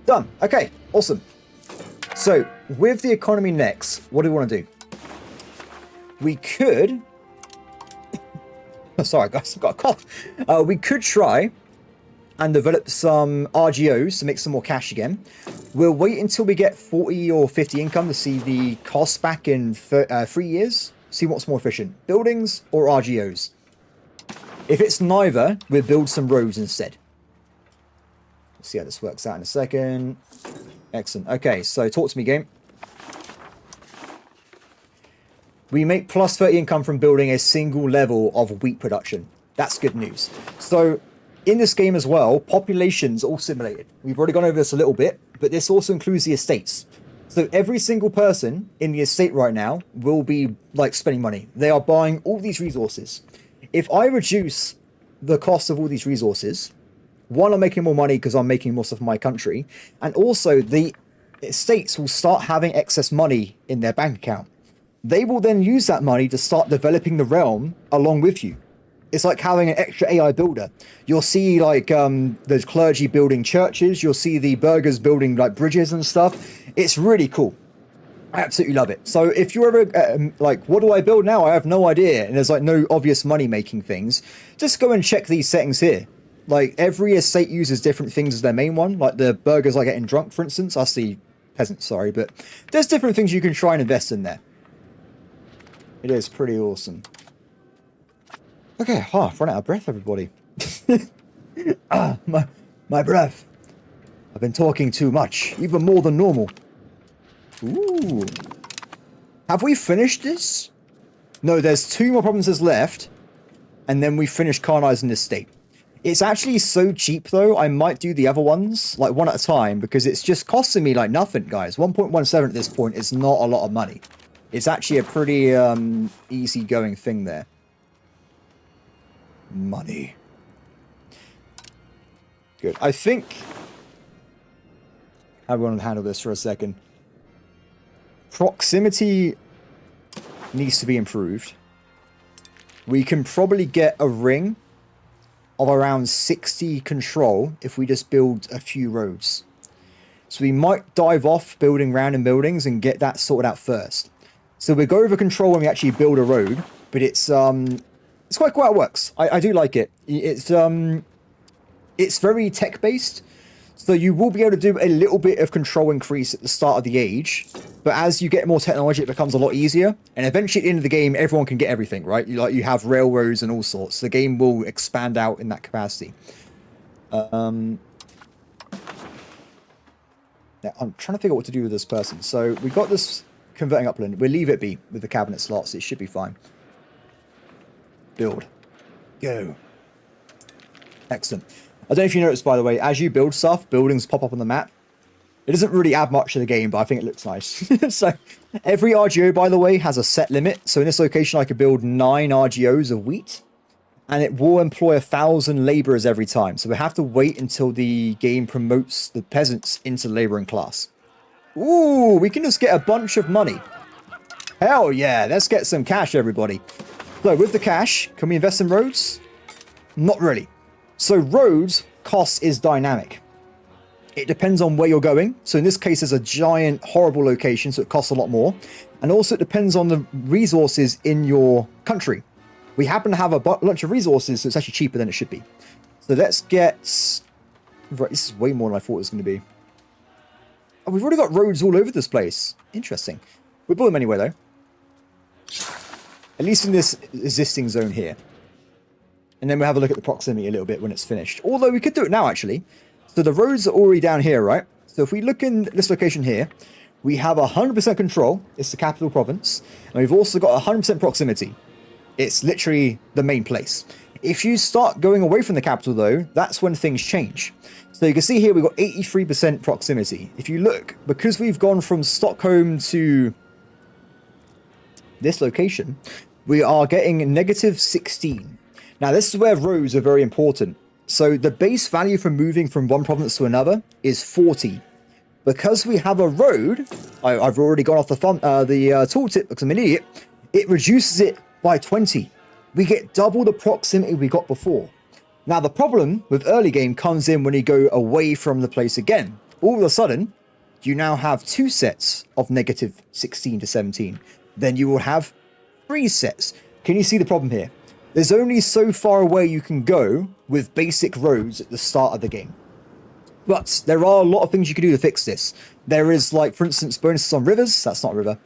Done. Okay, awesome. So with the economy next, what do we want to do? We could... Sorry, guys, I've got a cough. We could try and develop some RGOs to make some more cash again. We'll wait until we get 40 or 50 income to see the cost back in 3 years. See what's more efficient, buildings or RGOs. If it's neither, we'll build some roads instead. Let's see how this works out in a second. Excellent. Okay, so talk to me, game. We make plus 30 income from building a single level of wheat production. That's good news. So in this game as well, populations all simulated. We've already gone over this a little bit, but this also includes the estates. So every single person in the estate right now will be like spending money. They are buying all these resources. If I reduce the cost of all these resources, one, I'm making more money because I'm making more stuff for my country. And also the estates will start having excess money in their bank account. They will then use that money to start developing the realm along with you. It's like having an extra AI builder. You'll see like the clergy building churches. You'll see the burghers building like bridges and stuff. It's really cool. I absolutely love it. So if you're ever like, what do I build now? I have no idea. And there's like no obvious money making things. Just go and check these settings here. Like every estate uses different things as their main one. Like the burghers are getting drunk, for instance. That's the peasants, sorry. But there's different things you can try and invest in there. It is pretty awesome. Okay, I've run out of breath, everybody. My breath. I've been talking too much, even more than normal. Ooh. Have we finished this? No, there's 2 more provinces left, and then we finish colonizing this state. It's actually so cheap, though, I might do the other ones, like one at a time, because it's just costing me like nothing, guys. 1.17 at this point is not a lot of money. It's actually a pretty easy-going thing there. Money. Good. I think... How do we want to handle this for a second? Proximity needs to be improved. We can probably get a ring of around 60 control if we just build a few roads. So we might dive off building random buildings and get that sorted out first. So we go over control when we actually build a road, but it's quite cool how it works. I do like it. It's very tech based, so you will be able to do a little bit of control increase at the start of the age, but as you get more technology, it becomes a lot easier. And eventually, at the end of the game, everyone can get everything, right? You have railroads and all sorts. The game will expand out in that capacity. Now, I'm trying to figure out what to do with this person. So we got this. Converting upland. We'll leave it be with the cabinet slots. It should be fine. Build. Go. Excellent. I don't know if you noticed, by the way, as you build stuff, buildings pop up on the map. It doesn't really add much to the game, but I think it looks nice. So every RGO, by the way, has a set limit. So in this location, I could build 9 RGOs of wheat. And it will employ 1,000 laborers every time. So we have to wait until the game promotes the peasants into the laboring class. Ooh, we can just get a bunch of money. Hell yeah, let's get some cash, everybody. So with the cash, can we invest in roads? Not really. So roads cost is dynamic. It depends on where you're going. So in this case, there's a giant, horrible location, so it costs a lot more. And also it depends on the resources in your country. We happen to have a bunch of resources, so it's actually cheaper than it should be. So let's get... Right, this is way more than I thought it was going to be. Oh, we've already got roads all over this place. Interesting. We'll build them anyway, though. At least in this existing zone here. And then we'll have a look at the proximity a little bit when it's finished. Although we could do it now, actually. So the roads are already down here, right? So if we look in this location here, we have 100% control. It's the capital province. And we've also got 100% proximity. It's literally the main place. If you start going away from the capital, though, that's when things change. So you can see here we've got 83% proximity. If you look, because we've gone from Stockholm to this location, we are getting negative 16. Now, this is where roads are very important. So the base value for moving from one province to another is 40. Because we have a road, I've already gone off the tooltip because I'm an idiot, it reduces it by 20. We get double the proximity we got before. Now, the problem with early game comes in when you go away from the place again. All of a sudden, you now have 2 sets of negative 16 to 17. Then you will have 3 sets. Can you see the problem here? There's only so far away you can go with basic roads at the start of the game. But there are a lot of things you can do to fix this. There is, like, for instance, bonuses on rivers. That's not a river.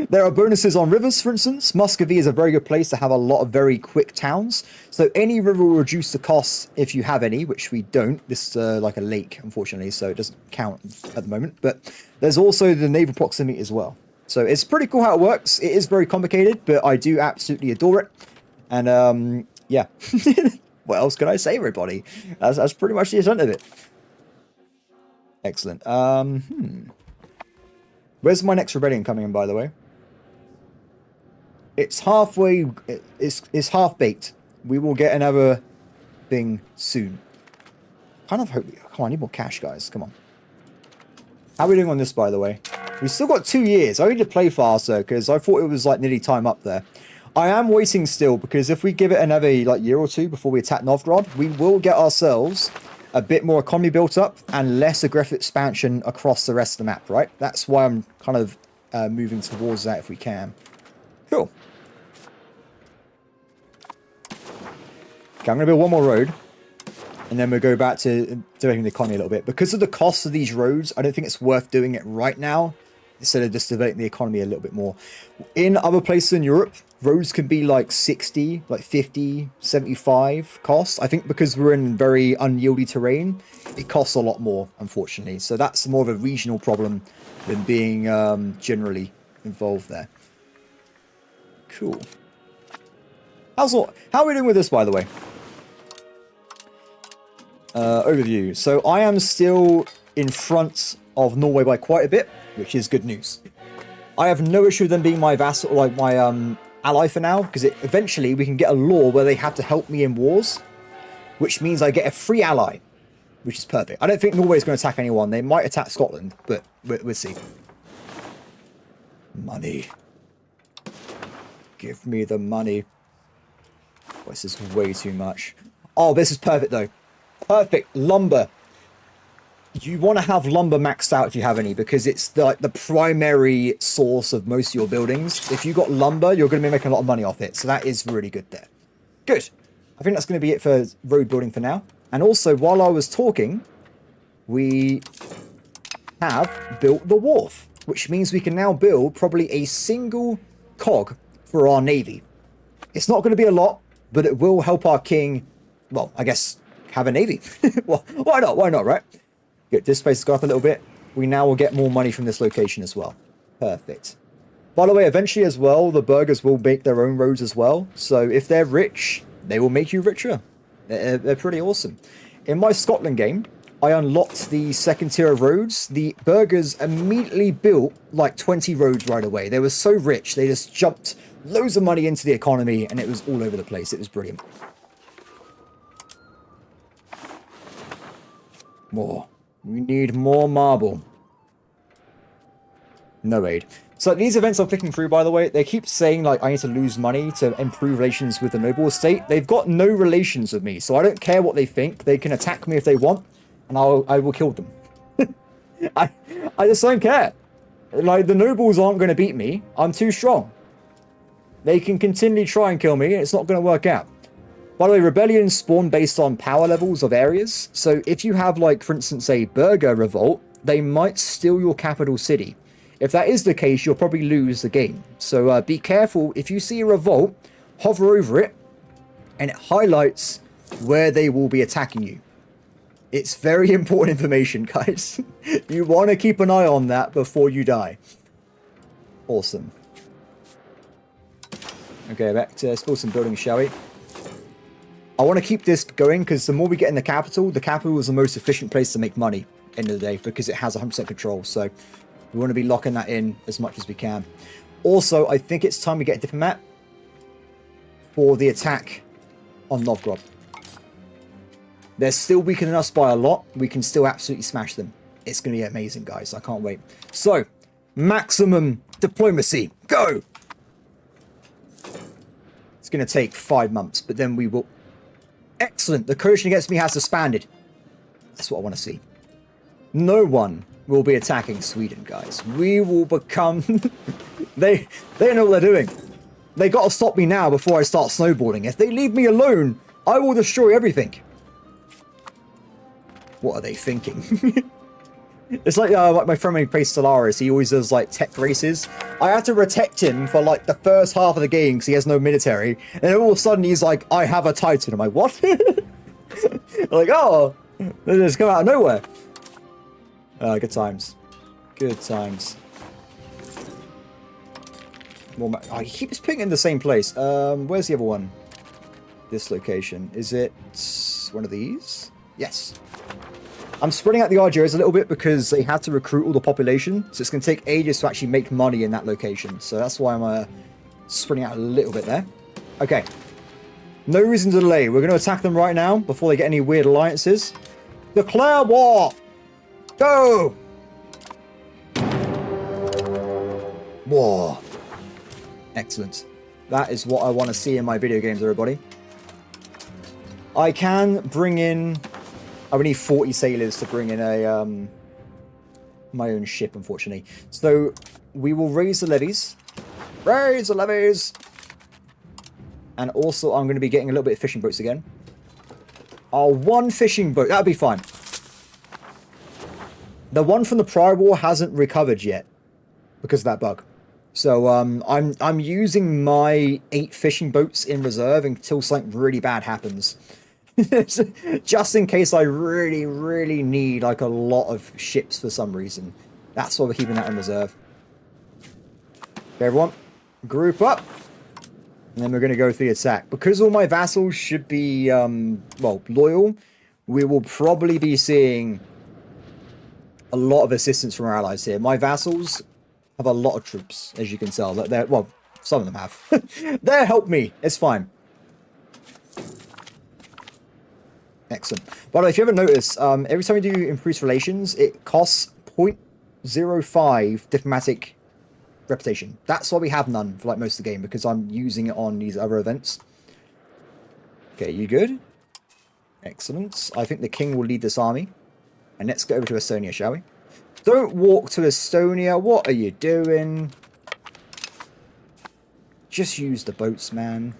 There are bonuses on rivers, for instance. Muscovy is a very good place to have a lot of very quick towns. So any river will reduce the costs if you have any, which we don't. This is like a lake, unfortunately, so it doesn't count at the moment. But there's also the naval proximity as well. So it's pretty cool how it works. It is very complicated, but I do absolutely adore it. And yeah, what else can I say, everybody? That's pretty much the extent of it. Excellent. Where's my next rebellion coming in, by the way? It's halfway. It's half baked. We will get another thing soon. Kind of hope. Come on, I need more cash, guys. Come on. How are we doing on this, by the way? We've still got 2 years. I need to play faster because I thought it was like nearly time up there. I am waiting still because if we give it another like year or two before we attack Novgorod, we will get ourselves a bit more economy built up and less aggressive expansion across the rest of the map, right? That's why I'm kind of moving towards that if we can. Cool. Okay, I'm going to build one more road. And then we'll go back to developing the economy a little bit. Because of the cost of these roads, I don't think it's worth doing it right now. Instead of just developing the economy a little bit more. In other places in Europe, roads can be like 60, like 50, 75 costs. I think because we're in very unyieldy terrain, it costs a lot more, unfortunately. So that's more of a regional problem than being generally involved there. Cool. How are we doing with this, by the way? Overview. So I am still in front of Norway by quite a bit, which is good news. I have no issue with them being my vassal, like my ally for now, because eventually we can get a law where they have to help me in wars, which means I get a free ally, which is perfect. I don't think Norway is going to attack anyone. They might attack Scotland, but we'll see. Money. Give me the money. Oh, this is way too much. Oh, this is perfect, though. Perfect. Lumber. You want to have lumber maxed out if you have any, because it's the primary source of most of your buildings. If you got lumber, you're going to be making a lot of money off it. So that is really good there. Good. I think that's going to be it for road building for now. And also, while I was talking, we have built the wharf, which means we can now build probably a single cog for our navy. It's not going to be a lot, but it will help our king, well, I guess, have a navy. Well, why not? Why not, right? Good. This space has gone up a little bit. We now will get more money from this location as well. Perfect. By the way, eventually as well, the burghers will make their own roads as well. So if they're rich, they will make you richer. They're pretty awesome. In my Scotland game, I unlocked the second tier of roads. The burghers immediately built like 20 roads right away. They were so rich, they just jumped loads of money into the economy and it was all over the place. It was brilliant. More. We need more marble. No aid. So these events I'm clicking through, by the way, they keep saying like I need to lose money to improve relations with the noble estate. They've got no relations with me, so I don't care what they think. They can attack me if they want, and I will kill them. I just don't care. Like, the nobles aren't going to beat me. I'm too strong. They can continually try and kill me, and it's not going to work out. By the way, rebellions spawn based on power levels of areas. So if you have, like, for instance, a burgher revolt, they might steal your capital city. If that is the case, you'll probably lose the game. So be careful. If you see a revolt, hover over it and it highlights where they will be attacking you. It's very important information, guys. You want to keep an eye on that before you die. Awesome. Okay, back to build some buildings, shall we? I want to keep this going because the more we get in the capital is the most efficient place to make money end of the day because it has 100% control. So we want to be locking that in as much as we can. Also, I think it's time we get a different map for the attack on Novgorod. They're still weakening us by a lot. We can still absolutely smash them. It's going to be amazing, guys. I can't wait. So, maximum diplomacy. Go! It's going to take 5 months, but then we will... Excellent. The coalition against me has disbanded. That's what I want to see. No one will be attacking Sweden, guys. We will become... they know what they're doing. They got to stop me now before I start snowboarding. If they leave me alone, I will destroy everything. What are they thinking? It's like my friend when he plays Stellaris, he always does like tech races. I had to protect him for like the first half of the game because he has no military. And then all of a sudden he's like, I have a Titan. I'm like, what? Like, oh, they just come out of nowhere. Good times. Good times. Well, I keep just putting it in the same place. Where's the other one? This location. Is it one of these? Yes. I'm spreading out the RGOs a little bit because they had to recruit all the population. So it's going to take ages to actually make money in that location. So that's why I'm spreading out a little bit there. Okay. No reason to delay. We're going to attack them right now before they get any weird alliances. Declare war! Go! War. Excellent. That is what I want to see in my video games, everybody. I can bring in... I would need 40 sailors to bring in a my own ship, unfortunately. So we will raise the levies. Raise the levies! And also I'm going to be getting a little bit of fishing boats again. Oh, one fishing boat. That'll be fine. The one from the prior war hasn't recovered yet because of that bug. So I'm using my 8 fishing boats in reserve until something really bad happens. Just in case I really, really need like a lot of ships for some reason. That's why we're keeping that in reserve. Okay, everyone, group up. And then we're going to go through the attack. Because all my vassals should be, well, loyal, we will probably be seeing a lot of assistance from our allies here. My vassals have a lot of troops, as you can tell. They're, well, some of them have. They'll help me. It's fine. Excellent. By the way, if you haven't noticed, every time we do increased relations, it costs 0.05 diplomatic reputation. That's why we have none for like most of the game, because I'm using it on these other events. Okay, you good? Excellent. I think the king will lead this army. And let's go over to Estonia, shall we? Don't walk to Estonia. What are you doing? Just use the boats, man.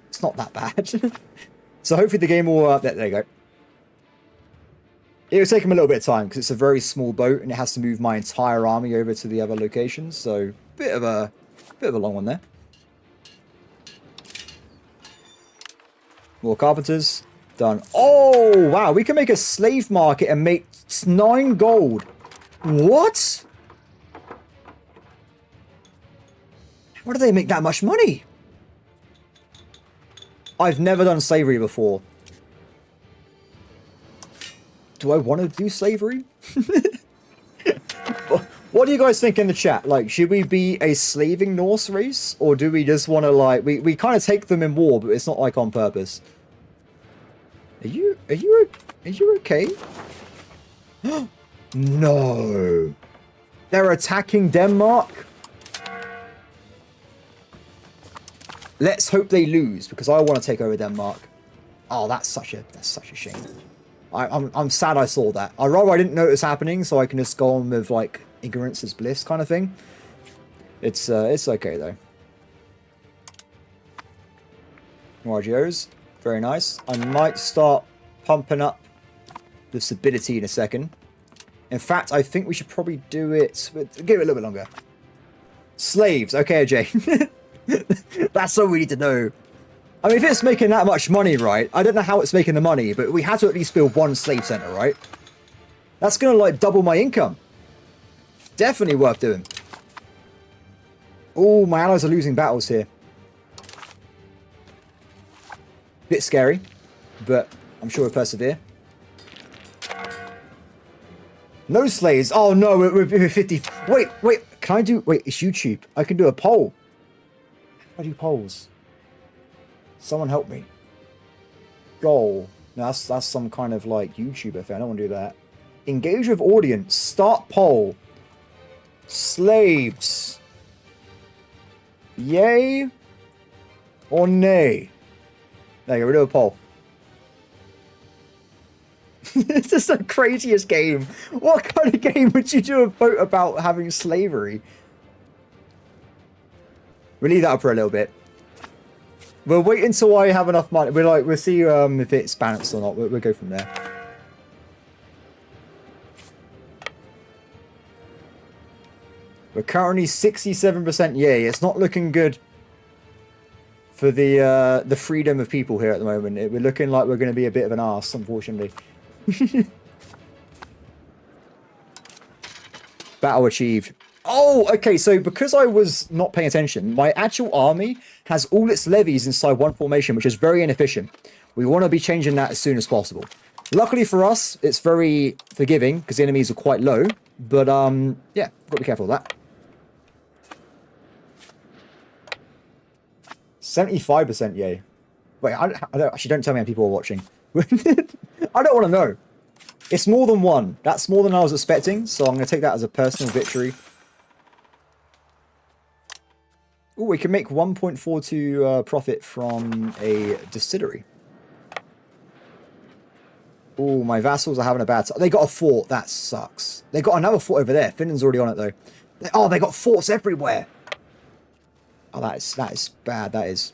It's not that bad. So hopefully the game will... there you go. It will take him a little bit of time because it's a very small boat and it has to move my entire army over to the other locations. So bit of a long one there. More carpenters. Done. Oh, wow. We can make a slave market and make 9 gold. What? How do they make that much money? I've never done slavery before. Do I want to do slavery? What do you guys think in the chat? Like, should we be a slaving Norse race? Or do we just want to, like... We kind of take them in war, but it's not, like, on purpose. Are you okay? No. They're attacking Denmark? Let's hope they lose, because I want to take over Denmark. Oh, that's such a shame. I'm sad I saw that. I'd rather I didn't know it was happening, so I can just go on with like ignorance is bliss kind of thing. It's okay though. More RGOs, very nice. I might start pumping up the stability in a second. In fact, I think we should probably do it. Give it a little bit longer. Slaves, okay, Jay. That's all we need to know. I mean, if it's making that much money, right? I don't know how it's making the money, but we had to at least build one slave center, right? That's gonna like double my income. Definitely worth doing. Oh, my allies are losing battles here. Bit scary, but I'm sure we'll persevere. No slaves. Oh no, we're 50. Wait, can I do... Wait, it's YouTube. I can do a poll. How do I do polls? Someone help me. Goal. No, that's some kind of like YouTuber thing. I don't want to do that. Engage with audience. Start poll. Slaves. Yay or nay? There you go, we're doing a poll. It's just the craziest game. What kind of game would you do a vote about having slavery? We'll leave that up for a little bit. We'll wait until I have enough money. We'll see if it's balanced or not. We'll go from there. We're currently 67% yay. It's not looking good for the freedom of people here at the moment. We're looking like we're going to be a bit of an arse, unfortunately. Battle achieved. Oh, okay, so because I was not paying attention, my actual army has all its levies inside one formation, which is very inefficient. We want to be changing that as soon as possible. Luckily for us, it's very forgiving because the enemies are quite low. But, yeah, got to be careful of that. 75% yay. Wait, I don't, actually, don't tell me how people are watching. I don't want to know. It's more than one. That's more than I was expecting, so I'm going to take that as a personal victory. Oh, we can make 1.42 profit from a distillery. Oh, my vassals are having a bad time. They got a fort. That sucks. They got another fort over there. Finland's already on it, though. Oh, they got forts everywhere. Oh, that is bad. That is.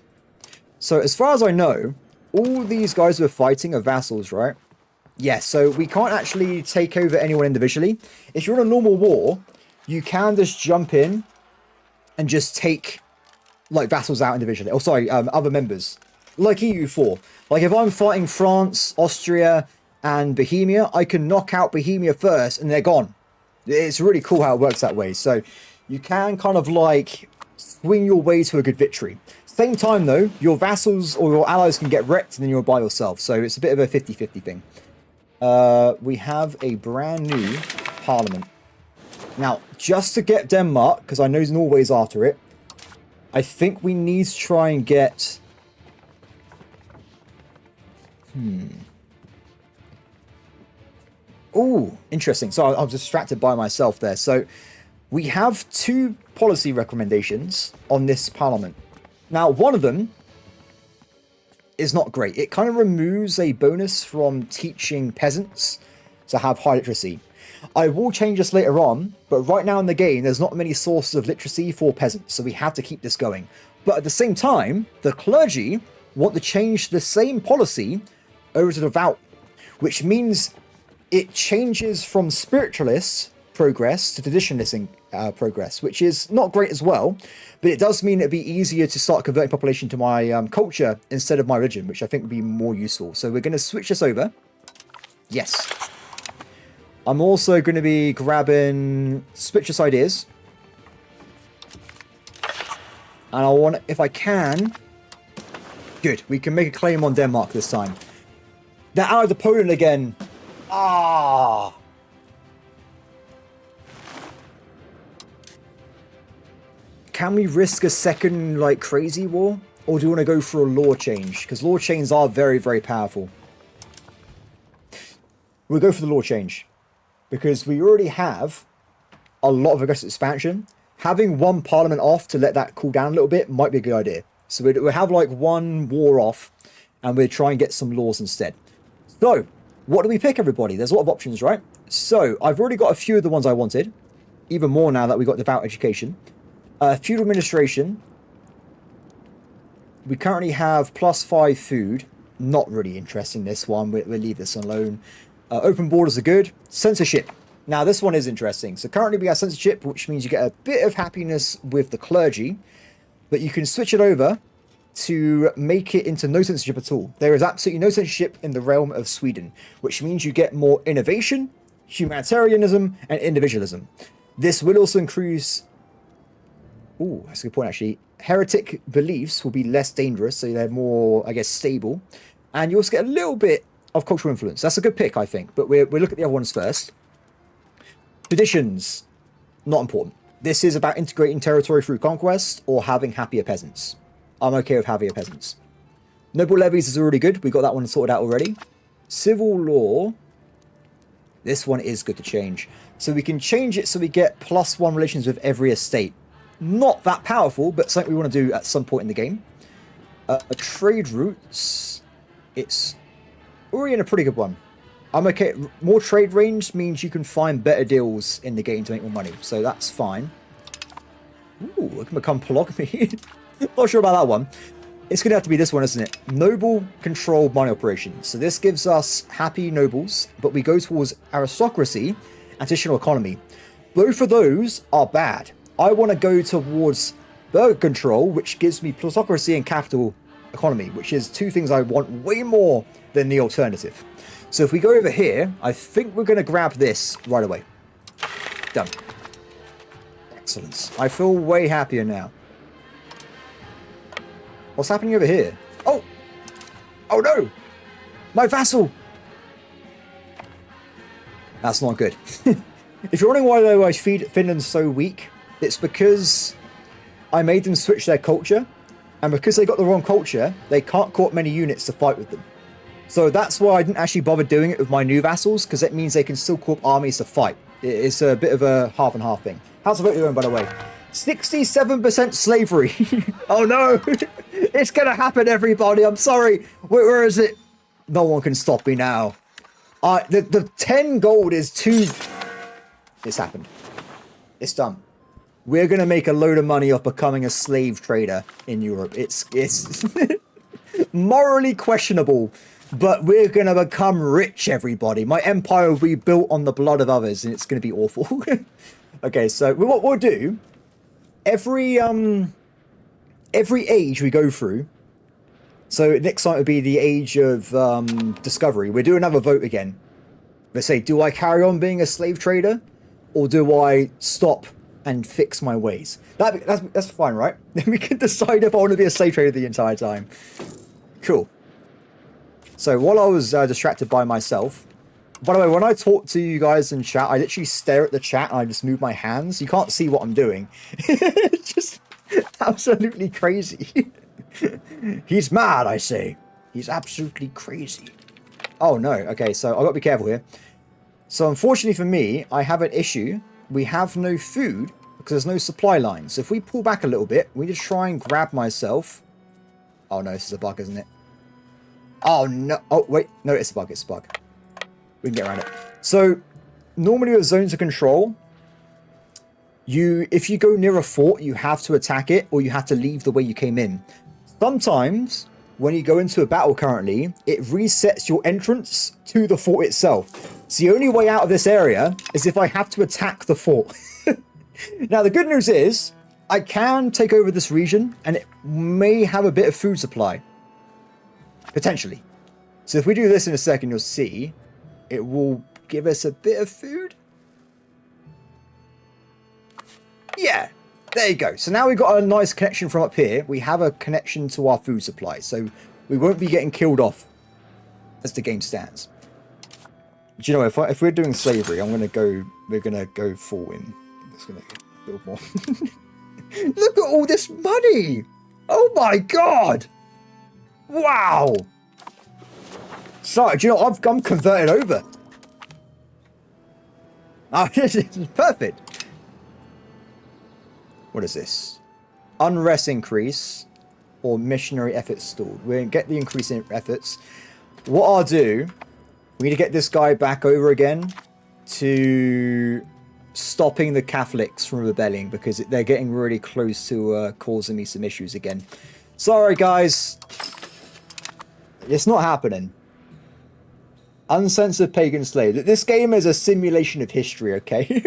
So, as far as I know, all these guys who are fighting are vassals, right? Yes, yeah, so we can't actually take over anyone individually. If you're in a normal war, you can just jump in and just take, like, vassals out individually. Oh, sorry, other members. Like EU4. Like, if I'm fighting France, Austria, and Bohemia, I can knock out Bohemia first, and they're gone. It's really cool how it works that way. So, you can kind of, like, swing your way to a good victory. Same time, though, your vassals or your allies can get wrecked, and then you're by yourself. So, it's a bit of a 50-50 thing. We have a brand new parliament. Now, just to get Denmark, because I know Norway's after it, I think we need to try and get... Oh, interesting. So I was distracted by myself there. So we have two policy recommendations on this parliament. Now, one of them is not great. It kind of removes a bonus from teaching peasants to have high literacy. I will change this later on, but right now in the game, there's not many sources of literacy for peasants, so we have to keep this going. But at the same time, the clergy want to change the same policy over to devout, which means it changes from spiritualist progress to traditionalist progress, which is not great as well, but it does mean it'd be easier to start converting population to my culture instead of my religion, which I think would be more useful. So we're going to switch this over. Yes. I'm also going to be grabbing spiritualist ideas. And I want, if I can... Good, we can make a claim on Denmark this time. They're out of Poland again. Ah. Can we risk a second, like, crazy war? Or do we want to go for a law change? Because law changes are very, very powerful. We'll go for the law change. Because we already have a lot of aggressive expansion. Having one parliament off to let that cool down a little bit might be a good idea. So we'll have like one war off and we'll try and get some laws instead. So, what do we pick, everybody? There's a lot of options, right? So, I've already got a few of the ones I wanted. Even more now that we've got devout education. Feudal administration. We currently have +5 food. Not really interesting, this one. We'll leave this alone. Open borders are good. Censorship. Now, this one is interesting. So, currently we have censorship, which means you get a bit of happiness with the clergy. But you can switch it over to make it into no censorship at all. There is absolutely no censorship in the realm of Sweden, which means you get more innovation, humanitarianism, and individualism. This will also increase... Oh, that's a good point, actually. Heretic beliefs will be less dangerous, so they're more, I guess, stable. And you also get a little bit of cultural influence. That's a good pick, I think. But we'll look at the other ones first. Traditions, not important. This is about integrating territory through conquest or having happier peasants. I'm okay with happier peasants. Noble levies is already good. We got that one sorted out already. Civil law. This one is good to change. So we can change it so we get +1 relations with every estate. Not that powerful, but something we want to do at some point in the game. Trade routes. It's already in a pretty good one. I'm okay. More trade range means you can find better deals in the game to make more money. So that's fine. Ooh, it can become polygamy. Not sure about that one. It's going to have to be this one, isn't it? Noble controlled money operations. So this gives us happy nobles, but we go towards aristocracy and traditional economy. Both of those are bad. I want to go towards burgher control, which gives me plutocracy and capital economy, which is two things I want way more than the alternative. So if we go over here, I think we're going to grab this right away. Done. Excellent. I feel way happier now. What's happening over here? Oh! Oh no! My vassal! That's not good. If you're wondering why though I feed Finland so weak, it's because I made them switch their culture, and because they got the wrong culture, they can't co-op many units to fight with them. So that's why I didn't actually bother doing it with my new vassals, because it means they can still co-op armies to fight. It's a bit of a half and half thing. How's the vote doing, by the way? 67% slavery. Oh no! It's gonna happen, everybody. I'm sorry. Where is it? No one can stop me now. The 10 gold is too... It's happened. It's done. We're gonna make a load of money off becoming a slave trader in Europe. It's morally questionable, but we're gonna become rich, everybody. My empire will be built on the blood of others, and it's gonna be awful. Okay, so what we'll do... Every age we go through, so next time would be the age of discovery. We'll do another vote again. Let's say, do I carry on being a slave trader, or do I stop and fix my ways? That's fine, right? Then we can decide if I want to be a slave trader the entire time. Cool. So while I was distracted by myself, by the way, when I talk to you guys in chat, I literally stare at the chat and I just move my hands. You can't see what I'm doing. It's just absolutely crazy. He's mad, I say. He's absolutely crazy. Oh no. Okay, so I've got to be careful here. So unfortunately for me, I have an issue. We have no food because there's no supply line. So if we pull back a little bit, we just try and grab myself. Oh no, this is a bug, isn't it? Oh no. Oh wait, no, it's a bug. It's a bug. We can get around it. So, normally with zones of control, if you go near a fort, you have to attack it, or you have to leave the way you came in. Sometimes, when you go into a battle currently, it resets your entrance to the fort itself. So the only way out of this area is if I have to attack the fort. Now, the good news is, I can take over this region, and it may have a bit of food supply. Potentially. So if we do this in a second, you'll see... It will give us a bit of food. Yeah, there you go. So now we've got a nice connection from up here. We have a connection to our food supply. So we won't be getting killed off as the game stands. Do you know, if we're doing slavery, we're going to go full in. It's going to build more. Look at all this money. Oh my God. Wow. Sorry, do you know, I'm converted over. Oh, this is perfect. What is this? Unrest increase or missionary efforts stalled. We're going to get the increase in efforts. What I'll do, we need to get this guy back over again to stopping the Catholics from rebelling because they're getting really close to causing me some issues again. Sorry, guys. It's not happening. Uncensored pagan slave. This game is a simulation of history, okay?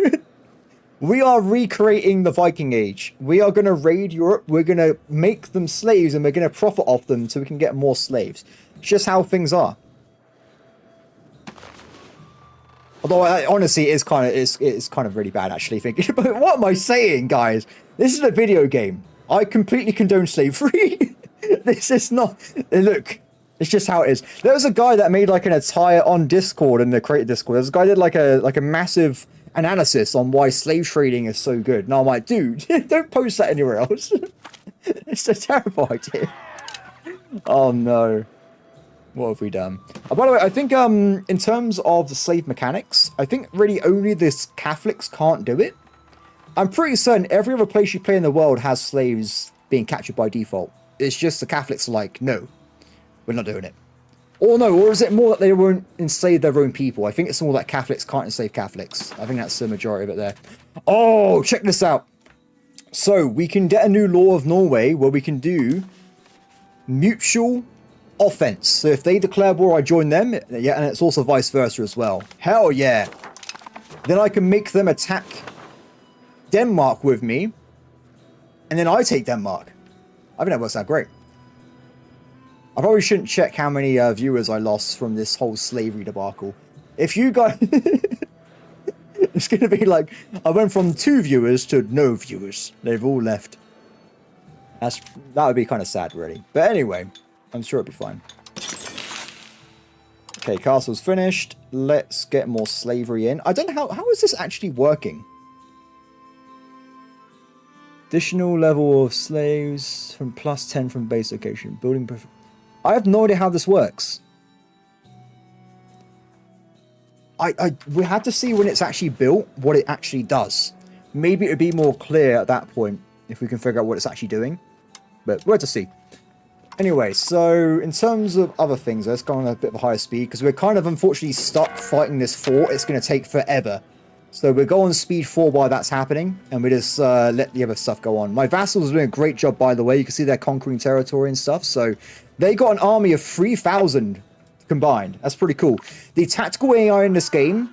We are recreating the Viking Age. We are going to raid Europe. We're going to make them slaves and we're going to profit off them so we can get more slaves. It's just how things are. Although, honestly, it's kind of really bad, actually, thinking about it. What am I saying, guys? This is a video game. I completely condone slavery. This is not... Look, it's just how it is. There was a guy that made, like, an attire on Discord, in the creative Discord. There's a guy that did, like a massive analysis on why slave trading is so good. And I'm like, dude, don't post that anywhere else. It's a terrible idea. Oh, no. What have we done? By the way, I think in terms of the slave mechanics, I think really only the Catholics can't do it. I'm pretty certain every other place you play in the world has slaves being captured by default. It's just the Catholics are like, no, we're not doing it. Or no, or is it more that they won't enslave their own people? I think it's more that Catholics can't enslave Catholics. I think that's the majority of it there. Oh, check this out. So we can get a new law of Norway where we can do mutual offense. So if they declare war, I join them. Yeah, and it's also vice versa as well. Hell yeah. Then I can make them attack Denmark with me. And then I take Denmark. I think that works out great. I probably shouldn't check how many viewers I lost from this whole slavery debacle. If you guys... It's going to be like... I went from 2 viewers to no viewers. They've all left. That would be kind of sad, really. But anyway, I'm sure it'll be fine. Okay, castle's finished. Let's get more slavery in. I don't know how is this actually working? Additional level of slaves from +10 from base location. Building... I have no idea how this works. We had to see when it's actually built what it actually does. Maybe it would be more clear at that point if we can figure out what it's actually doing. But we'll have to see. Anyway, so in terms of other things, let's go on a bit of a higher speed because we're kind of unfortunately stuck fighting this fort. It's going to take forever. So we'll go on speed 4 while that's happening, and we just let the other stuff go on. My vassals are doing a great job, by the way. You can see they're conquering territory and stuff. So they got an army of 3,000 combined. That's pretty cool. The tactical AI in this game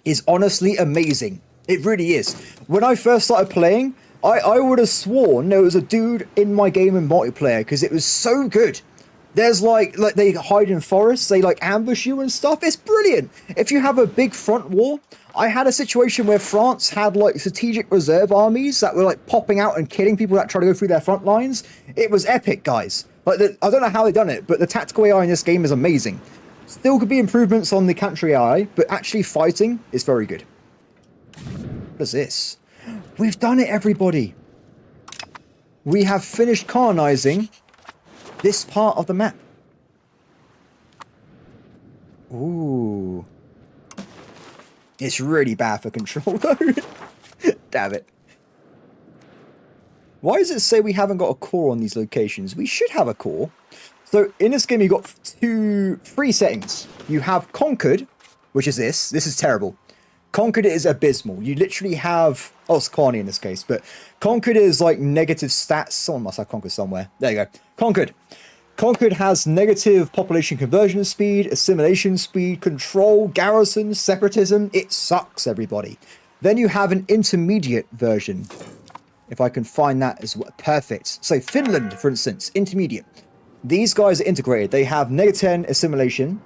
is honestly amazing. It really is. When I first started playing, I would have sworn there was a dude in my game in multiplayer because it was so good. There's like they hide in forests, they like ambush you and stuff. It's brilliant. If you have a big front war, I had a situation where France had like strategic reserve armies that were like popping out and killing people that try to go through their front lines. It was epic, guys. Like I don't know how they've done it, but the tactical AI in this game is amazing. Still could be improvements on the country AI, but actually fighting is very good. What is this? We've done it, everybody. We have finished colonizing this part of the map. Ooh. It's really bad for control, though. Damn it. Why does it say we haven't got a core on these locations? We should have a core. So in this game, you've got 3 settings. You have Conquered, which is this. This is terrible. Conquered is abysmal. You literally have... Oh, it's Carney in this case, but Conquered is like negative stats. Someone must have Conquered somewhere. There you go. Conquered. Conquered has negative population conversion speed, assimilation speed, control, garrison, separatism. It sucks, everybody. Then you have an intermediate version. If I can find that as well. Perfect. So Finland, for instance, intermediate. These guys are integrated. They have -10 assimilation,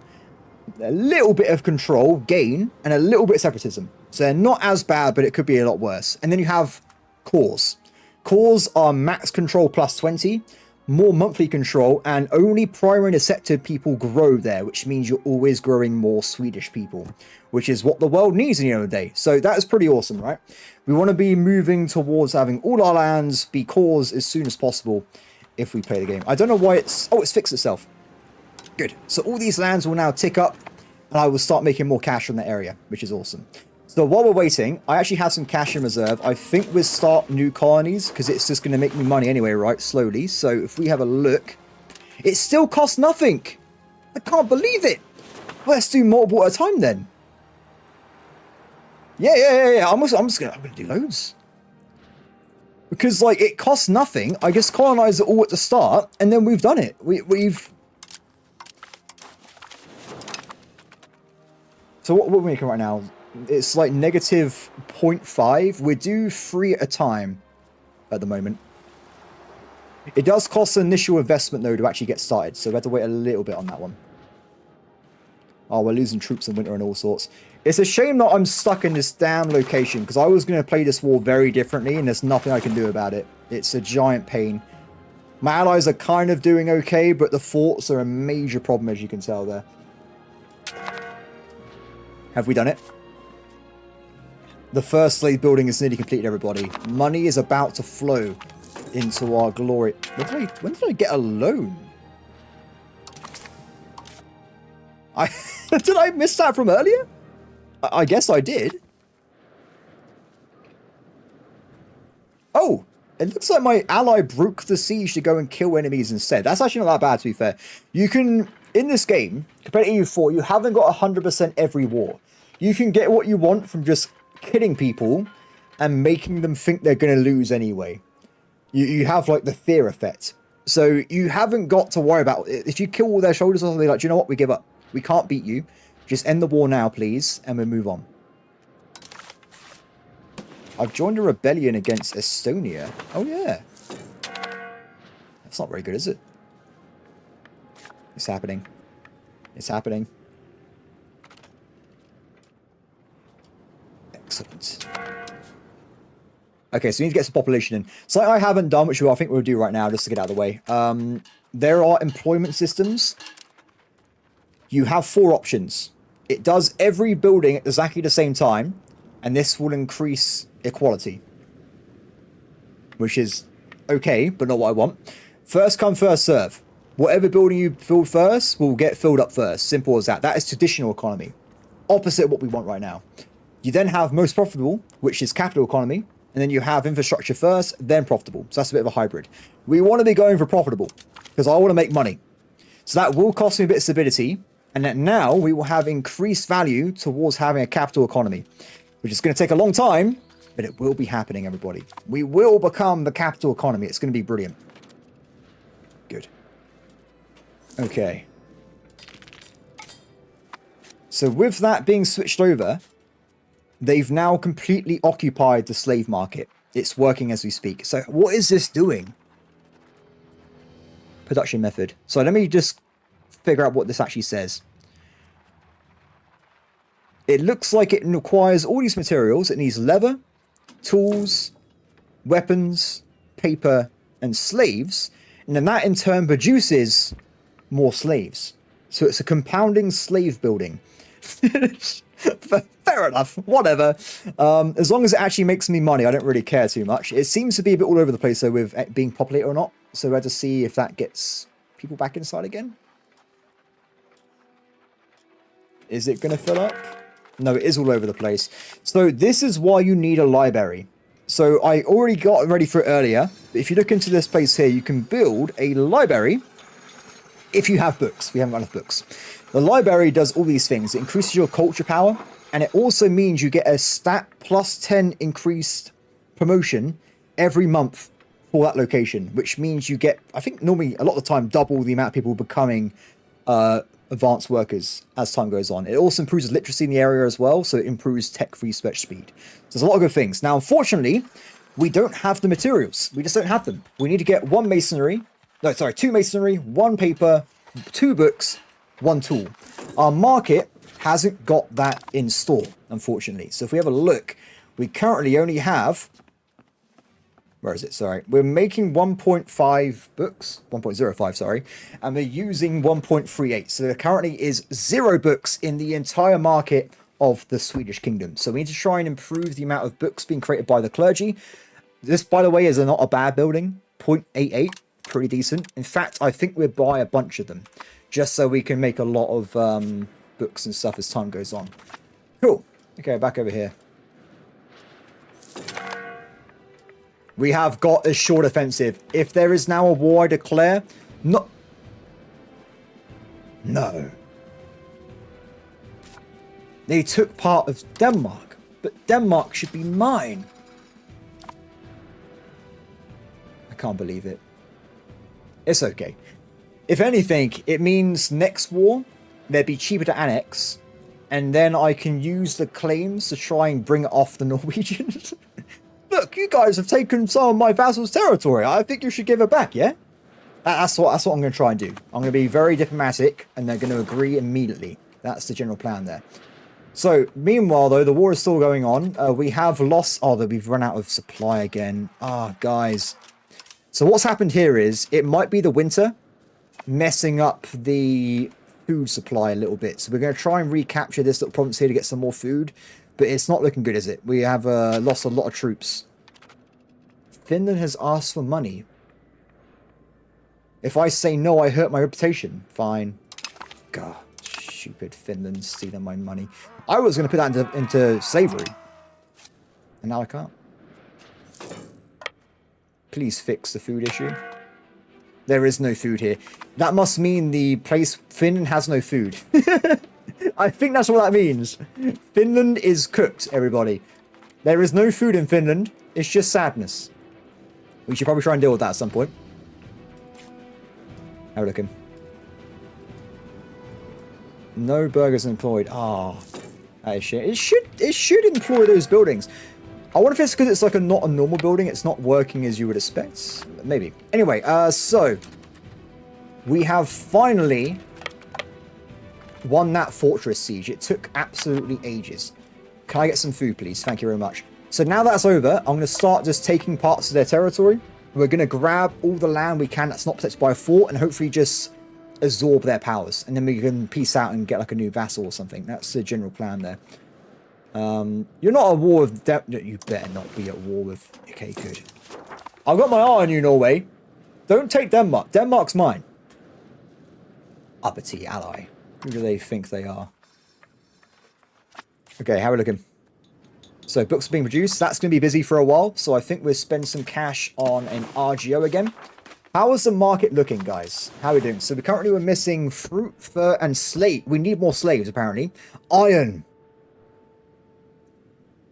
a little bit of control, gain, and a little bit of separatism. So they're not as bad, but it could be a lot worse. And then you have cores. Cores are max control +20, more monthly control, and only primary and accepted people grow there, which means you're always growing more Swedish people, which is what the world needs in the end of the day. So that is pretty awesome, right? We want to be moving towards having all our lands be cores as soon as possible if we play the game. I don't know why it's... Oh, it's fixed itself. Good. So all these lands will now tick up, and I will start making more cash from that area, which is awesome. So while we're waiting, I actually have some cash in reserve. I think we'll start new colonies, because it's just going to make me money anyway, right? Slowly. So if we have a look, it still costs nothing. I can't believe it. Let's do multiple at a time then. Yeah. I'm just gonna do loads. Because, like, it costs nothing. I just colonize it all at the start, and then we've done it. We've... So what we're making right now, It's like negative 0.5. We do 3 at a time at the moment. It does cost an initial investment, though, to actually get started, so we have to wait a little bit on that one. Oh, we're losing troops in winter and all sorts. It's a shame that I'm stuck in this damn location, because I was going to play this war very differently, and there's nothing I can do about it. It's a giant pain. My allies are kind of doing okay, but the forts are a major problem, as you can tell there. Have we done it? The first slave building is nearly completed, everybody. Money is about to flow into our glory. When did I get a loan? Did I miss that from earlier? I guess I did. Oh, it looks like my ally broke the siege to go and kill enemies instead. That's actually not that bad, to be fair. You can, in this game, compared to EU4, you haven't got 100% every war. You can get what you want from just killing people and making them think they're going to lose anyway. You have, like, the fear effect. So you haven't got to worry about it. If you kill all their shoulders, they're like, do you know what? We give up. We can't beat you. Just end the war now, please, and we'll move on. I've joined a rebellion against Estonia. Oh, yeah. That's not very good, is it? It's happening. It's happening. Excellent. Okay, so we need to get some population in. Something I haven't done, which I think we'll do right now, just to get out of the way. There are employment systems. You have 4 options. It does every building at exactly the same time, and this will increase equality. Which is okay, but not what I want. First come, first serve. Whatever building you build first will get filled up first. Simple as that. That is traditional economy. Opposite of what we want right now. You then have most profitable, which is capital economy, and then you have infrastructure first, then profitable. So that's a bit of a hybrid. We want to be going for profitable, because I want to make money. So that will cost me a bit of stability, and that now we will have increased value towards having a capital economy, which is going to take a long time, but it will be happening, everybody. We will become the capital economy. It's going to be brilliant. Good. Okay. So with that being switched over, they've now completely occupied the slave market. It's working as we speak. So what is this doing? Production method. So let me just figure out what this actually says. It looks like it requires all these materials. It needs leather, tools, weapons, paper, and slaves. And then that in turn produces more slaves. So it's a compounding slave building. Fair enough, whatever. As long as it actually makes me money, I don't really care too much. It seems to be a bit all over the place though with it being populated or not. So we have to see if that gets people back inside again. Is it going to fill up? No, it is all over the place. So this is why you need a library. So I already got it ready for it earlier. If you look into this place here, you can build a library if you have books. We haven't got enough books. The library does all these things. It increases your culture power, and it also means you get a stat plus 10 increased promotion every month for that location, which means you get, I think normally a lot of the time, double the amount of people becoming advanced workers as time goes on. It also improves literacy in the area as well, so it improves tech research speed. So there's a lot of good things. Now, unfortunately, we don't have the materials. We just don't have them. We need to get 2 masonry, 1 paper, 2 books, 1 tool. Our market hasn't got that in store, unfortunately. So if we have a look, we currently only have, where is it? Sorry. We're making 1.5 books, 1.05, sorry, and we're using 1.38. So there currently is 0 books in the entire market of the Swedish kingdom. So we need to try and improve the amount of books being created by the clergy. This, by the way, is not a bad building. 0.88, pretty decent. In fact, I think we'll buy a bunch of them, just so we can make a lot of books and stuff as time goes on. Cool. Okay, back over here. We have got a short offensive. If there is now a war, I declare... No. They took part of Denmark, but Denmark should be mine. I can't believe it. It's okay. If anything, it means next war, they'd be cheaper to annex, And then I can use the claims to try and bring it off the Norwegians. Look, you guys have taken some of my vassals' territory. I think you should give it back, yeah? That's what I'm going to try and do. I'm going to be very diplomatic, and they're going to agree immediately. That's the general plan there. So, meanwhile, though, the war is still going on. We have lost... Oh, we've run out of supply again. Ah, guys. So what's happened here is, it might be the winter messing up the food supply a little bit. So we're going to try and recapture this little province here to get some more food. But it's not looking good, is it? We have lost a lot of troops. Finland has asked for money. If I say no, I hurt my reputation. Fine. God, stupid Finland stealing my money. I was going to put that into slavery. And now I can't. Please fix the food issue. There is no food here. That must mean the place... Finland has no food. I think that's what that means. Finland is cooked, everybody. There is no food in Finland. It's just sadness. We should probably try and deal with that at some point. How are we looking? No burgers employed. Ah, that is shit. It should employ those buildings. I wonder if it's because it's like not a normal building. It's not working as you would expect. Maybe. Anyway, so we have finally won that fortress siege. It took absolutely ages. Can I get some food, please? Thank you very much. So now that's over, I'm going to start just taking parts of their territory. We're going to grab all the land we can that's not protected by a fort and hopefully just absorb their powers. And then we can peace out and get like a new vassal or something. That's the general plan there. You're not at war with... You better not be at war with... Okay, good. I've got my eye on you, Norway. Don't take Denmark. Denmark's mine. Uppity ally. Who do they think they are? Okay, how are we looking? So books are being produced. That's going to be busy for a while. So I think we'll spend some cash on an RGO again. How is the market looking, guys? How are we doing? So we're missing fruit, fur, and slate. We need more slaves, apparently. Iron.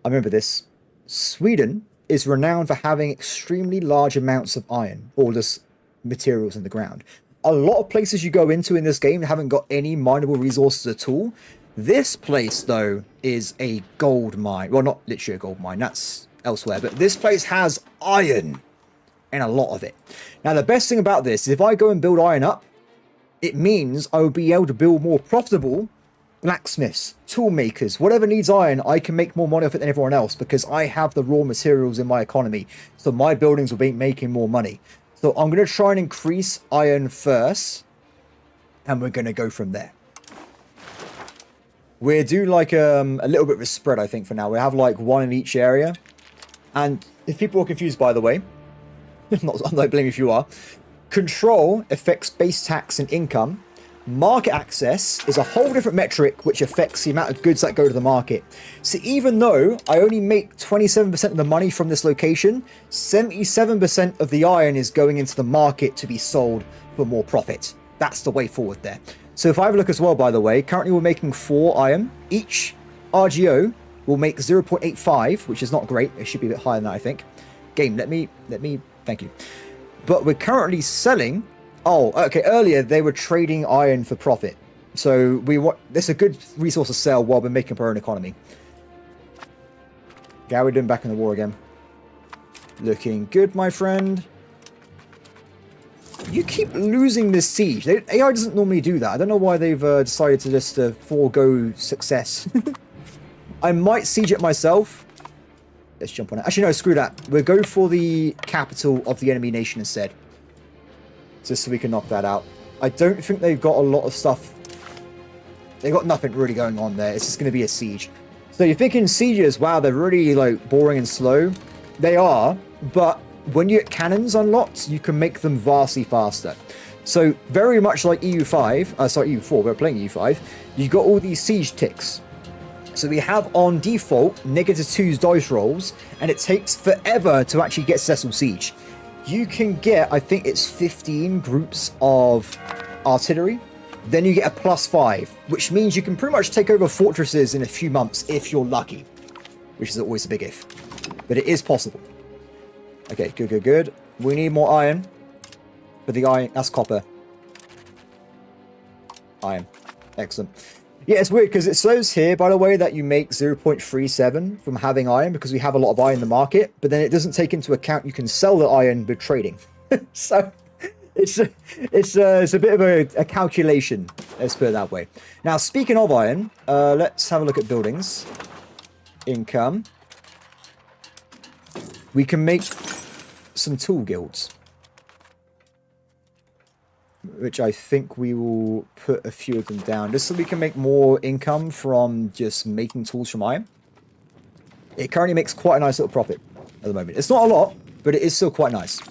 I remember this. Sweden is renowned for having extremely large amounts of iron, or just materials in the ground. A lot of places you go into in this game haven't got any mineable resources at all. This place, though, is a gold mine. Well, not literally a gold mine. That's elsewhere. But this place has iron. And a lot of it. Now, the best thing about this is if I go and build iron up, it means I will be able to build more profitable blacksmiths, tool makers, whatever needs iron. I can make more money off it than everyone else because I have the raw materials in my economy. So my buildings will be making more money. So I'm going to try and increase iron first. And we're going to go from there. We're doing like a little bit of a spread, I think, for now. We have like one in each area. And if people are confused, by the way, I'm not blaming if you are. Control affects base tax and income. Market access is a whole different metric which affects the amount of goods that go to the market. So even though I only make 27% of the money from this location, 77% of the iron is going into the market to be sold for more profit. That's the way forward there. So if I have a look as well, by the way, currently we're making 4 iron. Each RGO will make 0.85, which is not great. It should be a bit higher than that, I think. Game, let me, thank you. But we're currently selling... Oh, okay, earlier they were trading iron for profit. So we want... This is a good resource to sell while we're making up our own economy. Okay, how are we doing back in the war again? Looking good, my friend. You keep losing this siege. AI doesn't normally do that. I don't know why they've decided to just forego success. I might siege it myself. Let's jump on it. Actually, no, screw that. We'll go for the capital of the enemy nation instead. Just so we can knock that out. I don't think they've got a lot of stuff. They've got nothing really going on there. It's just going to be a siege. So you're thinking sieges, wow, they're really like boring and slow. They are, but when you get cannons unlocked, you can make them vastly faster. So very much like EU5, sorry, EU4, we're playing EU5, you've got all these siege ticks. So we have on default -2 dice rolls, and it takes forever to actually get successful siege. You can get, I think it's 15 groups of artillery. Then you get a +5, which means you can pretty much take over fortresses in a few months if you're lucky. Which is always a big if. But it is possible. Okay, good, good, good. We need more iron. But the iron, that's copper. Iron. Excellent. Yeah, it's weird because it shows here, by the way, that you make 0.37 from having iron because we have a lot of iron in the market, but then it doesn't take into account you can sell the iron with trading. So it's a bit of a calculation, let's put it that way. Now, speaking of iron, let's have a look at buildings. Income. We can make some tool guilds, which I think we will put a few of them down just so we can make more income from just making tools from iron. It currently makes quite a nice little profit at the moment. It's not a lot, but it is still quite nice.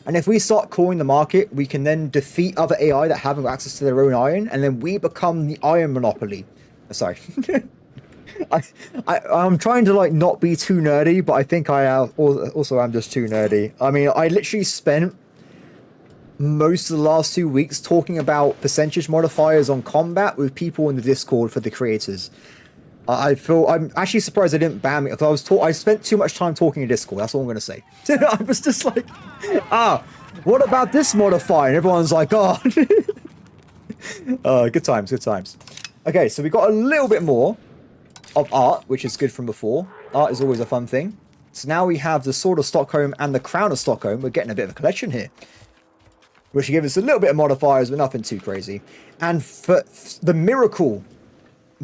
And if we start calling the market, we can then defeat other AI that haven't got access to their own iron, and then we become the iron monopoly. Sorry. I'm trying to like not be too nerdy, but I think I also am just too nerdy. I mean, I literally spent most of the last 2 weeks talking about percentage modifiers on combat with people in the Discord for the creators. I'm actually surprised they didn't ban me. I spent too much time talking in Discord. That's all I'm going to say. I was just like, what about this modifier? And everyone's like, oh. Good times, good times. Okay, so we got a little bit more of art, which is good from before. Art is always a fun thing. So now we have the Sword of Stockholm and the Crown of Stockholm. We're getting a bit of a collection here, which will give us a little bit of modifiers, but nothing too crazy. And for the miracle,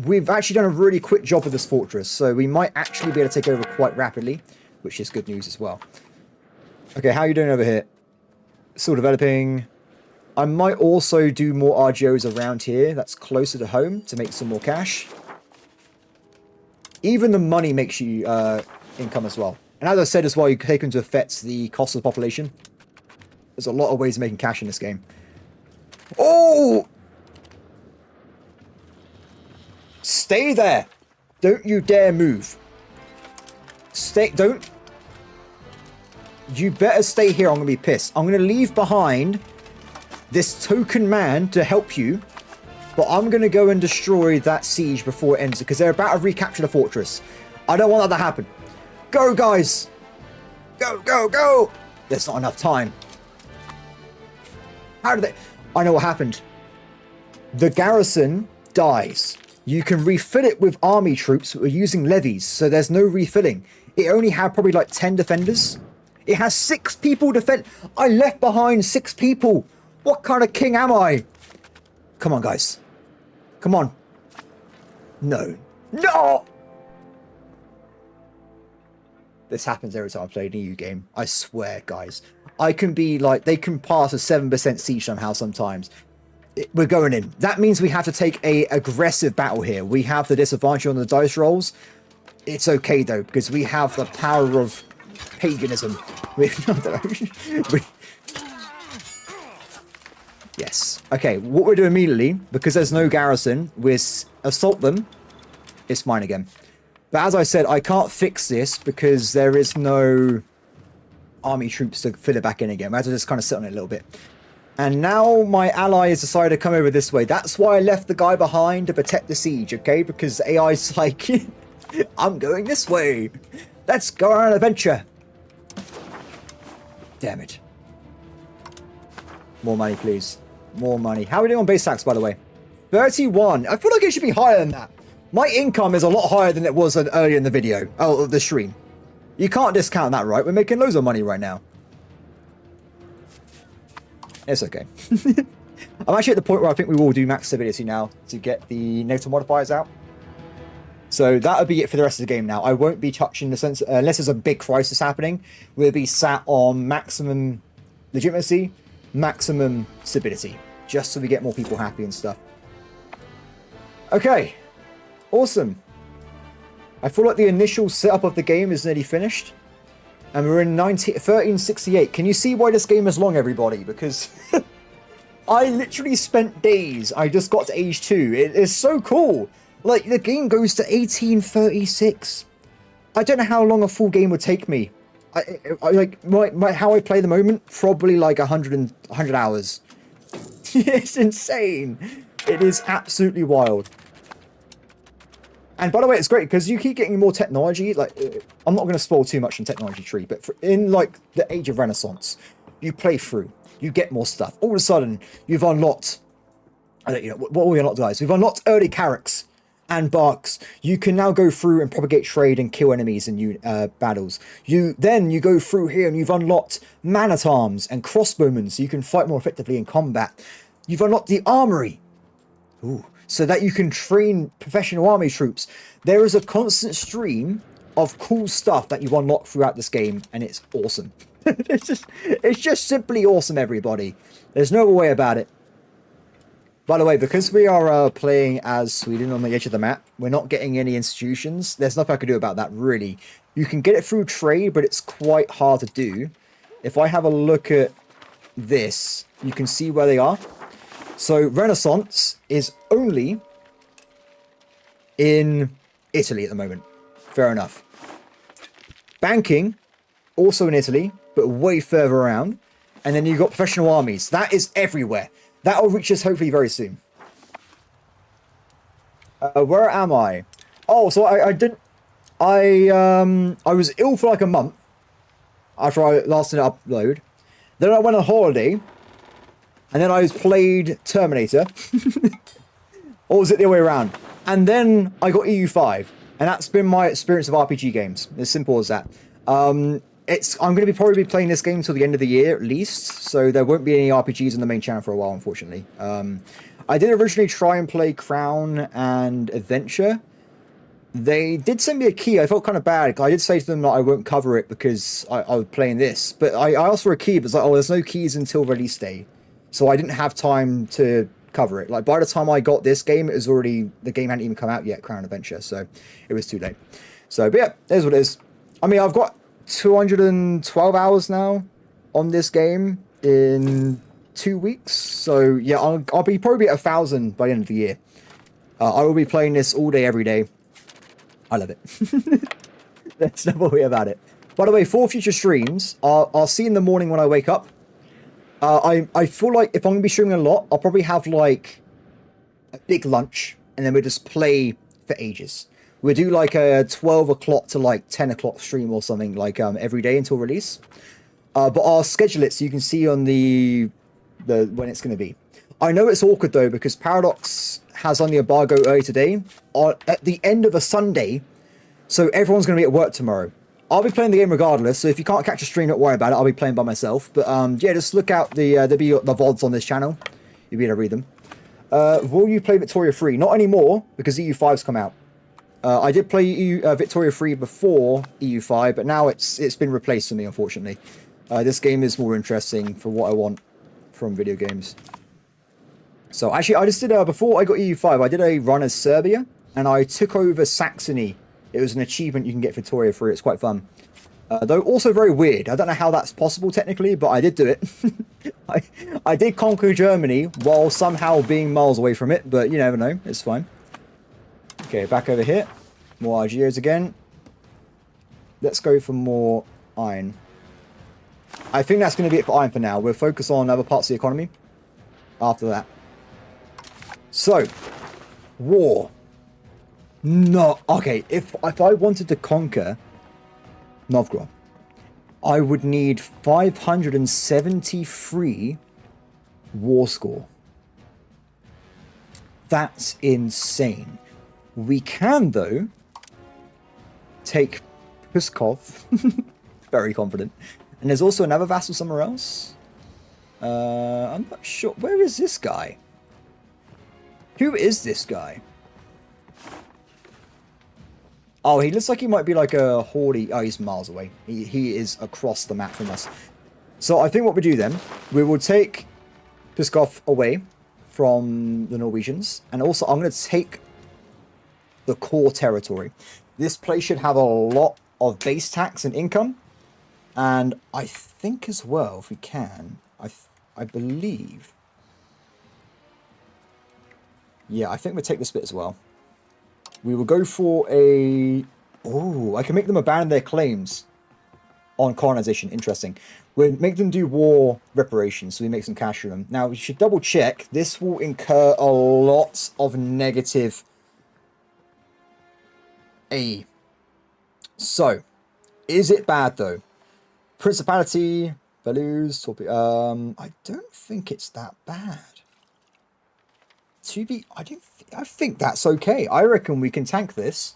we've actually done a really quick job with this fortress, so we might actually be able to take over quite rapidly, which is good news as well. Okay, how are you doing over here? Still developing. I might also do more RGOs around here that's closer to home to make some more cash. Even the money makes you income as well. And as I said as well, you take into effect the cost of the population. There's a lot of ways of making cash in this game. Oh! Stay there. Don't you dare move. Don't. You better stay here. I'm going to be pissed. I'm going to leave behind this token man to help you. But I'm going to go and destroy that siege before it ends. Because they're about to recapture the fortress. I don't want that to happen. Go, guys. Go, go, go. There's not enough time. How did they... I know what happened. The garrison dies. You can refill it with army troops who are using levies, so there's no refilling. It only had probably like 10 defenders. It has 6 people defend. I left behind 6 people. What kind of king am I? Come on, guys. Come on. No. No! This happens every time I play an EU game. I swear, guys. I can be like, they can pass a 7% siege somehow sometimes. We're going in. That means we have to take a aggressive battle here. We have the disadvantage on the dice rolls. It's okay though, because we have the power of paganism. Yes. Okay, what we'll do immediately, because there's no garrison, we assault them. It's mine again. But as I said, I can't fix this because there is no army troops to fill it back in again. I have to just kind of sit on it a little bit. And now my ally has decided to come over this way. That's why I left the guy behind to protect the siege, okay? Because AI's like, I'm going this way. Let's go on an adventure. Damn it. More money, please. More money. How are we doing on base tax, by the way? 31. I feel like it should be higher than that. My income is a lot higher than it was earlier in the video. Oh, the stream. You can't discount that, right? We're making loads of money right now. It's okay. I'm actually at the point where I think we will do max stability now to get the negative modifiers out. So that'll be it for the rest of the game now. I won't be touching the sense unless there's a big crisis happening. We'll be sat on maximum legitimacy, maximum stability, just so we get more people happy and stuff. Okay, awesome. I feel like the initial setup of the game is nearly finished. And we're in 1368. Can you see why this game is long, everybody? Because I literally spent days. I just got to age 2. It is so cool. Like, the game goes to 1836. I don't know how long a full game would take me. I like, how I play the moment, probably like 100 hours. It's insane. It is absolutely wild. And by the way, it's great because you keep getting more technology. Like, I'm not going to spoil too much in technology tree, but in like the age of Renaissance, you play through, you get more stuff. All of a sudden, you've unlocked. I don't know what we unlocked, guys. We've unlocked early carracks. and barks. You can now go through and propagate trade and kill enemies in battles. You go through here and you've unlocked man-at-arms and crossbowmen, so you can fight more effectively in combat. You've unlocked the armory, so that you can train professional army troops. There is a constant stream of cool stuff that you unlock throughout this game, and it's awesome. it's just simply awesome, everybody. There's no way about it. By the way, because we are playing as Sweden on the edge of the map, we're not getting any institutions. There's nothing I can do about that, really. You can get it through trade, but it's quite hard to do. If I have a look at this, you can see where they are. So Renaissance is only in Italy at the moment. Fair enough. Banking, also in Italy, but way further around. And then you've got professional armies. That is everywhere. That will reach us hopefully very soon. Where am I? Oh, so I was ill for like a month after I last did upload. Then I went on holiday. And then I played Terminator. Or was it the other way around? And then I got EU5. And that's been my experience of RPG games. As simple as that. I'm going to probably be playing this game till the end of the year at least. So there won't be any RPGs on the main channel for a while, unfortunately. I did originally try and play Crown and Adventure. They did send me a key. I felt kind of bad. I did say to them that I won't cover it because I was playing this. But I asked for a key. But it's like, oh, there's no keys until release day. So I didn't have time to cover it. Like, by the time I got this game, the game hadn't even come out yet, Crown Adventure, so it was too late. So, but yeah, here's what it is. I mean, I've got 212 hours now on this game in 2 weeks. So yeah, I'll be probably at 1,000 by the end of the year. I will be playing this all day, every day. I love it. There's no way about it. By the way, for future streams, I'll see in the morning when I wake up. I feel like if I'm going to be streaming a lot, I'll probably have like a big lunch and then we'll just play for ages. We'll do like a 12 o'clock to like 10 o'clock stream or something like every day until release. But I'll schedule it so you can see on the when it's going to be. I know it's awkward though because Paradox has on the embargo early today at the end of a Sunday. So everyone's going to be at work tomorrow. I'll be playing the game regardless, so if you can't catch a stream, don't worry about it. I'll be playing by myself. But yeah, just look out there'll be the VODs on this channel. You'll be able to read them. Will you play Victoria 3? Not anymore, because EU5's come out. I did play Victoria 3 before EU5, but now it's been replaced for me, unfortunately. This game is more interesting for what I want from video games. So actually, I just did, before I got EU5, I did a run as Serbia, and I took over Saxony. It was an achievement you can get for Victoria 3. It's quite fun. Though also very weird. I don't know how that's possible technically, but I did do it. I did conquer Germany while somehow being miles away from it, but you never know. It's fine. Okay, back over here. More Algiers again. Let's go for more iron. I think that's going to be it for iron for now. We'll focus on other parts of the economy after that. So, war. No, okay, if I wanted to conquer Novgorod, I would need 573 war score. That's insane. We can, though, take Pskov. Very confident. And there's also another vassal somewhere else. I'm not sure. Where is this guy? Who is this guy? Oh, he looks like he might be like a haughty... Oh, he's miles away. He is across the map from us. So I think what we do then, we will take Pskov away from the Norwegians. And also, I'm going to take the core territory. This place should have a lot of base tax and income. And I think as well, if we can, I believe... Yeah, I think we'll take this bit as well. We will go for a... Oh, I can make them abandon their claims on colonization. Interesting. We'll make them do war reparations, so we make some cash from them. Now, we should double check. This will incur a lot of negative A. So, is it bad, though? Principality, Belarus, I don't think it's that bad. I think that's okay. I reckon we can tank this.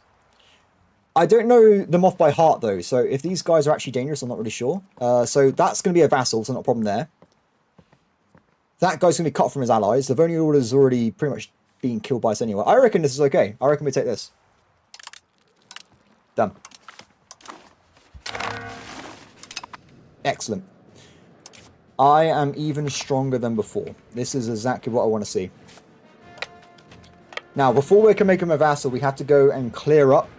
I don't know them off by heart though, so if these guys are actually dangerous, I'm not really sure. So that's going to be a vassal, so not a problem there. That guy's going to be cut from his allies. The voting order's already pretty much being killed by us anyway. I reckon this is okay. I reckon we take this. Done. Excellent. I am even stronger than before. This is exactly what I want to see. Now, before we can make him a vassal, we have to go and clear up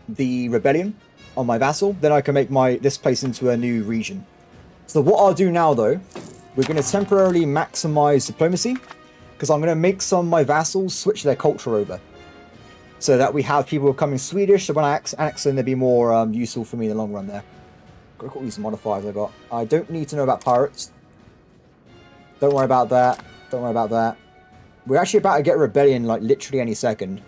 the rebellion on my vassal. Then I can make this place into a new region. So what I'll do now, though, we're going to temporarily maximize diplomacy, because I'm going to make some of my vassals switch their culture over, so that we have people becoming Swedish. So when I annex them, they'll be more useful for me in the long run there. Look at all these modifiers I got. I don't need to know about pirates. Don't worry about that. Don't worry about that. We're actually about to get a rebellion like literally any second.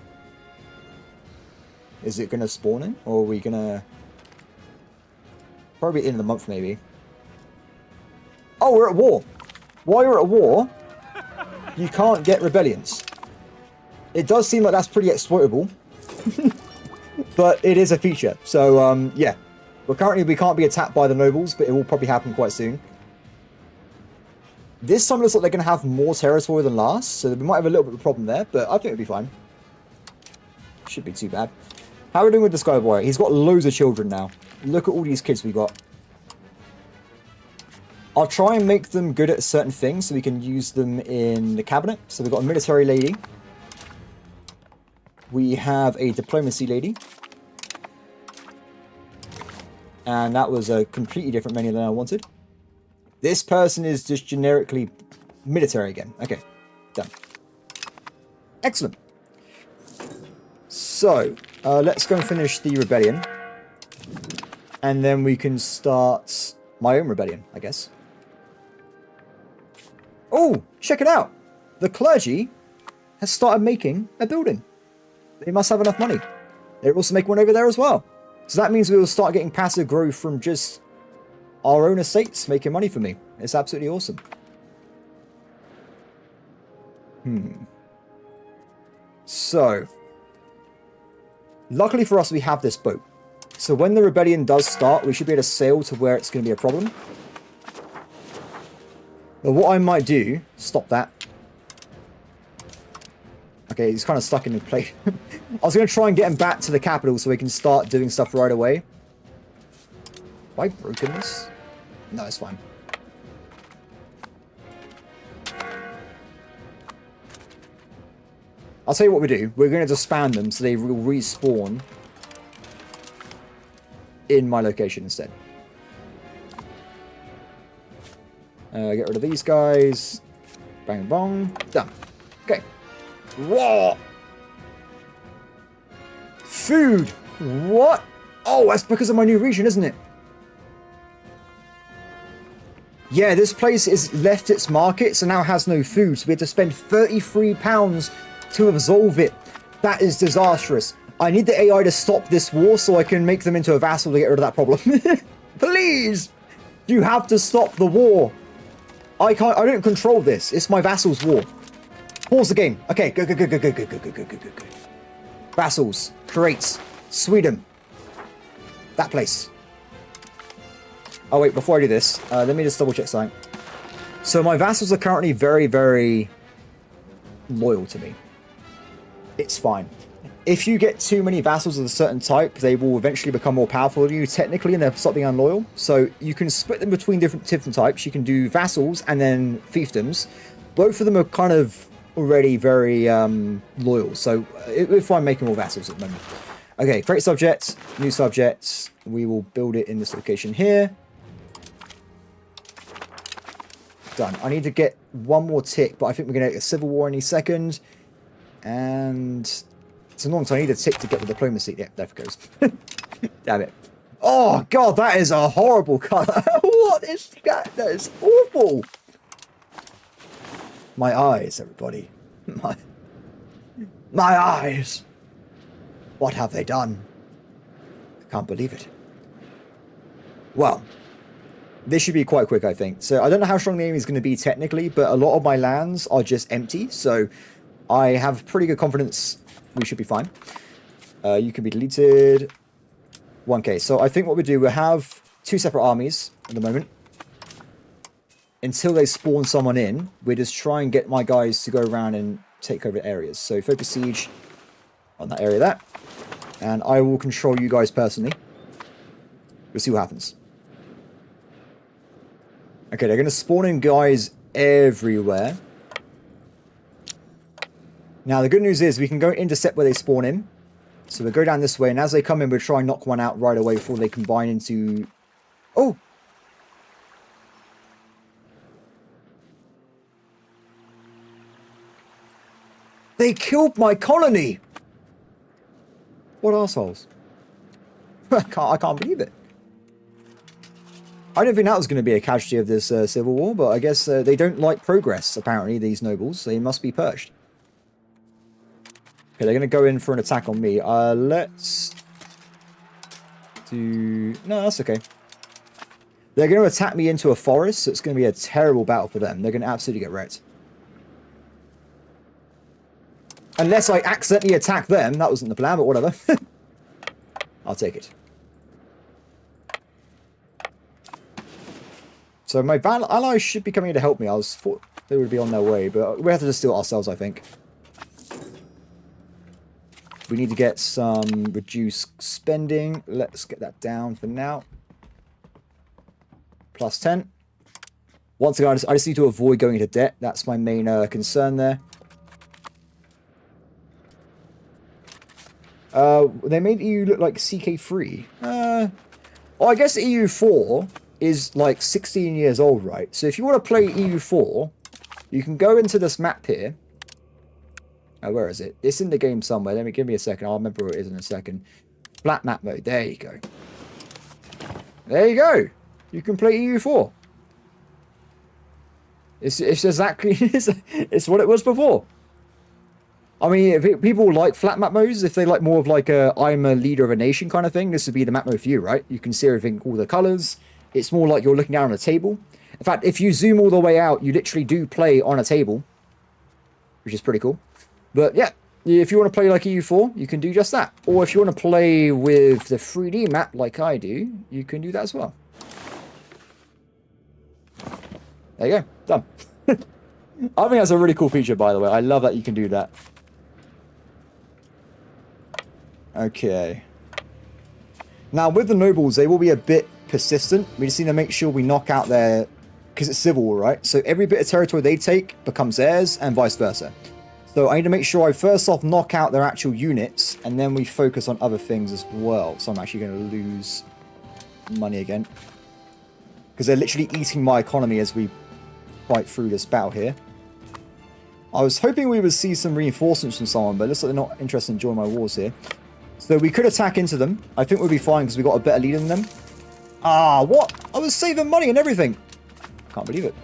Is it going to spawn in? Or are we going to... Probably in the month maybe. Oh, we're at war. While you're at war, you can't get rebellions. It does seem like that's pretty exploitable. But it is a feature. So, yeah. Well, currently we can't be attacked by the nobles, but it will probably happen quite soon. This time looks like they're going to have more territory than last, so we might have a little bit of a problem there, but I think it'll be fine. Shouldn't be too bad. How are we doing with this guy, boy? He's got loads of children now. Look at all these kids we got. I'll try and make them good at certain things so we can use them in the cabinet. So we've got a military lady. We have a diplomacy lady. And that was a completely different menu than I wanted. This person is just generically military again. Okay, done. Excellent. So, let's go and finish the rebellion. And then we can start my own rebellion, I guess. Oh, check it out. The clergy has started making a building. They must have enough money. They're also making one over there as well. So that means we will start getting passive growth from just our own estates making money for me. It's absolutely awesome. So, luckily for us, we have this boat. So when the rebellion does start, we should be able to sail to where it's going to be a problem. But what I might do... Stop that. Okay, he's kind of stuck in the place. I was going to try and get him back to the capital so we can start doing stuff right away. Have I broken this? No, it's fine. I'll tell you what we do. We're going to disband them so they will respawn in my location instead. Get rid of these guys. Bang, bong. Done. Okay. Raw. Food. What? Oh, that's because of my new region, isn't it? Yeah, this place is left its market, so now has no food. So we had to spend £33 to absolve it. That is disastrous. I need the AI to stop this war so I can make them into a vassal to get rid of that problem. Please! You have to stop the war. I don't control this. It's my vassal's war. Pause the game. Okay, go. Vassals. Create. Sweden. That place. Oh wait, before I do this, let me just double check something. So my vassals are currently very, very loyal to me. It's fine. If you get too many vassals of a certain type, they will eventually become more powerful than you technically, and they'll stop being unloyal. So you can split them between different types. You can do vassals and then fiefdoms. Both of them are kind of already very loyal. So we're fine making more vassals at the moment. Okay, create subject, new subject. We will build it in this location here. Done. I need to get one more tick, but I think we're going to get a civil war any second. And it's annoying, so I need a tick to get the diplomacy. Yeah, there it goes. Damn it. Oh, God, that is a horrible colour. What is that? That is awful. My eyes, everybody. My eyes. What have they done? I can't believe it. Well, This should be quite quick, I think. So I don't know how strong the enemy is going to be technically, but a lot of my lands are just empty. So I have pretty good confidence we should be fine. You can be deleted. 1k. So I think what we do, we'll have 2 separate armies at the moment. Until they spawn someone in, we just try and get my guys to go around and take over areas. So focus siege on that area there. And I will control you guys personally. We'll see what happens. Okay, they're going to spawn in guys everywhere. Now, the good news is we can go intercept where they spawn in. So we'll go down this way, and as they come in, we'll try and knock one out right away before they combine into... Oh! They killed my colony! What assholes. I can't believe it. I don't think that was going to be a casualty of this civil war, but I guess they don't like progress, apparently, these nobles. They must be purged. Okay, they're going to go in for an attack on me. Let's do... No, that's okay. They're going to attack me into a forest, so it's going to be a terrible battle for them. They're going to absolutely get wrecked. Unless I accidentally attack them. That wasn't the plan, but whatever. I'll take it. So my allies should be coming in to help me. I thought they would be on their way, but we have to just do it ourselves, I think. We need to get some reduced spending. Let's get that down for now. Plus 10. Once again, I just need to avoid going into debt. That's my main concern there. They made EU look like CK3. Well, I guess EU4 is like 16 years old, right? So if you want to play EU4, you can go into this map here. Where is it? It's in the game somewhere. Give me a second. I'll remember where it is in a second. Flat map mode. There you go. There you go. You can play EU4. It's exactly it's what it was before. I mean, if people like flat map modes, if they like more of like a I'm a leader of a nation kind of thing, this would be the map mode for you, right? You can see everything, all the colors. It's more like you're looking down on a table. In fact, if you zoom all the way out, you literally do play on a table, which is pretty cool. But yeah, if you want to play like EU4, you can do just that. Or if you want to play with the 3D map like I do, you can do that as well. There you go, done. I think that's a really cool feature, by the way. I love that you can do that. Okay. Now, with the nobles, they will be a bit persistent. We just need to make sure we knock out their... Because it's civil war, right? So every bit of territory they take becomes theirs, and vice versa. So I need to make sure I first off knock out their actual units, and then we focus on other things as well. So I'm actually going to lose money again. Because they're literally eating my economy as we fight through this battle here. I was hoping we would see some reinforcements from someone, but it looks like they're not interested in joining my wars here. So we could attack into them. I think we'll be fine because we got a better lead than them. Ah, what? I was saving money and everything. Can't believe it.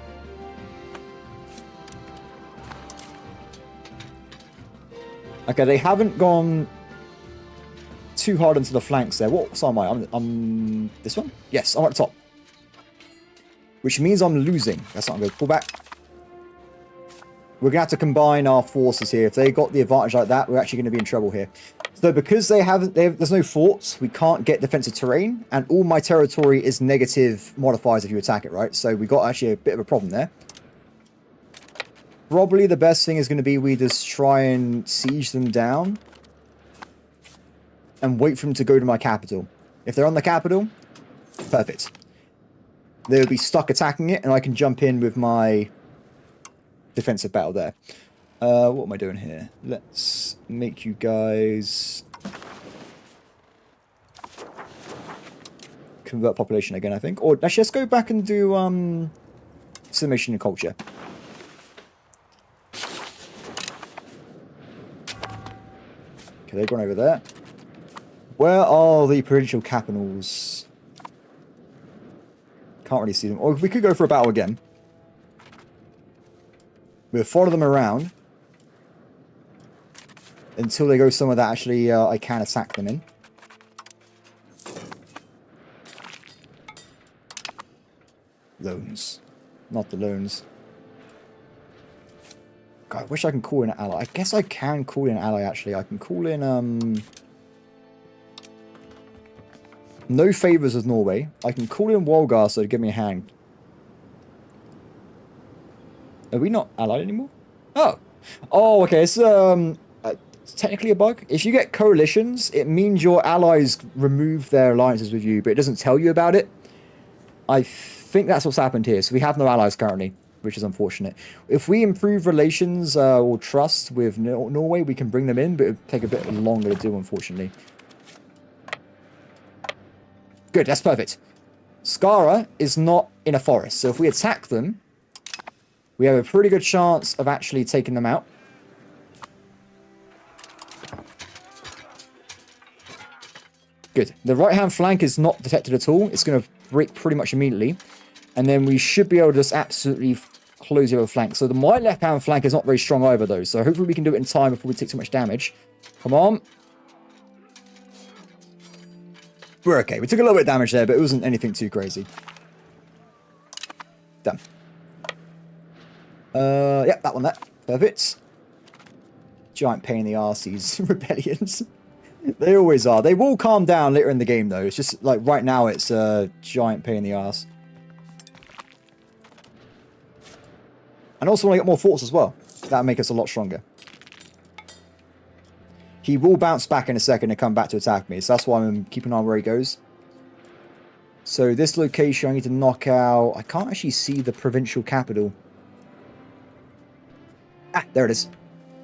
Okay, they haven't gone too hard into the flanks there. What side am I? I'm this one? Yes, I'm at the top. Which means I'm losing. That's not going to pull back. We're going to have to combine our forces here. If they got the advantage like that, we're actually going to be in trouble here. So because there's no forts, we can't get defensive terrain, and all my territory is negative modifiers if you attack it, right? So we got actually a bit of a problem there. Probably the best thing is going to be we just try and siege them down and wait for them to go to my capital. If they're on the capital, perfect. They'll be stuck attacking it, and I can jump in with my defensive battle there. What am I doing here? Let's make you guys convert population again, I think. Or actually, let's go back and do civilization and culture. Okay, they've gone over there. Where are the provincial capitals? Can't really see them. Or we could go for a battle again. We'll follow them around until they go somewhere that actually I can attack them in. loans. Not the loans. God, I wish I can call in an ally. I guess I can call in an ally, actually. I can call in, no favours with Norway. I can call in Wolgar so to give me a hand. Are we not allied anymore? Oh. Oh, okay. It's technically a bug. If you get coalitions, it means your allies remove their alliances with you, but it doesn't tell you about it. I think that's what's happened here. So we have no allies currently, which is unfortunate. If we improve relations or trust with Norway, we can bring them in, but it would take a bit longer to do, unfortunately. Good, that's perfect. Skara is not in a forest, so if we attack them, we have a pretty good chance of actually taking them out. Good. The right-hand flank is not detected at all. It's going to break pretty much immediately. And then we should be able to just absolutely close the other flank. So my left-hand flank is not very strong either, though. So hopefully we can do it in time before we take too much damage. Come on. We're okay. We took a little bit of damage there, but it wasn't anything too crazy. Done. Yeah, that one there. Perfect. Giant pain in the arse, these rebellions. They always are. They will calm down later in the game, though. It's just, like, right now it's a giant pain in the arse. And also when I get more forts as well. That'll make us a lot stronger. He will bounce back in a second and come back to attack me. So that's why I'm keeping an eye on where he goes. So this location I need to knock out... I can't actually see the provincial capital. Ah, there it is.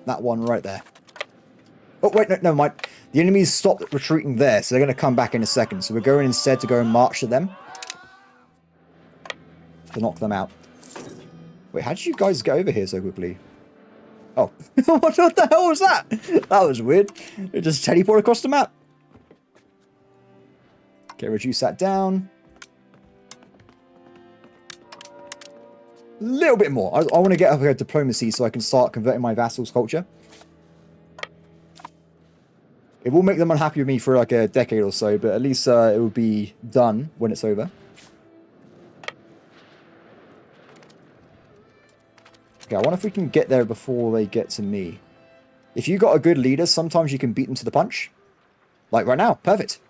That one right there. Oh, wait, no, never mind. The enemies stopped retreating there, so they're going to come back in a second. So we're going instead to go and march to them. To knock them out. Wait, how did you guys get over here so quickly? Oh. What the hell was that? That was weird. It just teleported across the map. Okay, reduce that down. A little bit more. I want to get up here diplomacy so I can start converting my vassals' culture. It will make them unhappy with me for like a decade or so, but at least it will be done when it's over. Okay, I wonder if we can get there before they get to me. If you got a good leader, sometimes you can beat them to the punch. Like right now. Perfect.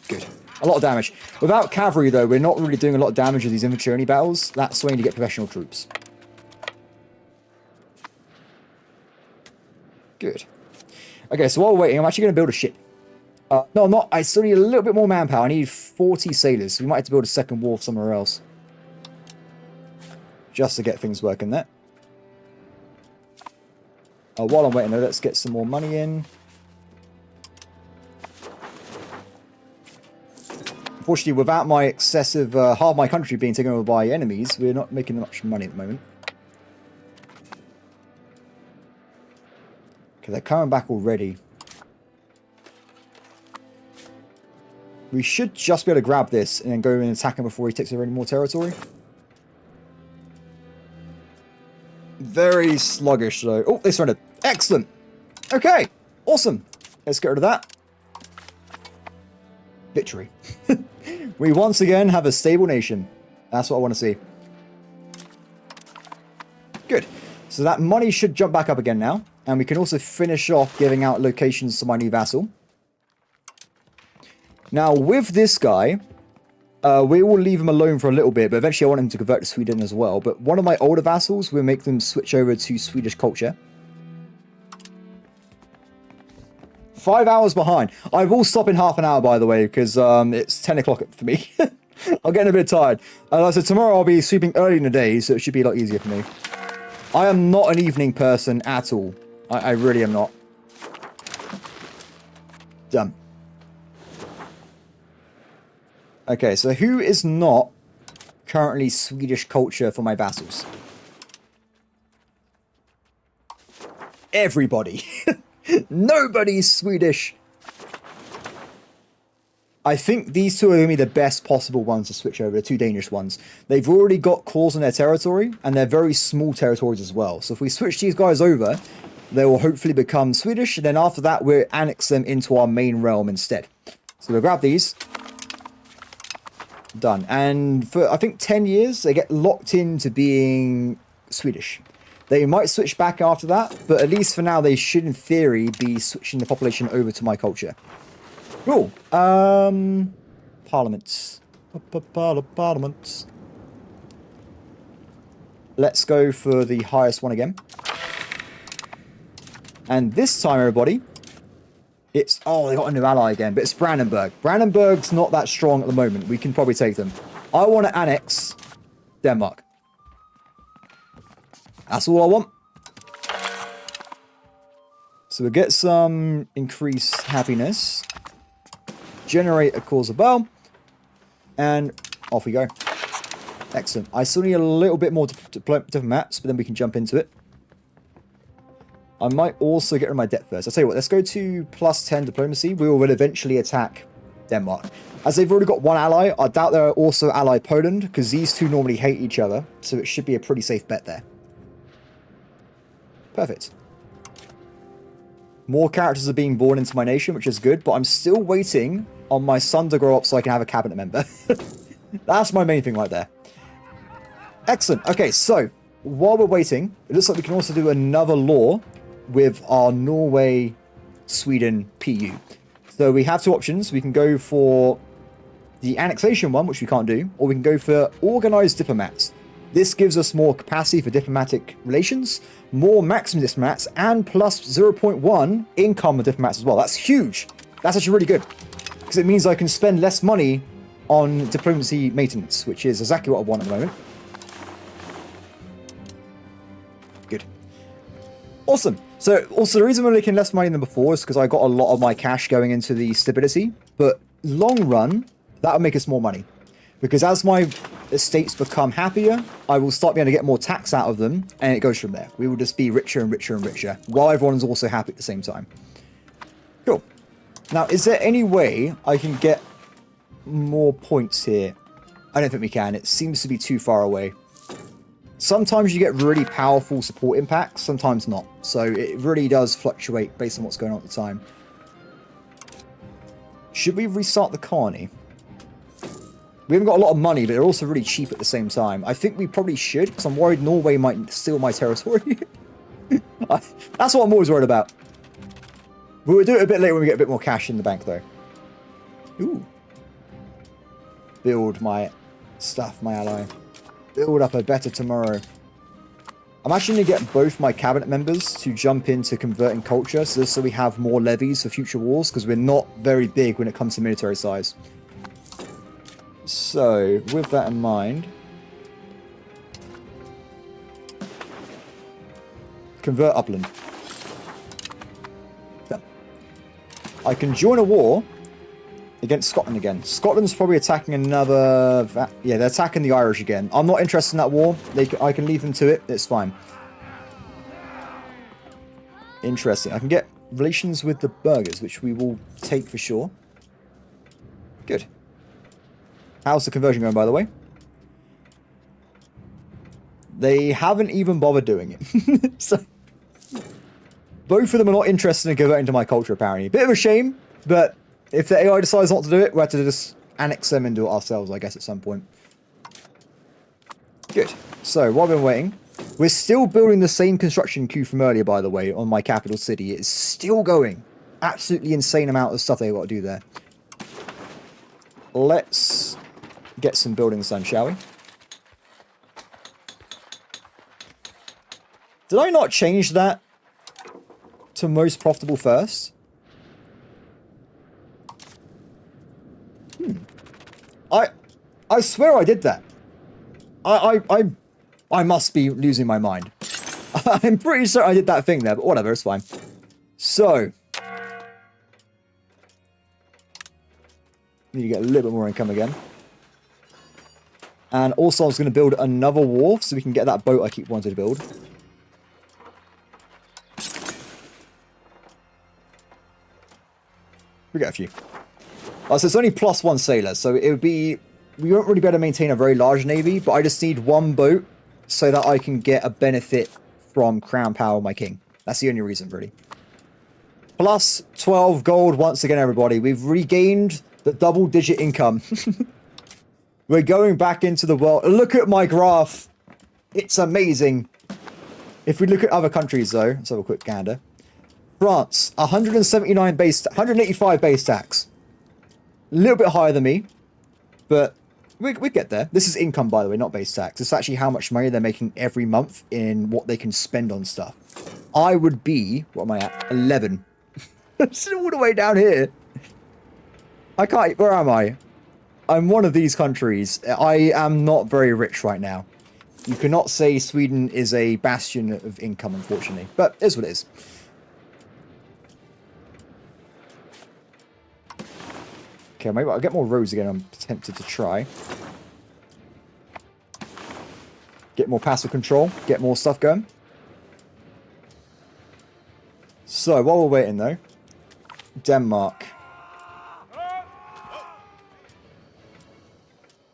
Good. A lot of damage. Without cavalry, though, we're not really doing a lot of damage with these infantry-only battles. That's why you need to get professional troops. Good. Okay, so while we're waiting, I'm actually going to build a ship. No, I'm not. I still need a little bit more manpower. I need 40 sailors. So we might have to build a second wharf somewhere else. Just to get things working there. While I'm waiting, though, let's get some more money in. Unfortunately, without my excessive... half my country being taken over by enemies, we're not making much money at the moment. Okay, they're coming back already. We should just be able to grab this and then go and attack him before he takes over any more territory. Very sluggish, though. Oh, they surrendered. Excellent. Okay, awesome. Let's get rid of that. Victory. We once again have a stable nation. That's what I want to see. Good. So that money should jump back up again now. And we can also finish off giving out locations to my new vassal. Now, with this guy, we will leave him alone for a little bit, but eventually I want him to convert to Sweden as well. But one of my older vassals, we'll make them switch over to Swedish culture. 5 hours behind. I will stop in half an hour, by the way, because it's 10 o'clock for me. I'm getting a bit tired. So tomorrow I'll be sleeping early in the day, so it should be a lot easier for me. I am not an evening person at all. I really am not. Done. Okay, so who is not currently Swedish culture for my vassals? Everybody. Nobody's Swedish. I think these two are going to be the best possible ones to switch over, the two Danish ones. They've already got claws in their territory, and they're very small territories as well. So if we switch these guys over, they will hopefully become Swedish, and then after that, we'll annex them into our main realm instead. So we'll grab these. Done. And for, I think, 10 years, they get locked into being Swedish. They might switch back after that, but at least for now, they should, in theory, be switching the population over to my culture. Cool. Parliaments. Parliaments. Let's go for the highest one again. And this time, everybody, it's... Oh, they got a new ally again, but it's Brandenburg. Brandenburg's not that strong at the moment. We can probably take them. I want to annex Denmark. That's all I want. So we'll get some increased happiness. Generate a cause of bell. And off we go. Excellent. I still need a little bit more diplomats, but then we can jump into it. I might also get rid of my debt first. I'll tell you what, let's go to +10 diplomacy. We will eventually attack Denmark. As they've already got one ally, I doubt they're also ally Poland, because these two normally hate each other, so it should be a pretty safe bet there. Perfect. More characters are being born into my nation, which is good, but I'm still waiting on my son to grow up so I can have a cabinet member. That's my main thing right there. Excellent. Okay, so while we're waiting, it looks like we can also do another law with our Norway-Sweden PU. So we have two options. We can go for the annexation one, which we can't do, or we can go for organized diplomats. This gives us more capacity for diplomatic relations, more maximum diplomats, and plus 0.1 income of diplomats as well. That's huge. That's actually really good, because it means I can spend less money on diplomacy maintenance, which is exactly what I want at the moment. Good. Awesome. So, also, the reason we're making less money than before is because I got a lot of my cash going into the stability, but long run, that'll make us more money. Because as my estates become happier, I will start being able to get more tax out of them, and it goes from there. We will just be richer and richer and richer, while everyone's also happy at the same time. Cool. Now, is there any way I can get more points here? I don't think we can. It seems to be too far away. Sometimes you get really powerful support impacts, sometimes not. So it really does fluctuate based on what's going on at the time. Should we restart the colony? We haven't got a lot of money, but they're also really cheap at the same time. I think we probably should, because I'm worried Norway might steal my territory. That's what I'm always worried about. We'll do it a bit later when we get a bit more cash in the bank, though. Ooh. Build my stuff, my ally. Build up a better tomorrow. I'm actually going to get both my cabinet members to jump into converting culture, so we have more levies for future wars, because we're not very big when it comes to military size. So, with that in mind, convert upland. Done. I can join a war against Scotland again. Scotland's probably attacking another... Yeah, they're attacking the Irish again. I'm not interested in that war. I can leave them to it. It's fine. Interesting. I can get relations with the burghers, which we will take for sure. Good. How's the conversion going, by the way? They haven't even bothered doing it. So, both of them are not interested in converting to my culture, apparently. Bit of a shame, but if the AI decides not to do it, we'll have to just annex them and do it ourselves, I guess, at some point. Good. So, while we're waiting, we're still building the same construction queue from earlier, by the way, on my capital city. It's still going. Absolutely insane amount of stuff they've got to do there. Let's get some buildings done, shall we? Did I not change that to most profitable first? I swear I did that. I must be losing my mind. I'm pretty sure I did that thing there, but whatever, it's fine. So, need to get a little bit more income again. And also I was going to build another wharf so we can get that boat I keep wanting to build. We get a few. Oh, so it's only +1 sailor, so it would be... We won't really be able to maintain a very large navy, but I just need one boat so that I can get a benefit from Crown Power, my king. That's the only reason, really. +12 gold once again, everybody. We've regained The double-digit income. We're going back into the world. Look at my graph. It's amazing. If we look at other countries, though, let's have a quick gander. France, 185 base tax. A little bit higher than me, but we get there. This is income, by the way, not base tax. It's actually how much money they're making every month in what they can spend on stuff. I would be, what am I at? 11. Still all the way down here. I can't, where am I? I'm one of these countries. I am not very rich right now. You cannot say Sweden is a bastion of income, unfortunately. But it is what it is. Okay, maybe I'll get more roads again. I'm tempted to try. Get more passive control. Get more stuff going. So, while we're waiting, though. Denmark.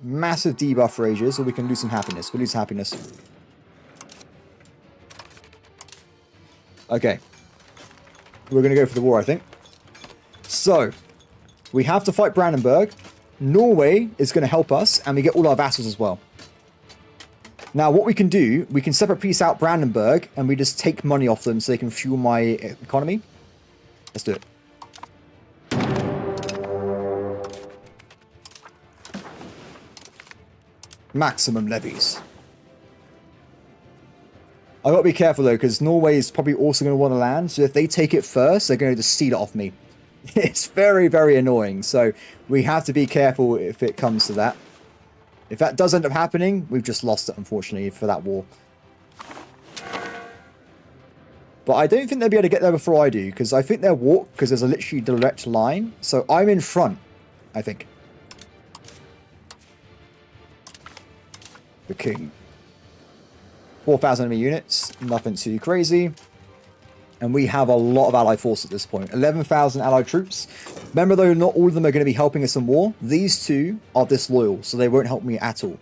Massive debuff for ages, or we can lose some happiness. We'll lose happiness. Okay. We're going to go for the war, I think. So, we have to fight Brandenburg. Norway is going to help us, and we get all our vassals as well. Now, what we can do, we can separate peace out Brandenburg, and we just take money off them so they can fuel my economy. Let's do it. Maximum levies. I gotta be careful though, because Norway is probably also going to want to land, so if they take it first, they're going to just steal it off me. It's very, very annoying, so we have to be careful if it comes to that. If that does end up happening, we've just lost it, unfortunately, for that war. But I don't think they'll be able to get there before I do, because I think they'll walk, because there's a literally direct line. So I'm in front, I think. The king. 4,000 enemy units, nothing too crazy. And we have a lot of allied force at this point. 11,000 allied troops. Remember though, not all of them are going to be helping us in war. These two are disloyal, so they won't help me at all.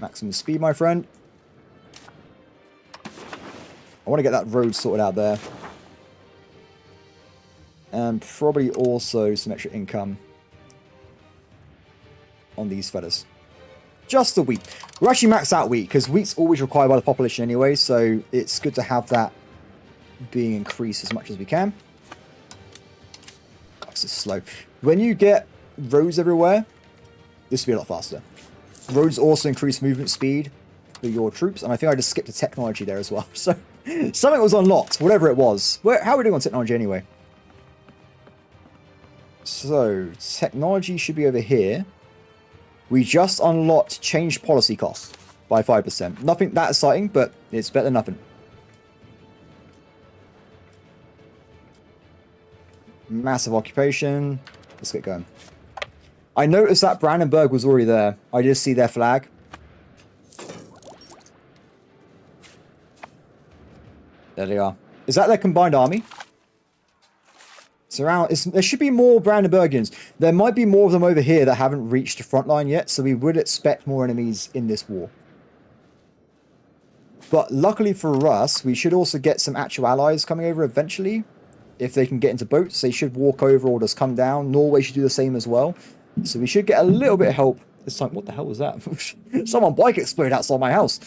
Maximum speed, my friend. I want to get that road sorted out there. And probably also some extra income on these fellas. Just the wheat. We're actually maxed out wheat, because wheat's always required by the population anyway, so it's good to have that being increased as much as we can. Oh, this is slow. When you get roads everywhere, this will be a lot faster. Roads also increase movement speed for your troops, and I think I just skipped a technology there as well. So, something was unlocked, whatever it was. How are we doing on technology anyway? So, technology should be over here. We just unlocked change policy costs by 5%. Nothing that exciting, but it's better than nothing. Massive occupation. Let's get going. I noticed that Brandenburg was already there. I just see their flag. There they are. Is that their combined army? There should be more Brandenburgians. There might be more of them over here that haven't reached the front line yet, so we would expect more enemies in this war. But luckily for us, we should also get some actual allies coming over eventually. If they can get into boats, they should walk over or just come down. Norway should do the same as well. So we should get a little bit of help this time. What the hell was that? Someone bike exploded outside my house.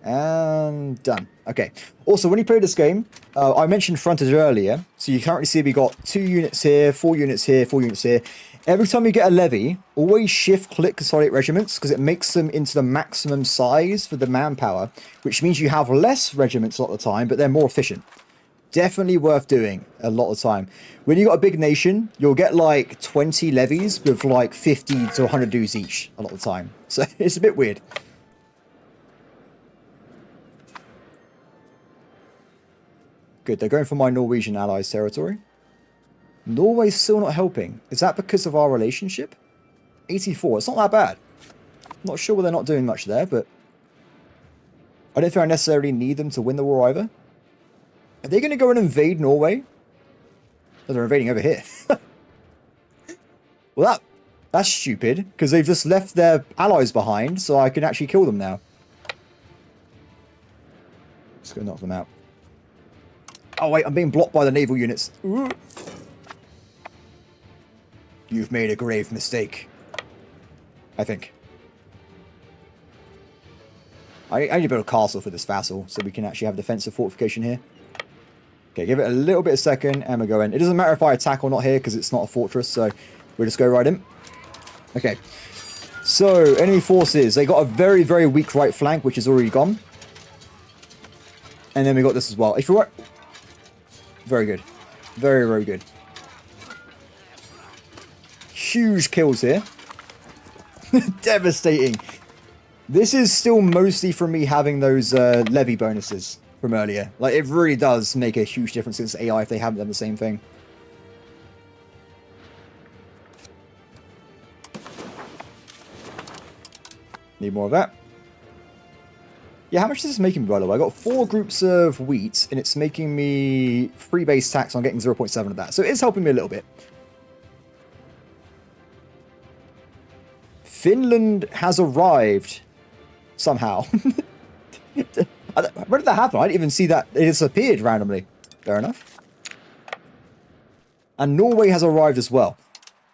And done. Okay. Also, when you play this game, I mentioned frontage earlier. So you currently see we got 2 units here, 4 units here, 4 units here. Every time you get a levy, always shift-click Consolidate Regiments, because it makes them into the maximum size for the manpower, which means you have less regiments a lot of the time, but they're more efficient. Definitely worth doing a lot of the time. When you got a big nation, you'll get like 20 levies with like 50 to 100 dudes each a lot of the time. So it's a bit weird. Good, they're going for my Norwegian allies' territory. Norway's still not helping. Is that because of our relationship? 84, it's not that bad. I'm not sure why they're not doing much there, but I don't think I necessarily need them to win the war either. Are they going to go and invade Norway? Oh, they're invading over here. Well, that's stupid, because they've just left their allies behind, so I can actually kill them now. Let's go knock them out. Oh, wait, I'm being blocked by the naval units. Ooh. You've made a grave mistake. I think. I need to build a castle for this vassal, so we can actually have defensive fortification here. Okay, give it a little bit of second, and we'll go in. It doesn't matter if I attack or not here, because it's not a fortress, so we'll just go right in. Okay. So, enemy forces. They got a very, very weak right flank, which is already gone. And then we got this as well. If you want... Very good. Very, very good. Huge kills here. Devastating. This is still mostly from me having those levy bonuses from earlier. Like, it really does make a huge difference against AI if they haven't done the same thing. Need more of that. Yeah, how much is this making me, by the way? I got 4 groups of wheat, and it's making me 3 base tax on getting 0.7 of that. So it is helping me a little bit. Finland has arrived. Somehow. Where did that happen? I didn't even see that. It disappeared randomly. Fair enough. And Norway has arrived as well.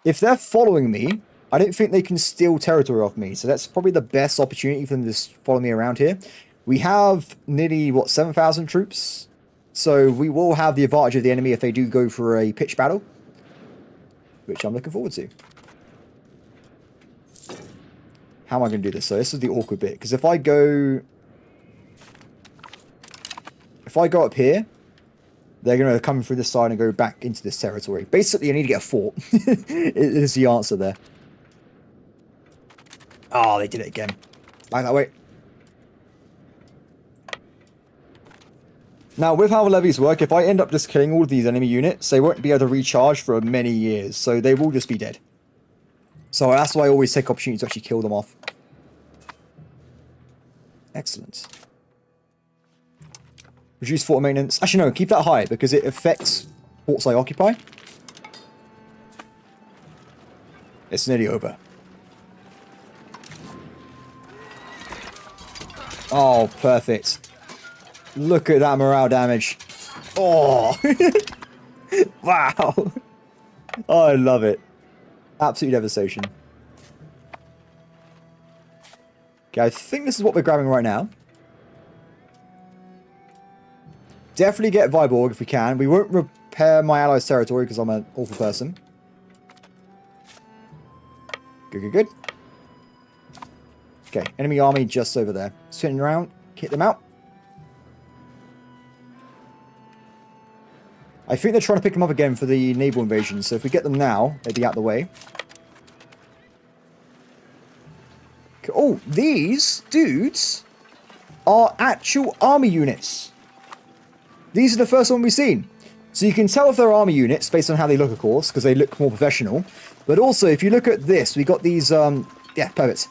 If they're following me, I don't think they can steal territory off me. So that's probably the best opportunity for them to just follow me around here. We have nearly, what, 7,000 troops? So we will have the advantage of the enemy if they do go for a pitched battle. Which I'm looking forward to. How am I going to do this? So this is the awkward bit. Because if I go up here, they're going to come through this side and go back into this territory. Basically, I need to get a fort. Is the answer there. Oh, they did it again. Back that way. Now, with how the levies work, if I end up just killing all of these enemy units, they won't be able to recharge for many years. So they will just be dead. So that's why I always take opportunity to actually kill them off. Excellent. Reduce fort maintenance. Actually, no, keep that high because it affects forts I occupy. It's nearly over. Oh, perfect. Look at that morale damage. Oh. Wow. Oh, I love it. Absolute devastation. Okay, I think this is what we're grabbing right now. Definitely get Viborg if we can. We won't repair my allies' territory because I'm an awful person. Good, good, good. Okay, enemy army just over there. Spinning around, hit them out. I think they're trying to pick them up again for the naval invasion, so if we get them now, they'd be out of the way. Oh, these dudes are actual army units. These are the first one we've seen. So you can tell if they're army units based on how they look, of course, because they look more professional. But also, if you look at this, we got these, yeah, perfect.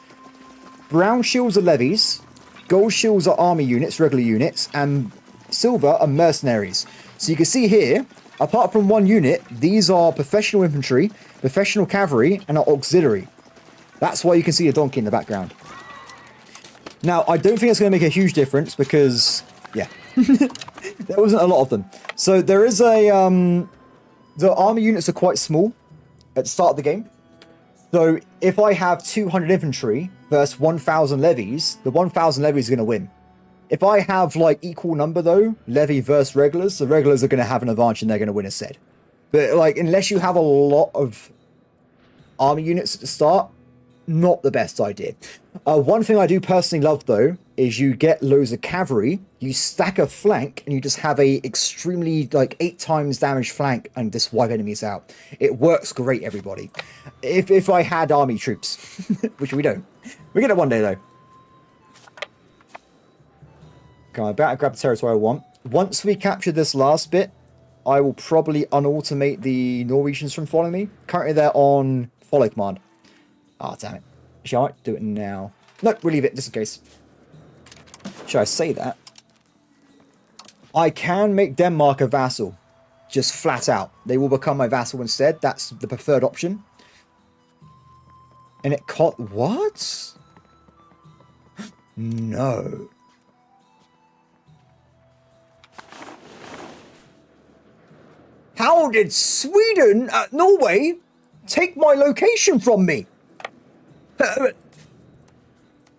Brown shields are levies, gold shields are army units, regular units, and silver are mercenaries. So you can see here, apart from one unit, these are professional infantry, professional cavalry, and are auxiliary. That's why you can see a donkey in the background. Now, I don't think it's going to make a huge difference because, yeah, there wasn't a lot of them. So there is a, the army units are quite small at the start of the game. So if I have 200 infantry versus 1,000 levies, the 1,000 levies are going to win. If I have, like, equal number, though, levy versus regulars, the regulars are going to have an advantage and they're going to win instead. But, like, unless you have a lot of army units at the start, not the best idea. One thing I do personally love, though, is you get loads of cavalry, you stack a flank, and you just have a extremely, like, 8 times damage flank and just wipe enemies out. It works great, everybody. If I had army troops, which we don't. We get it one day, though. Okay, I'm about to grab the territory I want. Once we capture this last bit, I will probably unautomate the Norwegians from following me. Currently, they're on follow command. Ah, damn it. Shall I do it now? No, we'll leave it just in case. Should I say that? I can make Denmark a vassal. Just flat out. They will become my vassal instead. That's the preferred option. And it cost... What? No. How did Sweden, Norway, take my location from me?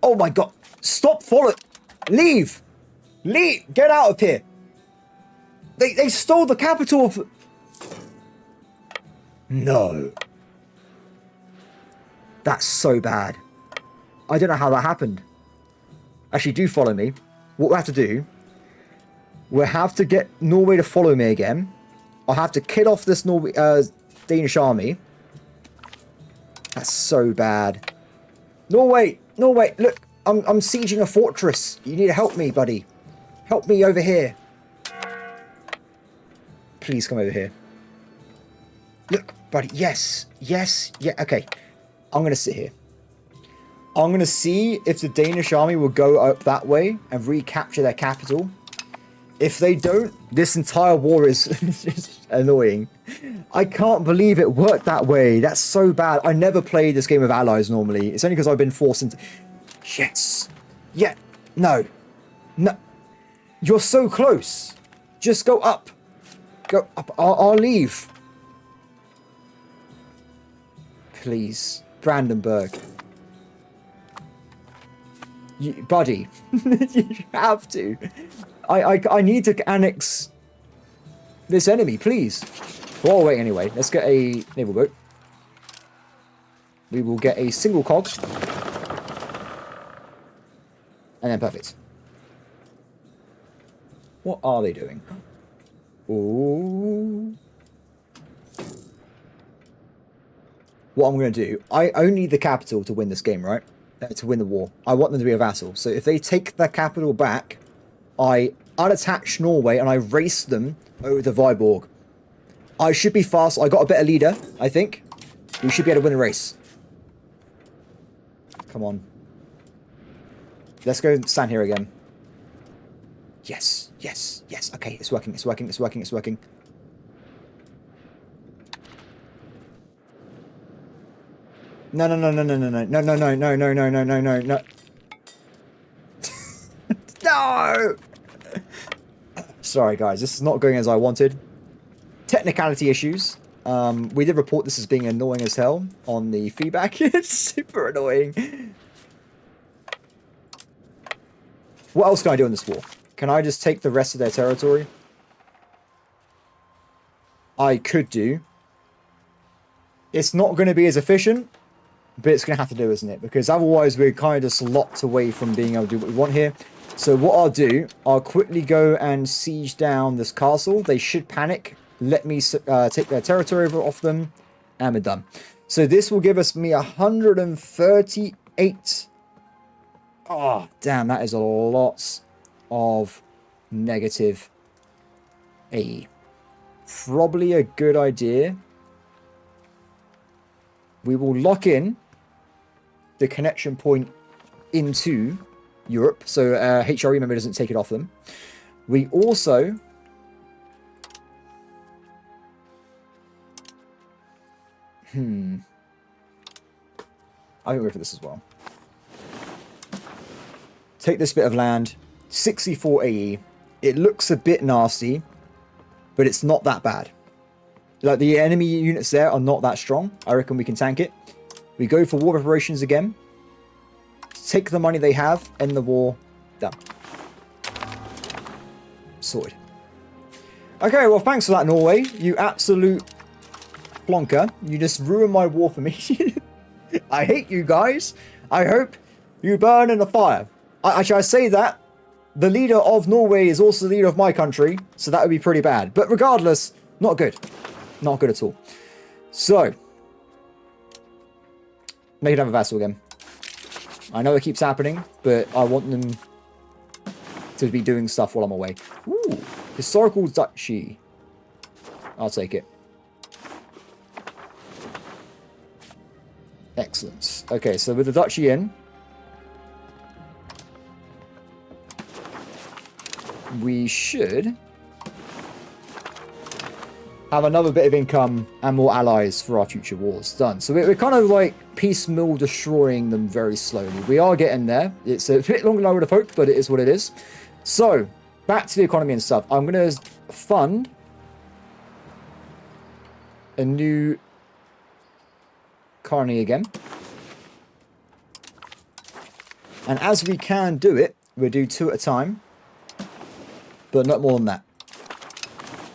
Oh my god. Stop following. Leave. Leave. Get out of here. They stole the capital of... No. That's so bad. I don't know how that happened. Actually, do follow me. What we have to do, we'll have to get Norway to follow me again. I'll have to kill off this Danish army. That's so bad. Norway, look, I'm sieging a fortress. You need to help me, buddy. Help me over here. Please come over here. Look, buddy, yes, yeah, okay. I'm gonna sit here. I'm gonna see if the Danish army will go up that way and recapture their capital. If they don't, this entire war is just annoying. I can't believe it worked that way. That's so bad. I never play this game with allies normally. It's only because I've been forced into... Yes. Yeah. No. No. You're so close. Just go up. Go up. I'll leave. Please. Brandenburg. Buddy. You have to. I need to annex this enemy, please. Oh, wait, anyway. Let's get a naval boat. We will get a single cog. And then perfect. What are they doing? Ooh. What I'm going to do, I only need the capital to win this game, right? To win the war. I want them to be a vassal. So if they take their capital back, I unattach Norway and I race them over to Viborg. I should be fast. I got a better leader, I think. We should be able to win the race. Come on. Let's go stand here again. Yes. Okay, it's working. No. No! Sorry, guys. This is not going as I wanted. Technicality issues. We did report this as being annoying as hell on the feedback. It's super annoying. What else can I do in this war? Can I just take the rest of their territory? I could do. It's not going to be as efficient, but it's going to have to do, isn't it? Because otherwise we're kind of just locked away from being able to do what we want here. So what I'll do, I'll quickly go and siege down this castle. They should panic. Let me take their territory off them, and we're done. So this will give me 138. Oh, damn, that is a lot of negative AE. Probably a good idea. We will lock in the connection point into Europe, so HRE member doesn't take it off them. We also I think we'll go for this as well. Take this bit of land, 64 AE. It looks a bit nasty, but it's not that bad. Like, the enemy units there are not that strong. I reckon we can tank it. We go for war preparations again. Take the money they have, end the war. Done. Sorted. Okay, well, thanks for that, Norway. You absolute plonker. You just ruined my war for me. I hate you guys. I hope you burn in the fire. Actually, I say that. The leader of Norway is also the leader of my country, so that would be pretty bad. But regardless, not good. Not good at all. So, make it have a vassal again. I know it keeps happening, but I want them to be doing stuff while I'm away. Ooh, historical duchy. I'll take it. Excellent. Okay, so with the duchy in, we should have another bit of income and more allies for our future wars. Done. So we're kind of like piecemeal destroying them very slowly. We are getting there. It's a bit longer than I would have hoped, but it is what it is. So, back to the economy and stuff. I'm going to fund a new colony again. And as we can do it, we'll do 2 at a time, but not more than that.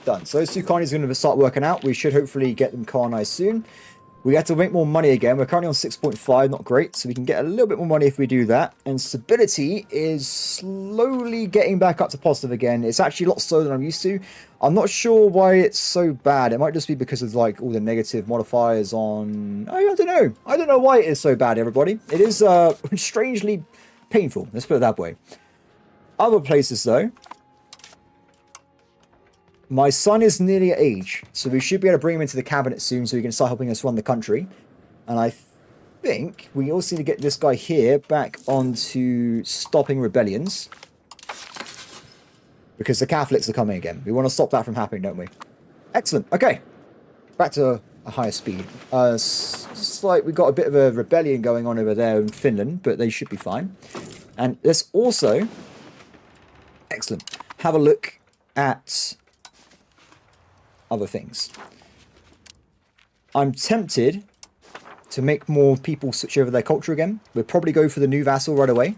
Done. So those 2 colonies are going to start working out. We should hopefully get them colonized soon. We have to make more money again. We're currently on 6.5, not great. So we can get a little bit more money if we do that. And stability is slowly getting back up to positive again. It's actually a lot slower than I'm used to. I'm not sure why it's so bad. It might just be because of like all the negative modifiers on... I don't know. I don't know why it is so bad, everybody. It is strangely painful. Let's put it that way. Other places, though. My son is nearly at age, so we should be able to bring him into the cabinet soon so he can start helping us run the country. And I think we also need to get this guy here back onto stopping rebellions. Because the Catholics are coming again. We want to stop that from happening, don't we? Excellent. Okay. Back to a higher speed. Just like we got a bit of a rebellion going on over there in Finland, but they should be fine. And let's also... Excellent. Have a look at... other things. I'm tempted to make more people switch over their culture again. We'll probably go for the new vassal right away.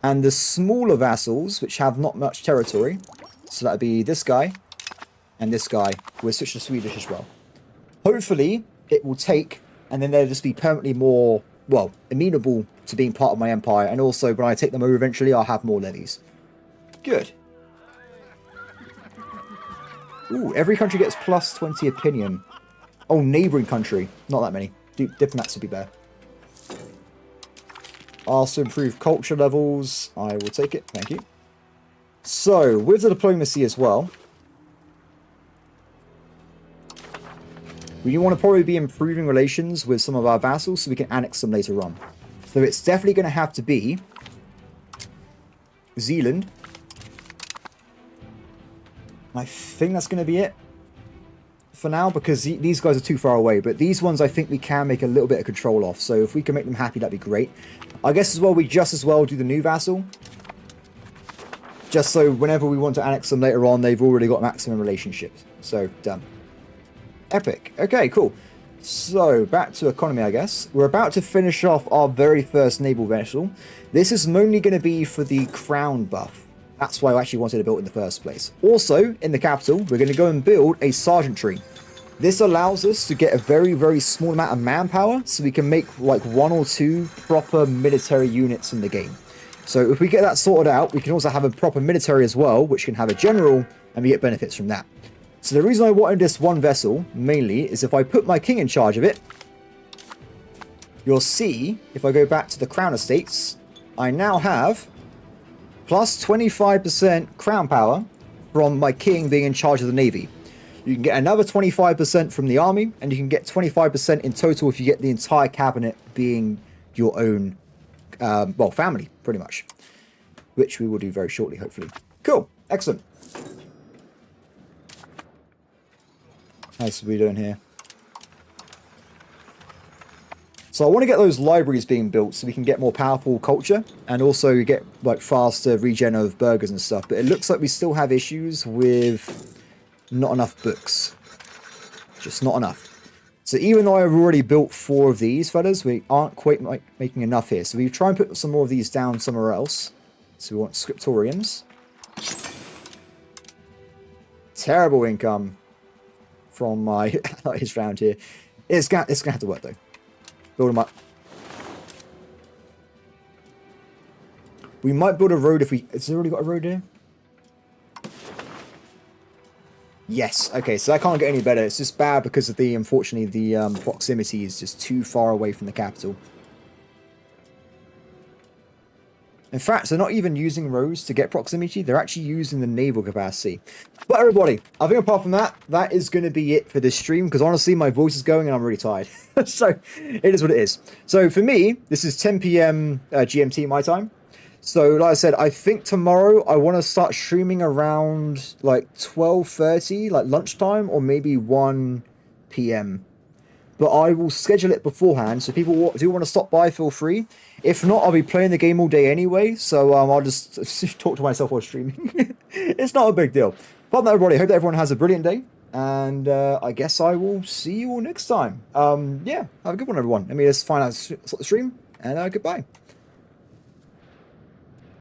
And the smaller vassals, which have not much territory, so that'd be this guy and this guy, we'll switch to Swedish as well. Hopefully, it will take, and then they'll just be permanently more, well, amenable to being part of my empire. And also, when I take them over eventually, I'll have more levies. Good. Ooh, every country gets plus 20 opinion. Oh, neighbouring country. Not that many. Diplomats would be better. Also improve culture levels. I will take it. Thank you. So, with the diplomacy as well, we want to probably be improving relations with some of our vassals so we can annex them later on. So it's definitely going to have to be Zealand. I think that's going to be it for now, because these guys are too far away. But these ones I think we can make a little bit of control off. So if we can make them happy, that'd be great. I guess as well, we just as well do the new vassal. Just so whenever we want to annex them later on, they've already got maximum relationships. So, done. Epic. Okay, cool. So, back to economy, I guess. We're about to finish off our very first naval vessel. This is mainly going to be for the crown buff. That's why I actually wanted to build in the first place. Also, in the capital, we're going to go and build a sergeantry. This allows us to get a very, very small amount of manpower, so we can make like 1 or 2 proper military units in the game. So if we get that sorted out, we can also have a proper military as well, which can have a general, and we get benefits from that. So the reason I wanted this one vessel, mainly, is if I put my king in charge of it, you'll see, if I go back to the crown estates, I now have plus 25% crown power from my king being in charge of the navy. You can get another 25% from the army, and you can get 25% in total if you get the entire cabinet being your own, well, family, pretty much. Which we will do very shortly, hopefully. Cool. Excellent. How's we doing here? So I want to get those libraries being built so we can get more powerful culture and also get like faster regen of burgers and stuff. But it looks like we still have issues with not enough books. Just not enough. So even though I've already built 4 of these fellas, we aren't quite making enough here. So we try and put some more of these down somewhere else. So we want scriptoriums. Terrible income from my allies round here. It's gonna have to work though. Build them up. We might build a road if we... Has it already got a road here? Yes. Okay, so that can't get any better. It's just bad because of the... Unfortunately, the proximity is just too far away from the capital. In fact, they're not even using roads to get proximity. They're actually using the naval capacity. But everybody, I think apart from that, that is going to be it for this stream. Because honestly, my voice is going and I'm really tired. So, it is what it is. So, for me, this is 10 p.m. GMT my time. So, like I said, I think tomorrow I want to start streaming around like 12:30, like lunchtime, or maybe 1 p.m. But I will schedule it beforehand, so people who do want to stop by, feel free. If not, I'll be playing the game all day anyway, so I'll just talk to myself while streaming. It's not a big deal. Apart from that, everybody, I hope that everyone has a brilliant day. And I guess I will see you all next time. Yeah, have a good one, everyone. Let me just find out the stream, and goodbye.